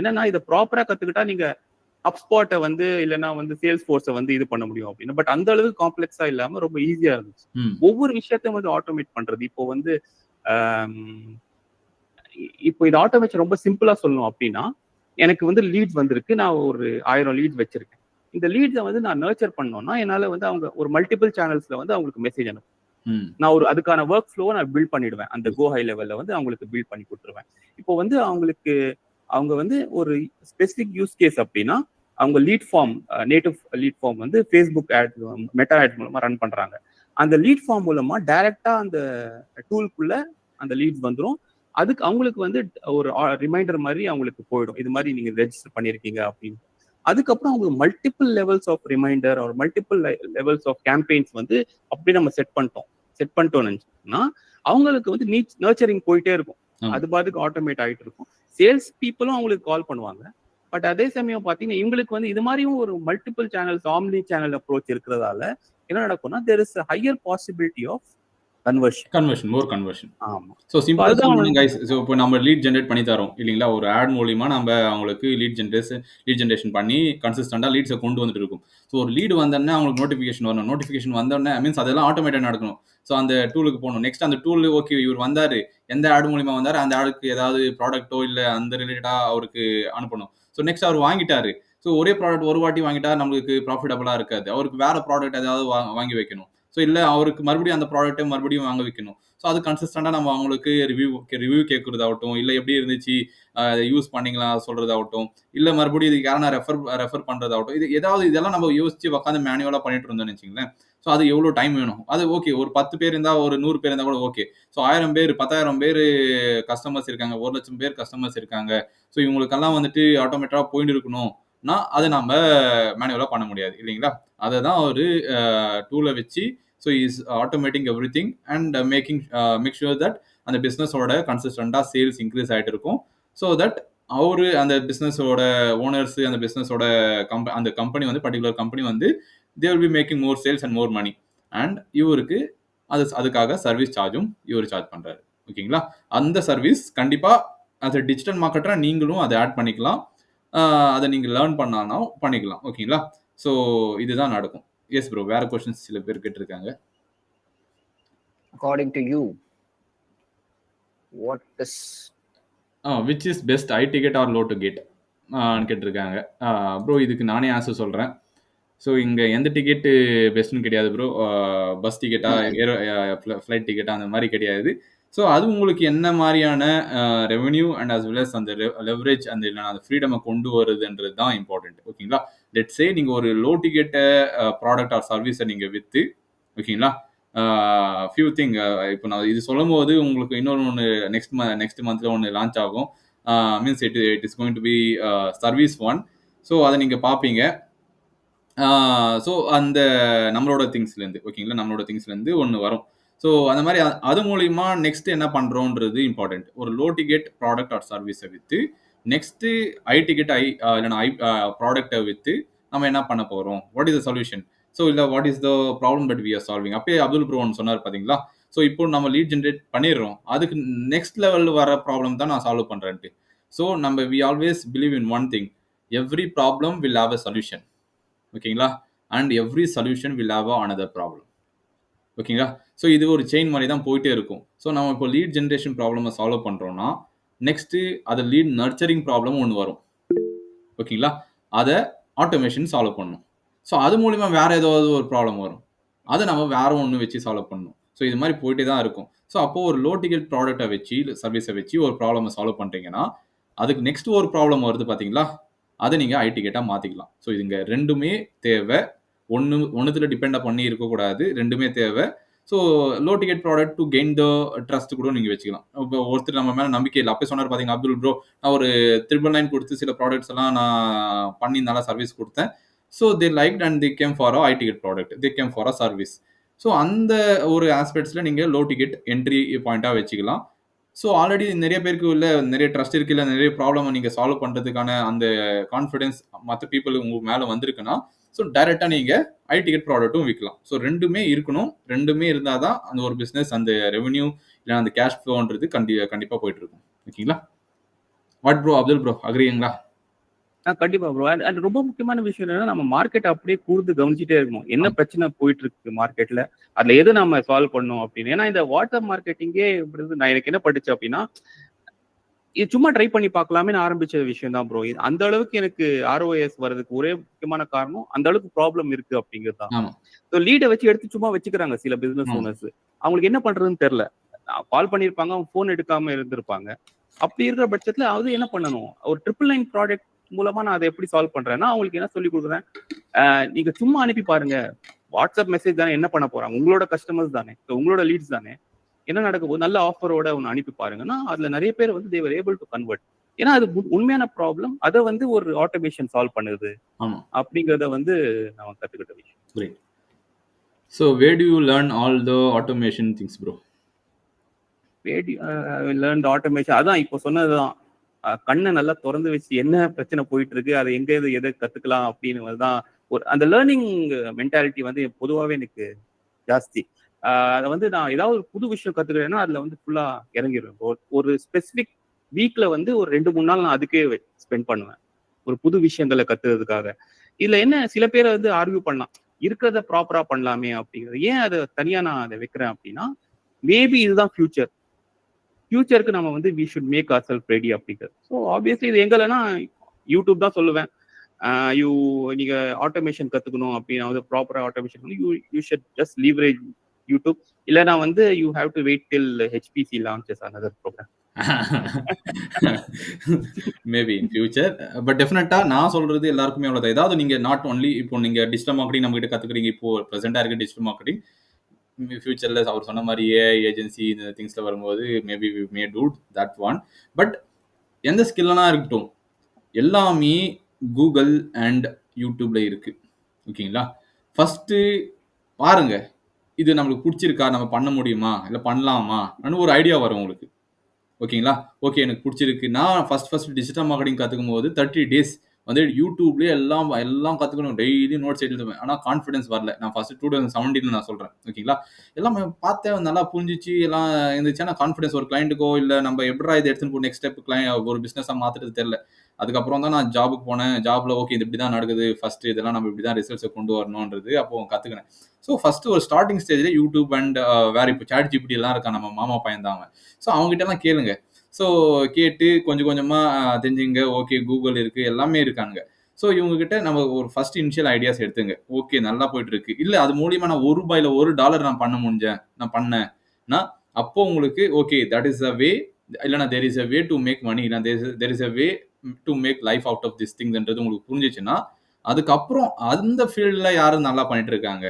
Speaker 4: என்னன்னா இதை ப்ராப்பரா கத்துக்கிட்டா நீங்க ஹப்ஸ்பாட்டை வந்து இல்லைன்னா வந்து சேல்ஸ் ஃபோர்ஸை வந்து இது பண்ண முடியும் அப்படின்னு. பட் அந்த அளவுக்கு காம்ப்ளெக்ஸா இல்லாம ரொம்ப ஈஸியா இருந்துச்சு ஒவ்வொரு விஷயத்தையும் வந்து ஆட்டோமேட் பண்றது. இப்போ வந்து இப்போ இது ஆட்டோமேஷன் ரொம்ப சிம்பிளா சொல்லணும் அப்படின்னா, எனக்கு வந்து லீட்ஸ் வந்திருக்கு, நான் ஒரு 1000 லீட்ஸ் வச்சிருக்கேன். இந்த லீட்ஸை வந்து நான் நர்ச்சர் பண்ணோம்னா என்னால வந்து அவங்க ஒரு மல்டிபிள் சேனல்ஸ்ல வந்து அவங்களுக்கு மெசேஜ் அனுப்பும். நான் ஒரு அதுக்கான ஒர்க் ஃப்ளோவை நான் பில்ட் பண்ணிடுவேன். அந்த கோ ஹை லெவல்ல வந்து அவங்களுக்கு பில்ட் பண்ணி கொடுத்துருவேன். இப்போ வந்து அவங்க வந்து ஒரு ஸ்பெசிபிக் யூஸ் கேஸ் அப்படின்னா அவங்க lead form, native lead form வந்து ஃபேஸ்புக் ஆட், மெட்டா ஆட் மூலமா ரன் பண்றாங்க. அந்த லீட் ஃபார்ம் மூலமா டைரக்டா அந்த டூலுக்குள்ள அந்த லீட்ஸ் வந்துடும். அதுக்கு அவங்களுக்கு வந்து ஒரு ரிமைண்டர் மாதிரி அவங்களுக்கு போயிடும், இது மாதிரி நீங்க ரெஜிஸ்டர் பண்ணிருக்கீங்க அப்படின்னு. அதுக்கப்புறம் அவங்களுக்கு மல்டிபிள் லெவல்ஸ் ஆஃப் ரிமைண்டர் ஒரு மல்டிபிள் லெவல்ஸ் ஆஃப் கேம்பெயின்ஸ் வந்து அப்படி நம்ம செட் பண்ணிட்டோம்னா அவங்களுக்கு வந்து நர்ச்சரிங் போயிட்டே இருக்கும். அது பாட்டுக்கு ஆட்டோமேட் ஆகிட்டு இருக்கும். சேல்ஸ் பீப்புளும் அவங்களுக்கு கால் பண்ணுவாங்க. பட் அதே சமயம் பாத்தீங்கன்னா இவங்களுக்கு வந்து இது மாதிரியும் ஒரு multiple channels omni channel approach இருக்கிறதால என்ன நடக்கும்னா there is a higher possibility of conversion.
Speaker 3: More conversion.
Speaker 4: ஆமா.
Speaker 3: ஸோ சிம்பிளா
Speaker 4: அதுதான்
Speaker 3: சொல்லணும் கைஸ். ஸோ இப்போ நம்ம லீட் ஜென்ரேட் பண்ணி தரோம் இல்லைங்களா, ஒரு ஆட் மூலியமா நம்ம அவங்களுக்கு லீட் ஜென்ரேஷன் பண்ணி கன்சிஸ்டண்டா லீட்ஸை கொண்டு வந்துட்டு இருக்கும். ஸோ ஒரு லீடு வந்தோடனே அவங்களுக்கு நோட்டிஃபிகேஷன் வரணும். நோட்டிஃபிகேஷன் வந்தோடனே மீன்ஸ் அதெல்லாம் ஆட்டோமேட்டிக் நடக்கணும். ஸோ அந்த டூலுக்கு போகணும். நெக்ஸ்ட் அந்த டூல் ஓகே இவர் வந்தாரு, எந்த ஆட் மூலியமா வந்தாரு, அந்த ஆடுக்கு ஏதாவது ப்ராடக்ட்டோ இல்லை அந்த ரிலேட்டடா அவருக்கு அனுப்பணும். ஸோ நெக்ஸ்ட் அவர் வாங்கிட்டாரு. ஸோ ஒரே ப்ராடக்ட் ஒரு வாட்டி வாங்கிட்டா நம்மளுக்கு ப்ராஃபிட்டபிளா இருக்காது. அவருக்கு வேற ப்ராடக்ட் ஏதாவது வாங்கி வைக்கணும். ஸோ இல்லை அவருக்கு மறுபடியும் அந்த ப்ராடக்ட்டை மறுபடியும் வாங்க வைக்கணும். ஸோ அது கன்சிஸ்டண்டாக நம்ம அவங்களுக்கு ரிவ்யூ கேட்குறதாகட்டும், இல்லை எப்படி இருந்துச்சு யூஸ் பண்ணிங்களா சொல்றதாகட்டும், இல்லை மறுபடியும் இதுக்கு யாரா ரெஃபர் பண்ணுறதாகட்டும், இது ஏதாவது இதெல்லாம் நம்ம யோசிச்சு உட்காந்து மேனுவலாக பண்ணிட்டு இருந்தோம்னு வச்சுங்களேன். ஸோ அது எவ்வளோ டைம் வேணும்? அது ஓகே, ஒரு 10 பேர் இருந்தால் ஒரு 100 பேர் இருந்தால் கூட ஓகே. ஸோ 1000 பேர் 10,000 பேர் கஸ்டமர்ஸ் இருக்காங்க, 1,00,000 பேர் கஸ்டமர்ஸ் இருக்காங்க. ஸோ இவங்களுக்கெல்லாம் வந்துட்டு ஆட்டோமேட்டிக்காக போயிட்டு இருக்கணும்னா அதை நம்ம மேனுவலாக பண்ண முடியாது இல்லைங்களா. அதை தான் ஒரு டூலை வச்சு so is automating everything and make sure that அந்த பிஸ்னஸோட கன்சிஸ்டண்டாக சேல்ஸ் இன்க்ரீஸ் ஆகிட்டு இருக்கும். ஸோ தட் அவரு அந்த பிஸ்னஸோட ஓனர்ஸ் அந்த பிஸ்னஸோட அந்த கம்பெனி வந்து பர்டிகுலர் கம்பெனி வந்து they will be making more sales and more money. And இவருக்கு அதுக்காக சர்வீஸ் சார்ஜும் இவர் சார்ஜ் பண்ணுறாரு. ஓகேங்களா. அந்த சர்வீஸ் கண்டிப்பாக அது டிஜிட்டல் மார்க்கெட்டராக நீங்களும் அதை ஆட் பண்ணிக்கலாம். அதை நீங்கள் லேர்ன் பண்ணாலும் பண்ணிக்கலாம். ஓகேங்களா. ஸோ இதுதான் நடக்கும். எஸ் ப்ரோ, வேற கொஸ்டின்ஸ் சில பேர் கேட்டிருக்காங்க.
Speaker 1: According to you, what is
Speaker 3: which is best, high ticket or low to get கேட்டிருக்காங்க. ப்ரோ இதுக்கு நானே ஆன்சர் சொல்கிறேன். ஸோ இங்கே எந்த டிக்கெட்டு பெஸ்ட்டுன்னு கிடையாது ப்ரோ. பஸ் டிக்கெட்டா ஃப்ளைட் டிக்கெட்டா அந்த மாதிரி கிடையாது. ஸோ அது உங்களுக்கு என்ன மாதிரியான revenue and as well as அந்த லெவரேஜ் அந்த இல்லைனா அந்த ஃப்ரீடமை கொண்டு வருதுன்றது தான் இம்பார்ட்டன்ட். ஓகேங்களா. லெட்ஸ் சே நீங்கள் ஒரு லோ டிக்கெட்டை ப்ராடக்ட் ஆர் சர்வீஸை நீங்கள் விற்று, ஓகேங்களா, ஃபியூ திங் இப்போ நான் இது சொல்லும் போது உங்களுக்கு இன்னொன்று நெக்ஸ்ட் மந்த்தில் ஒன்று லான்ச் ஆகும். Means it is going to be service one. So அதை நீங்கள் பார்ப்பீங்க. ஸோ அந்த நம்மளோட திங்ஸ்லேருந்து, ஓகேங்களா, நம்மளோட திங்ஸ்லேருந்து ஒன்று வரும். ஸோ அந்த மாதிரி அது மூலிமா நெக்ஸ்ட் என்ன பண்ணுறோன்றது இம்பார்ட்டன்ட். ஒரு லோ டிக்கெட் ப்ராடக்ட் ஆர் சர்வீஸை விற்று நெக்ஸ்ட்டு ஹை டிக்கெட் இல்லைனா ப்ராடக்டை விற்று நம்ம என்ன பண்ண போகிறோம், what is the solution, so இல்லை what is the problem that we are solving. அப்பயே அப்துல் ப்ரோ ஒன்று சொன்னார் பார்த்தீங்களா. ஸோ இப்போ நம்ம லீட் ஜென்ரேட் பண்ணிடுறோம், அதுக்கு நெக்ஸ்ட் லெவல் வர ப்ராப்ளம் தான் நான் சால்வ் பண்ணுறேன்ட்டு. ஸோ நம்ம we always believe in one thing, every problem will have a solution. ஓகேங்களா. And every solution will have another problem. ஓகேங்களா. ஸோ இது ஒரு செயின் மாதிரி தான் போயிட்டே இருக்கும். ஸோ நம்ம இப்போ லீட் ஜென்ரேஷன் ப்ராப்ளமை சால்வ் பண்ணுறோன்னா நெக்ஸ்ட்டு அது லீட் நர்ச்சரிங் ப்ராப்ளம் ஒன்று வரும். ஓகேங்களா. அதை ஆட்டோமேஷன் சால்வ் பண்ணணும். ஸோ அது மூலிமா வேறு ஏதாவது ஒரு ப்ராப்ளம் வரும், அதை நம்ம வேறு ஒன்று வச்சு சால்வ் பண்ணணும். ஸோ இது மாதிரி போயிட்டே தான் இருக்கும். ஸோ அப்போது ஒரு லோ டிக்கெட் ப்ராடக்டை வச்சு சர்வீஸை வச்சு ஒரு ப்ராப்ளமை சால்வ் பண்ணுறீங்கன்னா அதுக்கு நெக்ஸ்ட் ஒரு ப்ராப்ளம் வருது பார்த்தீங்களா, அதை நீங்கள் ஐ டிக்கெட்டாக மாற்றிக்கலாம். ஸோ இதுங்க ரெண்டுமே தேவை. ஒன்றுத்தில் டிபெண்ட் பண்ணி இருக்கக்கூடாது, ரெண்டுமே தேவை. So low ticket product to gain the trust கூட நீங்கள் வச்சுக்கலாம். இப்போ ஒருத்தர் நம்ம மேலே நம்பிக்கை இல்லை, அப்போ சொன்னார் பார்த்தீங்க அப்துல் ப்ரோ, நான் ஒரு 999 கொடுத்து சில ப்ராடக்ட்ஸ் எல்லாம் நான் பண்ணி நல்லா சர்வீஸ் கொடுத்தேன். So they like and they came for I ticket product, they came for a service. So அந்த ஒரு ஆஸ்பெக்ட்ஸில் நீங்கள் லோ டிக்கெட் என்ட்ரி பாயிண்ட்டாக வச்சுக்கலாம். ஸோ ஆல்ரெடி நிறைய பேருக்கு இல்லை நிறைய ட்ரஸ்ட் இருக்குது, இல்லை நிறைய ப்ராப்ளம் நீங்கள் சால்வ் பண்ணுறதுக்கான அந்த கான்ஃபிடென்ஸ் மற்ற பீப்புள் உங்களுக்கு மேலே வந்திருக்குன்னா ஸோ டைரெக்டாக நீங்கள் ஐ டிக்கெட் ப்ராடக்ட்டும் விற்கலாம். ஸோ ரெண்டுமே இருக்கணும். ரெண்டுமே இருந்தால் தான் அந்த ஒரு பிஸ்னஸ் அந்த ரெவன்யூ இல்லை அந்த கேஷ் ஃப்ளோன்றது கண்டிப்பாக போயிட்டு இருக்கும். ஓகேங்களா. வாட் ப்ரோ, அப்துல் ப்ரோ அக்ரிங்களா?
Speaker 4: கண்டிப்பா ப்ரோ. அண்ட் ரொம்ப முக்கியமான விஷயம் என்னன்னா நம்ம மார்க்கெட் அப்படியே கூர்ந்து கவனிச்சுட்டே இருக்கணும். என்ன பிரச்சனை போயிட்டு இருக்கு மார்க்கெட்ல, அதுல எது நம்ம சால்வ் பண்ணணும் அப்படின்னு. ஏன்னா இந்த வாட்ஸ்அப் மார்க்கெட்டிங்கே நான் எனக்கு என்ன படிச்சேன் அப்படின்னா, இது சும்மா ட்ரை பண்ணி பார்க்கலாமே ஆரம்பிச்ச விஷயம் தான் ப்ரோ. அந்த அளவுக்கு எனக்கு ஆர்ஓஎஸ் வர்றதுக்கு ஒரே முக்கியமான காரணம் அந்த அளவுக்கு ப்ராப்ளம் இருக்கு அப்படிங்கிறது தான். ஸோ லீடை வச்சு எடுத்து சும்மா வச்சுக்கிறாங்க சில பிசினஸ் ஓனர்ஸ். அவங்களுக்கு என்ன பண்றதுன்னு தெரியல. கால் பண்ணியிருப்பாங்க, அவங்க போன் எடுக்காம இருந்திருப்பாங்க. அப்படி இருக்கிற பட்சத்துல அது என்ன பண்ணணும், ஒரு 999 ப்ராடக்ட் மூலமா நான் அதை எப்படி சால்வ் பண்றேன்னா அவங்களுக்கு என்ன சொல்லி கொடுக்குறேன், நீங்க சும்மா அனுப்பி பாருங்க. வாட்ஸ்அப் மெசேஜ் தானே, என்ன பண்ண போறாங்க, உங்களோட கஸ்டமர்ஸ் தானே, உங்களோட லீட்ஸ் தானே, என்ன நடக்க போகுது, நல்ல ஆஃபரோட ஒன்று அனுப்பி பாருங்கன்னா அதுல நிறைய பேர் வந்து they were able to convert. ஏன்னா அது உண்மையான ப்ராப்ளம், அதை வந்து ஒரு ஆட்டோமேஷன் சால்வ் பண்ணுது அப்படிங்கறத வந்து நான் கத்துக்கிட்ட விஷயம்.
Speaker 3: Great. So where do you learn all the automation things bro?
Speaker 4: Learn the automation, அதான் இப்போ சொன்னதுதான். கண்ணை நல்லா திறந்து வச்சு என்ன பிரச்சனை போயிட்டு இருக்கு, அதை எங்க எதை கத்துக்கலாம் அப்படின்னு தான் ஒரு அந்த லேர்னிங் மென்டாலிட்டி வந்து பொதுவாகவே எனக்கு ஜாஸ்தி. அதை வந்து நான் ஏதாவது ஒரு புது விஷயம் கத்துக்கிறேன்னா அதுல வந்து ஃபுல்லா இறங்கிடுவேன். ஒரு ஸ்பெசிபிக் வீக்ல வந்து ஒரு 2-3 நாள் நான் அதுக்கே ஸ்பெண்ட் பண்ணுவேன் ஒரு புது விஷயங்களை கத்துறதுக்காக. இதுல என்ன சில பேரை வந்து ஆர்கியூ பண்ணலாம், இருக்கிறத ப்ராப்பரா பண்ணலாமே அப்படிங்கிறது. ஏன் அதை தனியா நான் அதை வைக்கிறேன் அப்படின்னா, மேபி இதுதான் ஃபியூச்சருக்கு நம்ம வந்து we should make our self ready அப்படிங்கிறது. ஸோ ஆப்வியஸ்லி இது எங்கலன்னா யூடியூப் தான் சொல்லுவேன். நீங்க ஆட்டோமேஷன் கத்துக்கணும் அப்படின்னா வந்து ப்ராப்பரா automation you should just leverage YouTube. இல்லைனா வந்து you have to wait till HPC launches another program.
Speaker 3: Maybe in future. But டெஃபினட்டா நான் சொல்றது எல்லாருக்குமே அவ்வளோதான். ஏதாவது நீங்க நாட் ஒன்லி இப்போ நீங்க டிஜிட்டல் மார்க்கெட்டிங் நம்ம கிட்ட கத்துக்கிறீங்க, இப்போ ப்ரெசென்டா இருக்க டிஜிட்டல் மார்க்கெட்டிங், ஃபியூச்சர்ல அவர் சொன்ன மாதிரி ஏஐ ஏஜென்சி இந்த திங்ஸ்ல வரும்போது maybe we may do that one. But எந்த ஸ்கில்லாம் இருக்கட்டும் எல்லாமே கூகுள் அண்ட் யூடியூப்ல இருக்கு. ஓகேங்களா? ஃபர்ஸ்ட் பாருங்க, இது நம்மளுக்கு பிடிச்சிருக்கா, நம்ம பண்ண முடியுமா, இல்லை பண்ணலாமா ஒரு ஐடியா வரும் உங்களுக்கு. ஓகேங்களா? ஓகே எனக்கு பிடிச்சிருக்கு. நான் ஃபர்ஸ்ட் டிஜிட்டல் மார்க்கெட்டிங் கற்றுக்கும் போது 30 days வந்து யூடியூப்லேயே எல்லாம் கற்றுக்கணும், டெய்லி நோட்ஸ் எடுத்துவேன். ஆனால் கான்ஃபிடன்ஸ் வரல. நான் ஃபர்ஸ்ட் 2017 நான் சொல்கிறேன். ஓகேங்களா? எல்லாம் பார்த்தேன், நல்லா புரிஞ்சிச்சு, எல்லாம் இருந்துச்சு. ஆனால் கான்ஃபிடன்ஸ் ஒரு கிளைண்ட்டுக்கோ இல்லை நம்ம எப்படா இதை எடுத்துன்னு போய் நெக்ஸ்ட் ஸ்டெப் ஒரு பிஸ்னஸாக மாற்றுறது தெரியல. அதுக்கப்புறம் தான் நான் ஜாபுக்கு போனேன். ஜாப்ல ஓகே இது இப்படி தான் நடக்குது, ஃபர்ஸ்ட் இதெல்லாம் நம்ம இப்படி தான் ரிசல்ட்ஸை கொண்டு வரணுன்றது அப்போ கற்றுக்கினேன். ஸோ ஃபர்ஸ்ட் ஒரு ஸ்டார்டிங் ஸ்டேஜ்ல யூடியூப் அண்ட் வேற இப்போ சாட் ஜிபிடி எல்லாம் இருக்கான், நம்ம மாமா பையன் தான் அவன். ஸோ அவங்ககிட்டலாம் கேளுங்க. ஸோ கேட்டு கொஞ்சம் கொஞ்சமாக தெரிஞ்சுங்க. ஓகே கூகுள் இருக்குது, எல்லாமே இருக்கானுங்க. ஸோ இவங்ககிட்ட நம்ம ஒரு ஃபர்ஸ்ட் இனிஷியல் ஐடியாஸ் எடுத்துங்க. ஓகே நல்லா போயிட்டு இருக்கு, இல்லை அது மூலியமாக நான் $1 $1 நான் பண்ண முடிஞ்சேன், நான் பண்ணேன்னா அப்போ உங்களுக்கு okay that is a way. இல்லைனா there is a way to make money, இல்லை there is a way to make life out of this திங்ஸ்ன்றது உங்களுக்கு புரிஞ்சிச்சுன்னா, அதுக்கப்புறம் அந்த ஃபீல்டில் யாரும் நல்லா பண்ணிட்டு இருக்காங்க,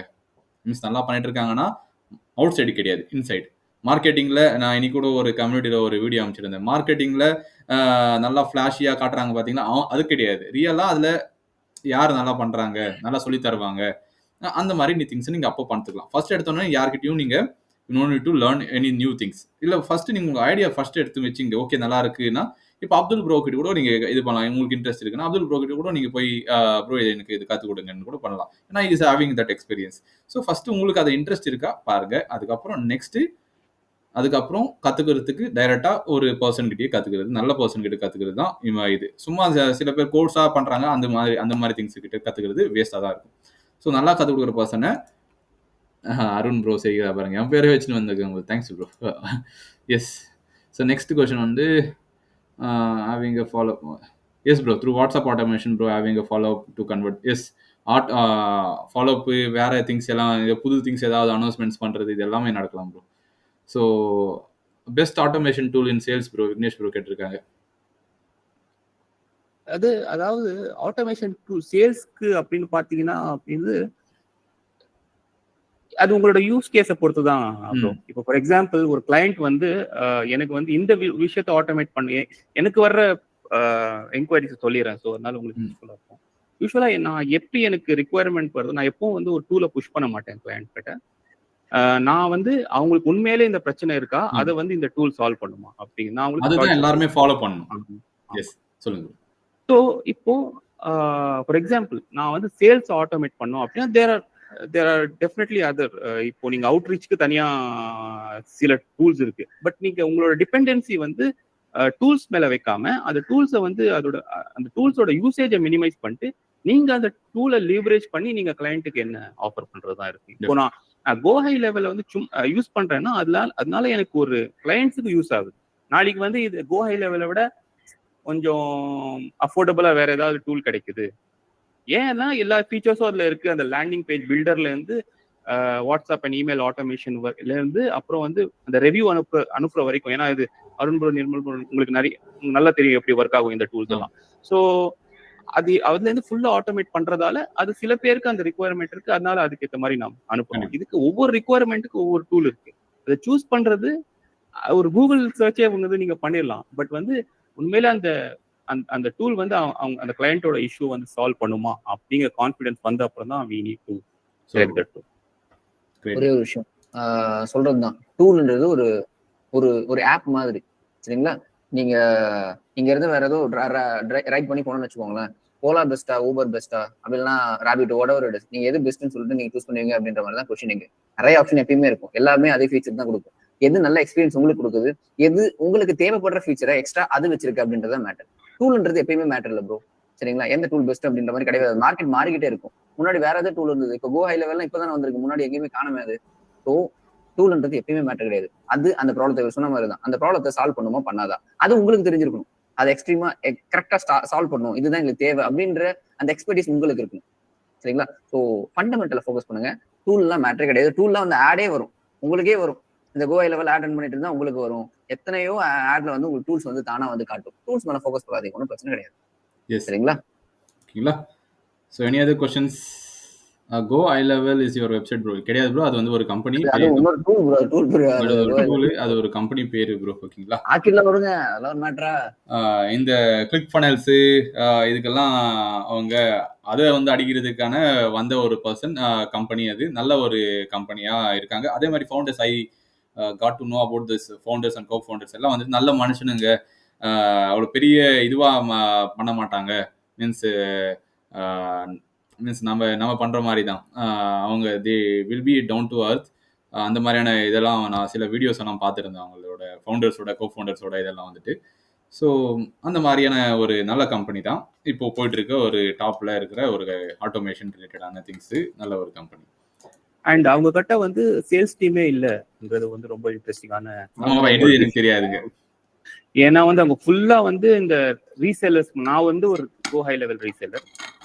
Speaker 3: மீன்ஸ் நல்லா பண்ணிட்டு இருக்காங்கன்னா அவுட் சைடு கிடையாது, இன்சைடு. மார்க்கெட்டிங்கில் நான் இன்னைக்கு கூட ஒரு கம்யூனிட்டியில் ஒரு வீடியோ அமைச்சிருந்தேன். மார்க்கெட்டிங்கில் நல்லா ஃப்ளாஷியாக காட்டுறாங்க பார்த்தீங்கன்னா, அது கிடையாது. ரியலாக அதில் யார் நல்லா பண்ணுறாங்க, நல்லா சொல்லி தருவாங்க, அந்த மாதிரி திங்ஸ் நீங்கள் அப்போ பார்த்துக்கலாம். ஃபர்ஸ்ட் எடுத்தோன்னே யார்கிட்டையும் நீங்கள் no need to learn any new things. இல்லை ஃபர்ஸ்ட் நீங்கள் உங்கள் ஐடியா ஃபர்ஸ்ட் எடுத்து வச்சுங்க. ஓகே நல்லா இருக்குன்னா இப்போ அப்துல் ப்ரோ கிட்ட கூட நீங்கள் இது பண்ணலாம். உங்களுக்கு இன்ட்ரெஸ்ட் இருக்குன்னா அப்துல் ப்ரோ கிட்ட கூட நீங்கள் போய் ப்ரோ எனக்கு இது கற்றுக் கொடுங்கன்னு கூட பண்ணலாம். ஏன்னா is having that experience. So first உங்களுக்கு அது இன்ட்ரெஸ்ட் இருக்கா பாருங்க. அதுக்கப்புறம் கற்றுக்கிறதுக்கு டைரெக்டாக ஒரு பர்சன் கிட்டே கற்றுக்கிறது, நல்ல பர்சன் கிட்ட கற்றுக்கிறது தான் இது. சும்மா சில பேர் கோர்ஸாக பண்ணுறாங்க, அந்த மாதிரி திங்ஸ் கிட்ட கற்றுக்கிறது வேஸ்ட்டாக தான் இருக்கும். ஸோ நல்லா கற்றுக் கொடுக்குற பர்சனை அருண் ப்ரோ செய்கிறா பாருங்க, என் பேரே வச்சுன்னு வந்திருக்காங்க. Thanks bro. Yes. So next question வந்து having a follow-up. Yes bro, through WhatsApp automation bro, having a follow-up to convert. Yes, follow-up வேற திங்ஸ் எல்லாம் புது திங்ஸ் ஏதாவது அனௌன்ஸ்மெண்ட்ஸ் பண்ணுறது இது எல்லாமே நடக்கலாம் bro. So best automation tool இன் சேல்ஸ் ப்ரோ விக்னேஷ் ப்ரோ கேட்டிருக்காங்க.
Speaker 4: அதாவது ஆட்டோமேஷன் டூல் சேல்ஸ்க்கு அப்படின்னு பார்த்தீங்கன்னா அது உங்களோட யூஸ் கேஸை பொறுத்து தான் ப்ரோ. இப்போ ஃபார் எக்ஸாம்பிள் ஒரு கிளைண்ட் வந்து எனக்கு வந்து இந்த விஷயத்தை ஆட்டோமேட் பண்ணி எனக்கு வர்ற என்கொயரிஸ் சொல்லிடுறேன். ஸோ அதனால உங்களுக்கு யூஸ்ஃபுல்லாக இருக்கும். யூஸ்வலாக நான் எப்படி எனக்கு ரிக்குவயர்மெண்ட் வருது, நான் எப்பவும் வந்து ஒரு டூலை புஷ் பண்ண மாட்டேன் கிளைண்ட் கிட்ட. நான் வந்து அவங்களுக்கு உண்மையிலே இந்த பிரச்சனை இருக்கா, அதை வந்து இந்த டூல் சால்வ் பண்ணுமா அப்படின்னு நான்
Speaker 3: உங்களுக்கு எல்லாருமே ஃபாலோ பண்ணணும். எஸ் சொல்லுங்க.
Speaker 4: ஸோ இப்போ ஃபார் எக்ஸாம்பிள் நான் வந்து சேல்ஸ் ஆட்டோமேட் பண்ணோம் அப்படின்னா தேர் ஆர் டெஃபினெட்லி அதர். இப்போ நீங்க அவுட்ரீச்சுக்கு தனியா சில டூல்ஸ் இருக்கு. பட் நீங்க உங்களோட டிபெண்டன்சி வந்து டூல்ஸ் மேல வைக்காம அந்த டூல்ஸை வந்து அந்த டூல்ஸோட யூசேஜை மினிமைஸ் பண்ணிட்டு நீங்க அந்த டூலை லீவரேஜ் பண்ணி நீங்க கிளைண்ட்டுக்கு என்ன ஆஃபர் பண்றதா இருக்கு. இப்போ நான் கோ ஹை லெவல்ல வந்து யூஸ் பண்றேன்னா அதனால எனக்கு ஒரு கிளைண்ட்ஸுக்கு யூஸ் ஆகுது. நாளைக்கு வந்து இது கோ ஹை லெவலை விட கொஞ்சம் அஃபோர்டபுளா வேற ஏதாவது டூல் கிடைக்குது. ஏன்னா எல்லா ஃபீச்சர்ஸும் அதுல இருக்கு. அந்த லேண்டிங் பேஜ் பில்டர்ல இருந்து வாட்ஸ்அப் அண்ட் இமெயில் ஆட்டோமேஷன்ல இருந்து அப்புறம் வந்து அந்த ரெவ்யூ அனுப்புற வரைக்கும். ஏன்னா இது அருண் ப்ரோ நிர்மல் ப்ரோ உங்களுக்கு நிறைய நல்லா தெரியும் எப்படி ஒர்க் ஆகும் இந்த டூல்ஸ் எல்லாம். ஸோ அதுல இருந்து ஃபுல்லா ஆட்டோமேட் பண்றதால அது சில பேருக்கு அந்த ரிக்குவயர்மெண்ட் இருக்கு. அதனால அதுக்கேற்ற மாதிரி நாம் அனுப்பணும். இதுக்கு ஒவ்வொரு ரிக்குவயர்மெண்ட்டுக்கு ஒவ்வொரு டூல் இருக்கு. அதை சூஸ் பண்றது ஒரு கூகுள் சர்ச்சே வந்து நீங்க பண்ணிடலாம். பட் வந்து உண்மையில அந்த டூல் வந்து அவங்க அந்த கிளையண்டோட இஷ்யூ வந்து சால்வ் பண்ணுமா அப்படிங்கிற கான்ஃபிடன்ஸ் வந்த அப்புறம் தான் we need to select that tool.
Speaker 1: ஒரே ஒரு விஷயம் சொல்றதுதான், டூல்ன்றது ஒரு ஒரு ஆப் மாதிரி சரிங்களா. நீங்க இங்க இருந்து வேற ஏதோ ரைட் பண்ணி போனோம்னு வச்சுக்கோங்களேன், ஓலா பெஸ்டா, ஊபர் பெஸ்டா, அப்படின்னா ராபிட், whatever it is, நீங்க எது பெஸ்ட்னு சொல்லிட்டு நீங்க சூஸ் பண்ணுவீங்க அப்படின்ற மாதிரி தான் கொஸ்டின். இங்க நிறைய ஆப்ஷன் எப்பயுமே இருக்கும், எல்லாமே அதே ஃபீச்சர் தான் கொடுக்கும். எது நல்ல எக்ஸ்பீரியன்ஸ் உங்களுக்கு கொடுக்குது, எது உங்களுக்கு தேவைப்படுற ஃபீச்சரை எக்ஸ்ட்ரா அது வச்சிருக்கு அப்படின்றத மேட்டர். டூல்ன்றது எப்பயுமே மேட்டர் இல்லை ப்ரோ, சரிங்களா? எந்த டூல் பெஸ்ட் அப்படின்ற மாதிரி கிடையாது. மார்க்கெட் மாறிக்கிட்டே இருக்கும். முன்னாடி வேற ஏதாவது டூல் இருந்தது, இப்போ கோ ஹை லெவல்லாம் இப்பதான் வந்திருக்கு, முன்னாடி எங்கேயுமே காணாம அது. ஸோ டூல்ன்றது எப்பயுமே மேட்டர் கிடையாது. அது அந்த ப்ராப்ளத்தை சொன்ன மாதிரி தான், அந்த ப்ராப்ளத்தை சால்வ் பண்ணுமா பண்ணாதா அது உங்களுக்கு தெரிஞ்சிருக்கணும். அது எக்ஸ்ட்ரீமா கரெக்டா சால்வ் பண்ணும், இதுதான் எங்களுக்கு தேவை அப்படின்ற அந்த எக்ஸ்பர்டீஸ் உங்களுக்கு இருக்கணும், சரிங்களா? ஸோ ஃபண்டமெண்டலை ஃபோக்கஸ் பண்ணுங்க. டூல்லாம் மேட்டரே கிடையாது. டூல்லாம் வந்து ஆடே வரும், உங்களுக்கே வரும். இந்த கோவை லெவல் ஆட் ரன் பண்ணிட்டு இருந்தா உங்களுக்கு வரும். எத்தனையோ ஆட்ல வந்து உங்களுக்கு டூல்ஸ் வந்து தானா வந்து காட்டும். டூல்ஸ் மேல ஃபோக்கஸ் பண்ணாதீங்க, ஒன்றும் பிரச்சனை கிடையாது. சரிங்களா?
Speaker 3: ஓகேங்களா? So any other questions? Go high level is your website bro? கிடையாது ப்ரோ, அது வந்து ஒரு கம்பெனி, அது ஒரு கம்பெனி பேரு ப்ரோ. ஓகேங்களா?
Speaker 1: ஆக்கிட்ல வருங்க, அதெல்லாம் ஒரு மேட்டரா?
Speaker 3: இந்த கிளிக் ஃபனல்ஸ் இதுக்கெல்லாம் அவங்க அதை வந்து அடிக்கிறதுக்கான வந்த ஒரு பர்சன் கம்பெனி. அது நல்ல ஒரு கம்பெனியா இருக்காங்க. அதே மாதிரி founders, I got to know about this founders and co founders எல்லாம் வந்து நல்ல மனுஷனுங்க. அவ்வளோ பெரிய இதுவாக பண்ண மாட்டாங்க. மீன்ஸ் நம்ம பண்ணுற மாதிரி தான் அவங்க. They will be down to earth. அந்த மாதிரியான இதெல்லாம் நான் சில வீடியோஸ் எல்லாம் பார்த்துருந்தேன் அவங்களோட ஃபவுண்டர்ஸோட, கோ ஃபவுண்டர்ஸோட இதெல்லாம் வந்துட்டு. ஸோ அந்த மாதிரியான ஒரு நல்ல கம்பெனி தான் இப்போ போயிட்டு இருக்க ஒரு டாப்ல இருக்கிற ஒரு ஆட்டோமேஷன் ரிலேட்டடான திங்ஸ், நல்ல ஒரு கம்பெனி.
Speaker 4: அண்ட் அவங்க கிட்ட வந்து சேல்ஸ் டீமே இல்லைன்றது வந்து ரொம்ப இன்ட்ரெஸ்டிங்கான.
Speaker 3: எனக்கு தெரியாதுங்க.
Speaker 4: ஏன்னா வந்து அவங்க ஃபுல்லா வந்து இந்த ரீசெல்லர்ஸ், நான் வந்து ஒரு கோ ஹை லெவல்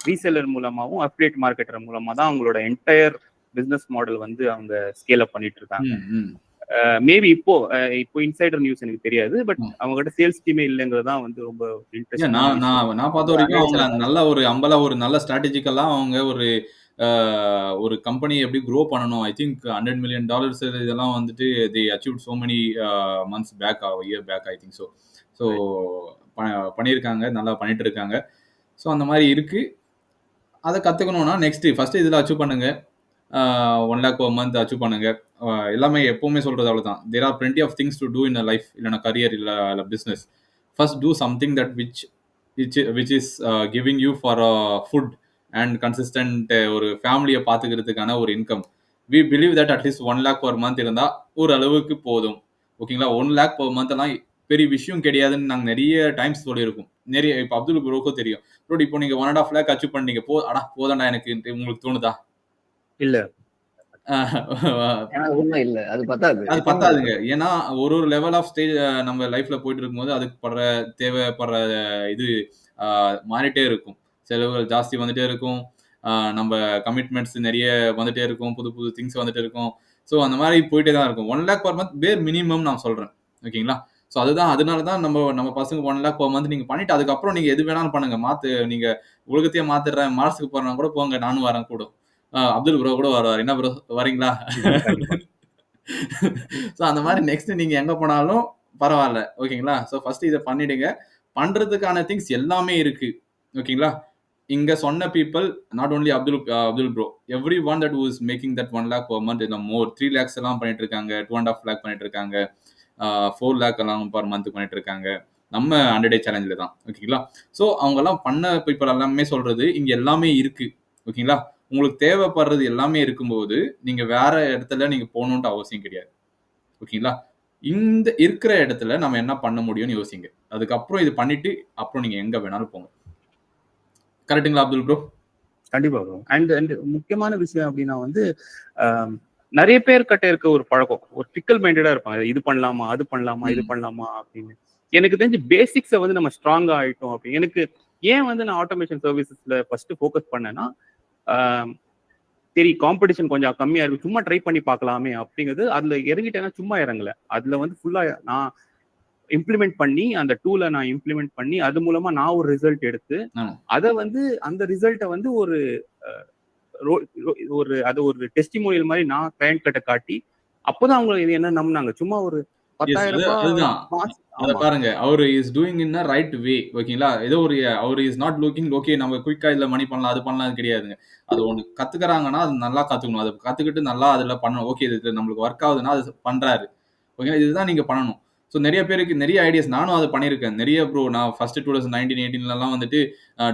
Speaker 4: ரீசெல்லர் மூலமாவும் அஃபிலியேட் மார்க்கெட்டர் மூலமா தான் அவங்களோட என்டையர் பிசினஸ் மாடல் வந்து அவங்க ஸ்கேல் அப் பண்ணிட்டு இருக்காங்க. மேபி இப்போ இன்சைடர் நியூஸ் எனக்கு தெரியாது, பட் அவங்க கிட்ட சேல்ஸ் டீமே இல்லைங்கிறது தான் வந்து ரொம்ப இன்ட்ரெஸ்டிங்.
Speaker 3: நான் பார்த்த வரைக்கும் அவங்க நல்ல ஒரு ஒரு நல்ல ஸ்ட்ராட்டஜிக்கெல்லாம் அவங்க ஒரு கம்பெனி எப்படி க்ரோ பண்ணணும், ஐ திங்க் $100 million இதெல்லாம் வந்துட்டு they achieved so many months back, year back, I think so. So பண்ணியிருக்காங்க, நல்லா பண்ணிட்டு இருக்காங்க. ஸோ அந்த மாதிரி இருக்கு. அதை கற்றுக்கணும்னா ஃபர்ஸ்ட் இதில் அச்சீவ் பண்ணுங்க. 1 lakh per month அச்சீவ் பண்ணுங்க. எல்லாமே எப்பவுமே சொல்றது அவ்வளோதான். There are plenty of things to do in a life, இல்லைனா கரியர், இல்லை business. First do something that which is giving you for food and consistent ஒரு ஃபேமிலியை பார்த்துக்கிறதுக்கான ஒரு இன்கம். வி பிலீவ் தட் அட்லீஸ்ட் 1 lakh per month இருந்தால் ஒரு அளவுக்கு போதும். ஓகேங்களா? 1 lakh per month எல்லாம் பெரிய விஷயம் கிடையாதுன்னு நாங்கள் நிறைய டைம்ஸ் சொல்லியிருக்கோம். இப்போ அப்துல் ப்ரோக்கும் தெரியும். ப்ரோ இப்போ நீங்கள் 1.5 lakh அச்சீவ் பண்ணீங்க, போதாண்டா எனக்கு உங்களுக்கு தோணுதா? இல்ல, அது பத்தாதுங்க. ஏன்னா ஒரு லெவல் ஆஃப் ஸ்டேஜ் நம்ம லைஃப்ல போயிட்டு இருக்கும்போது அதுக்கு தேவைப்படுற இது மாறிட்டே இருக்கும். செலவுகள் ஜாஸ்தி வந்துட்டே இருக்கும், நம்ம கமிட்மெண்ட்ஸ் நிறைய வந்துட்டே இருக்கும், புது புது திங்ஸ் வந்துட்டே இருக்கும். ஸோ அந்த மாதிரி போயிட்டே தான் இருக்கும். 1 lakh per month பேர் மினிமம் நான் சொல்றேன். ஓகேங்களா? ஸோ அதனால தான் நம்ம பசங்க 1 lakh per month நீங்க பண்ணிட்டு அதுக்கப்புறம் நீங்க எது வேணாலும் பண்ணுங்க. நீங்க உலகத்தையே மாத்திடுறேன், மார்ஸுக்கு போறேன்னா கூட போங்க, நானும் வரேன் கூட. அப்துல் ப்ரோ கூட வருவார். என்ன ப்ரோ வரீங்களா? ஸோ அந்த மாதிரி நெக்ஸ்ட் நீங்க எங்க போனாலும் பரவாயில்ல. ஓகேங்களா? ஸோ ஃபர்ஸ்ட் இதை பண்ணிடுங்க. பண்றதுக்கான திங்ஸ் எல்லாமே இருக்கு. ஓகேங்களா? இங்க சொன்ன people, not only Abdul bro, every one that was making that 1 lakh per month இந்த மோர் 3 lakhs எல்லாம் பண்ணிட்டு இருக்காங்க, 2.5 lakh பண்ணிட்டு இருக்காங்க, 4 lakh எல்லாம் per month பண்ணிட்டு இருக்காங்க. நம்ம 100 day சேலஞ்சில் தான். ஓகேங்களா? ஸோ அவங்க எல்லாம் பண்ண பீப்புள் எல்லாமே சொல்றது இங்க எல்லாமே இருக்கு. ஓகேங்களா? உங்களுக்கு தேவைப்படுறது எல்லாமே இருக்கும்போது நீங்க வேற இடத்துல நீங்க போகணும்ட்டு அவசியம் கிடையாது. ஓகேங்களா? இந்த இருக்கிற இடத்துல நம்ம என்ன பண்ண முடியும்னு யோசிங்க. அதுக்கப்புறம் இது பண்ணிட்டு அப்புறம் நீங்க எங்க வேணாலும் போங்க. கரெக்டுங்களா அப்துல் ப்ரோ?
Speaker 4: கண்டிப்பா ப்ரோ. அண்ட் முக்கியமான விஷயம் அப்படின்னா வந்து நிறைய பேர் கிட்ட இருக்க ஒரு பழக்கம், ஒரு பிக்கல் மைண்டடா இருப்பாங்க. இது பண்ணலாமா, அது பண்ணலாமா, இது பண்ணலாமா அப்படின்னு. எனக்கு தெரிஞ்சு பேசிக்ஸை வந்து நம்ம ஸ்ட்ராங்கா ஆயிட்டோம் அப்படின்னு. எனக்கு ஏன் வந்து நான் ஆட்டோமேஷன் சர்வீசஸ்ல ஃபர்ஸ்ட் ஃபோக்கஸ் பண்ணேன்னா, சரி காம்படிஷன் கொஞ்சம் கம்மியா இருக்கு, சும்மா ட்ரை பண்ணி பார்க்கலாமே அப்படிங்கிறது. அதுல இறங்கிட்டேன்னா சும்மா இறங்கல, அதுல வந்து ஃபுல்லா நான் இம்ப்ளிமெண்ட் பண்ணி, அந்த டூலை நான் இம்ப்ளிமெண்ட் பண்ணி அது மூலமா நான் ஒரு ரிசல்ட் எடுத்து அதை வந்து அந்த ரிசல்ட்டை வந்து ஒரு டெஸ்டிமோனியல் மாதிரி நான் கிளையண்ட் கிட்ட காட்டி, அப்போதான் அவங்க இது என்ன நம்பினாங்க. சும்மா ஒரு 10,000
Speaker 3: பாருங்க, அவரு is doing in a right way. ஓகேங்களா? ஏதோ அவர் இஸ் நாட் லுக்கிங் ஓகே நம்ம குயிக்கா இதுல மணி பண்ணலாம், அது பண்ணலாம் கிடையாதுங்க. அது ஒண்ணு கத்துக்கிறாங்கன்னா அது நல்லா கத்துக்கணும். அதை கத்துக்கிட்டு நல்லா அதுல பண்ணணும். ஓகே இது நம்மளுக்கு ஒர்க் ஆகுதுன்னா அது பண்றாரு. ஓகே, இதுதான் நீங்க பண்ணணும். ஸோ நிறைய பேருக்கு நிறைய ஐடியாஸ், நானும் அதை பண்ணியிருக்கேன் நிறைய ப்ரோ. நான் ஃபர்ஸ்ட் 2019-18 வந்துட்டு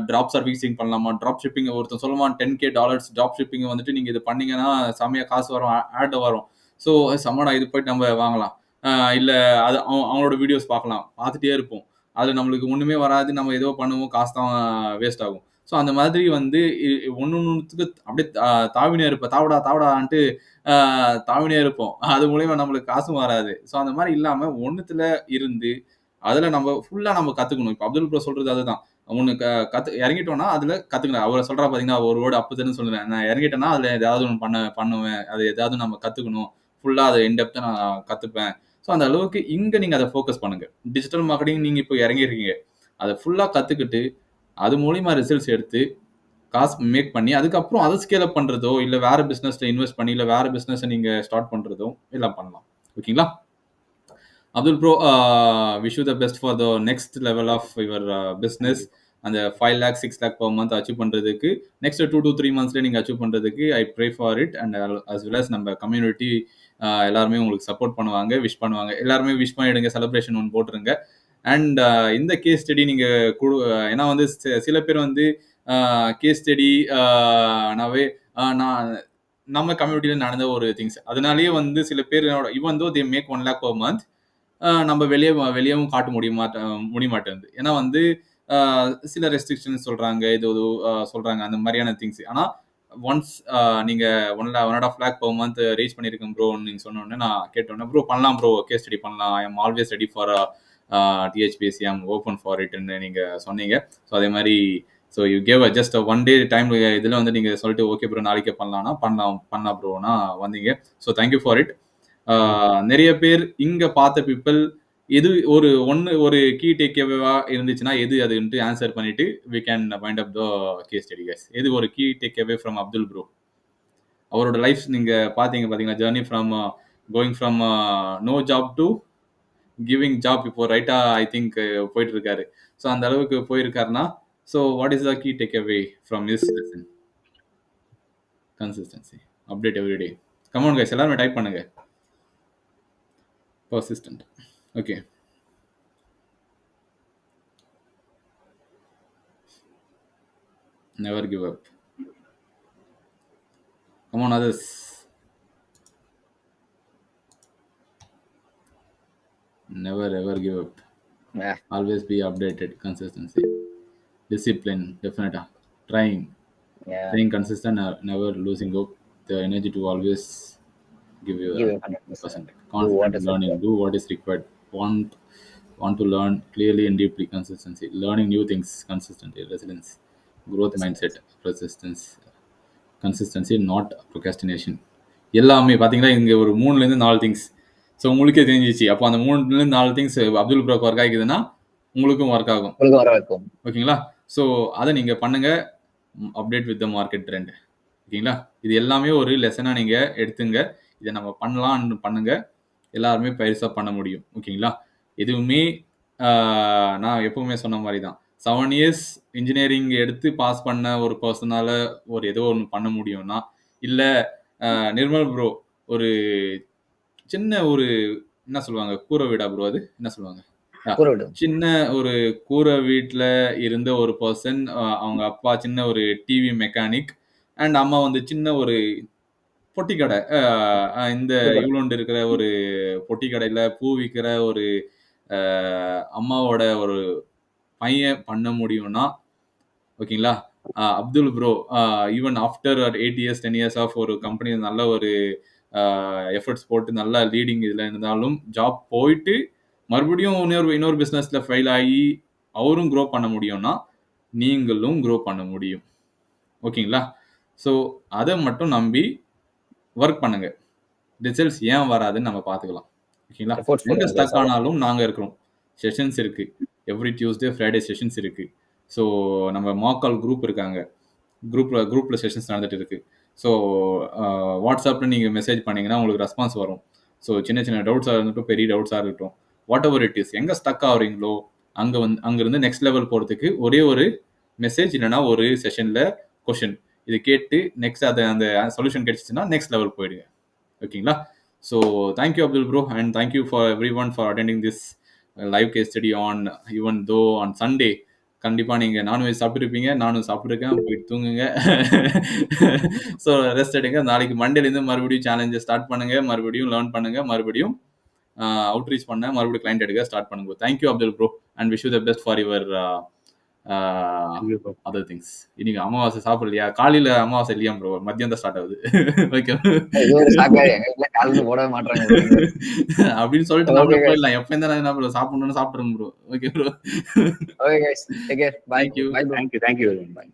Speaker 3: ட்ராப் சர்வீசிங் பண்ணலாமா, ட்ராப் ஷிப்பிங் ஒருத்தன் சொல்லுவான் $10K ட்ராப் ஷிப்பிங் வந்துட்டு நீங்க இது பண்ணீங்கன்னா செமையா காசு வரும், ஆட் வரும். ஸோ செம்மடா இது போயிட்டு நம்ம வாங்கலாம், இல்ல அது அவங்களோட வீடியோஸ் பார்த்துட்டே இருப்போம், அது நம்மளுக்கு ஒண்ணுமே வராது, நம்ம ஏதோ பண்ணுவோம், காசு தான் வேஸ்ட் ஆகும். ஸோ அந்த மாதிரி வந்து ஒன்றுத்துக்கு அப்படியே தாவினே இருப்பேன், தாவடான்ட்டு தாவினே இருப்போம், அது மூலயமா நம்மளுக்கு காசும் வராது. ஸோ அந்த மாதிரி இல்லாம ஒண்ணுத்துல இருந்து அதுல நம்ம ஃபுல்லா நம்ம கத்துக்கணும். இப்போ அப்துல் ப்ரோ சொல்றது அதுதான், ஒண்ணு இறங்கிட்டோம்னா அதுல கத்துக்கணும். அவரை சொல்றா பாத்தீங்கன்னா, ஒரு வேர்டு அப்பதுன்னு சொல்லுவேன், நான் இறங்கிட்டேன்னா அதுல ஏதாவது ஒன்று பண்ணுவேன், அது ஏதாவது நம்ம கத்துக்கணும், ஃபுல்லா அதை இன்டெப்தா நான் கத்துப்பேன். ஸோ அந்த அளவுக்கு இங்க நீங்க அதை ஃபோக்கஸ் பண்ணுங்க. டிஜிட்டல் மார்க்கெட்டிங் நீங்க இப்போ இறங்கிருக்கீங்க, அதை ஃபுல்லா கத்துக்கிட்டு அது மூலியமா ரிசல்ட்ஸ் எடுத்து காசு மேக் பண்ணி அதுக்கப்புறம் அதை ஸ்கேல் அப் பண்றதோ, இல்ல வேற பிசினஸ்ல இன்வெஸ்ட் பண்ணி, இல்ல வேற பிசினஸ் நீங்க ஸ்டார்ட் பண்றதோ எல்லாம் பண்ணலாம். ஓகேங்களா Abdul bro, wish you the best for the next level of your business. அந்த 5 lakh 6 lakh per month achieve பண்றதுக்கு நெக்ஸ்ட் 2 to 3 monthsல நீங்க அச்சீவ் பண்றதுக்கு I pray for it. And as well as நம்ம கம்யூனிட்டி எல்லாருமே உங்களுக்கு சப்போர்ட் பண்ணுவாங்க, விஷ் பண்ணுவாங்க. எல்லாருமே விஷ் பண்ணிடுங்க, செலிப்ரேஷன் ஒன்று போட்டுருங்க. அண்ட் இந்த கேஸ் ஸ்டடி நீங்க ஏன்னா வந்து சில பேர் வந்து கேஸ் ஸ்டடி நாவே நான் நம்ம கம்யூனிட்டியில நடந்த ஒரு திங்ஸ், அதனாலேயே வந்து சில பேர் even though they make 1 lakh per month நம்ம வெளியவும் காட்ட முடிய மாட்டேங்குது. ஏன்னா வந்து சில ரெஸ்ட்ரிக்ஷன் சொல்றாங்க, இது சொல்றாங்க, அந்த மாதிரியான திங்ஸ். ஆனா ஒன்ஸ் நீங்க 1.5 lakh per month ரீச் பண்ணிருக்கேன் ப்ரோ நீங்க சொன்ன உடனே நான் கேட்டோன்னே, ப்ரோ பண்ணலாம் ப்ரோ, கேஸ் ஸ்டடி பண்ணலாம், I am always ready for THPSC, I am open for இட்ன்னு நீங்க சொன்னீங்க. ஸோ அதே மாதிரி so you gave just 1 day time. இதில் வந்து நீங்கள் சொல்லிட்டு ஓகே ப்ரோ நாளைக்கே பண்ணலாம்னா பண்ணலாம் ப்ரோனா வந்தீங்க. So thank you for it. நிறைய பேர் இங்கே பார்த்த பீப்புள் எது ஒரு கீ டேக்அவேவா இருந்துச்சுன்னா எது அதுன்ட்டு ஆன்சர் பண்ணிட்டு we can wind up the case study guys. எது ஒரு key takeaway from Abdul bro? அவரோட லைஃப் நீங்கள் பார்த்தீங்களா, journey from going from no job to giving job, இப்போ ரைட்டா ஐ திங்க் போயிட்டு இருக்காரு. ஸோ அந்த அளவுக்கு போயிருக்காருன்னா, so what is the key takeaway from this lesson? Consistency, update every day. Come on guys, எல்லாரும் டைப் பண்ணுங்க. Persistent. Okay, never give up. Come on others. Never ever give up. Always be updated. Consistency, discipline, definitely trying staying consistent, never losing hope, the energy to always give you 100%. Constant learning, do what is required, want to learn clearly and deeply. Consistency, learning new things consistently. Resilience, growth mindset, persistence, consistency, not procrastination. எல்லாமே பார்த்தீங்கன்னா இங்கே ஒரு 3-4 things. So உங்களுக்கே தெரிஞ்சிச்சு. அப்போ அந்த 3-4 things Abdul ப்ரோக்கு work ஆகிக்குதுன்னா உங்களுக்கும் work ஆகும். ஓகேங்களா? ஸோ அதை நீங்கள் பண்ணுங்க, update with the market trend. ஓகேங்களா? இது எல்லாமே ஒரு லெசனாக நீங்கள் எடுத்துங்க. இதை நம்ம பண்ணலான்னு பண்ணுங்க, எல்லாருமே பெருசாக பண்ண முடியும். ஓகேங்களா? எதுவுமே நான் எப்பவுமே சொன்ன மாதிரி தான், 7 years இன்ஜினியரிங் எடுத்து பாஸ் பண்ண ஒரு பர்சனால ஏதோ ஒன்று பண்ண முடியும்னா, இல்லை நிர்மல் ப்ரோ ஒரு சின்ன என்ன சொல்லுவாங்க, கூரை வீடா ப்ரோ, அது என்ன சொல்லுவாங்க, சின்ன ஒரு கூரை வீட்டில் இருந்த ஒரு பர்சன், அவங்க அப்பா சின்ன ஒரு டிவி மெக்கானிக், அண்ட் அம்மா வந்து சின்ன ஒரு பொட்டி கடை, இந்த இவ்வளோண்டு இருக்கிற ஒரு பொட்டி கடையில் பூ விற்கிற ஒரு அம்மாவோட ஒரு பையன் பண்ண முடியும்னா, ஓகேங்களா, Abdul bro even after 8 years 10 years ஆஃப் ஒரு கம்பெனி நல்ல ஒரு எஃபர்ட்ஸ் போட்டு நல்லா லீடிங் இதில் இருந்தாலும் ஜாப் போயிட்டு மறுபடியும் இன்னொரு பிஸ்னஸில் ஃபெயில் ஆகி அவரும் க்ரோ பண்ண முடியும்னா நீங்களும் க்ரோ பண்ண முடியும். ஓகேங்களா? ஸோ அதை மட்டும் நம்பி ஒர்க் பண்ணுங்க. ரிசல்ட்ஸ் ஏன் வராதுன்னு நம்ம பார்த்துக்கலாம். ஓகேங்களா? எங்கே ஸ்டக் ஆனாலும் நாங்கள் இருக்கிறோம். செஷன்ஸ் இருக்குது, எவ்ரி டியூஸ்டே ஃப்ரைடே செஷன்ஸ் இருக்குது. ஸோ நம்ம மாக்கால் குரூப் இருக்காங்க, குரூப்பில் செஷன்ஸ் நடந்துட்டு இருக்குது. ஸோ வாட்ஸ்அப்பில் நீங்கள் மெசேஜ் பண்ணிங்கன்னா உங்களுக்கு ரெஸ்பான்ஸ் வரும். ஸோ சின்ன சின்ன டவுட்ஸாக இருக்கட்டும், பெரிய டவுட்ஸாக இருக்கட்டும், வாட் எவர் இட் இஸ், எங்கே ஸ்டக் ஆகுறீங்களோ அங்கேருந்து நெக்ஸ்ட் லெவல் போகிறதுக்கு ஒரே ஒரு மெசேஜ் இல்லைனா ஒரு செஷனில் கொஷின் இது கேட்டு நெக்ஸ்ட் அந்த சொல்யூஷன் கிடைச்சிச்சுன்னா நெக்ஸ்ட் லெவல் போயிடுங்க. ஓகேங்களா? So thank you, Abdul bro, and thank you for everyone for attending this live case study on, even though on Sunday. கண்டிப்பா நீங்க நான்வெஜ் சாப்பிட்டுருப்பீங்க, நானும் சாப்பிட்டுருக்கேன். போயிட்டு தூங்குங்க. ஸோ ரெஸ்ட் எடுங்க. நாளைக்கு மண்டேலேருந்து மறுபடியும் சேலஞ்சை ஸ்டார்ட் பண்ணுங்க, மறுபடியும் லேர்ன் பண்ணுங்க, மறுபடியும் அவுட்ரீச் பண்ண, மறுபடியும் கிளைண்ட் எடுக்க ஸ்டார்ட் பண்ணுங்க. Thank you Abdul bro, and wish you the best for your other things. இன்னைக்கு அமாவாசை சாப்பிடலையா? காலையில அமாவாசை இல்லையா ப்ரோ? மத்தியம் தான் ஸ்டார்ட் ஆகுது. ஓகே
Speaker 1: போடவே மாட்டாங்க
Speaker 3: அப்படின்னு சொல்லிட்டு நம்ம போயிடலாம். எப்ப இருந்தா என்ன ப்ரோ சாப்பிடணும்னு சாப்பிடுறோம் bro. Okay bro.
Speaker 1: Okay guys, take care, bye.
Speaker 3: Thank you.
Speaker 4: Thank you. Thank you. Bye.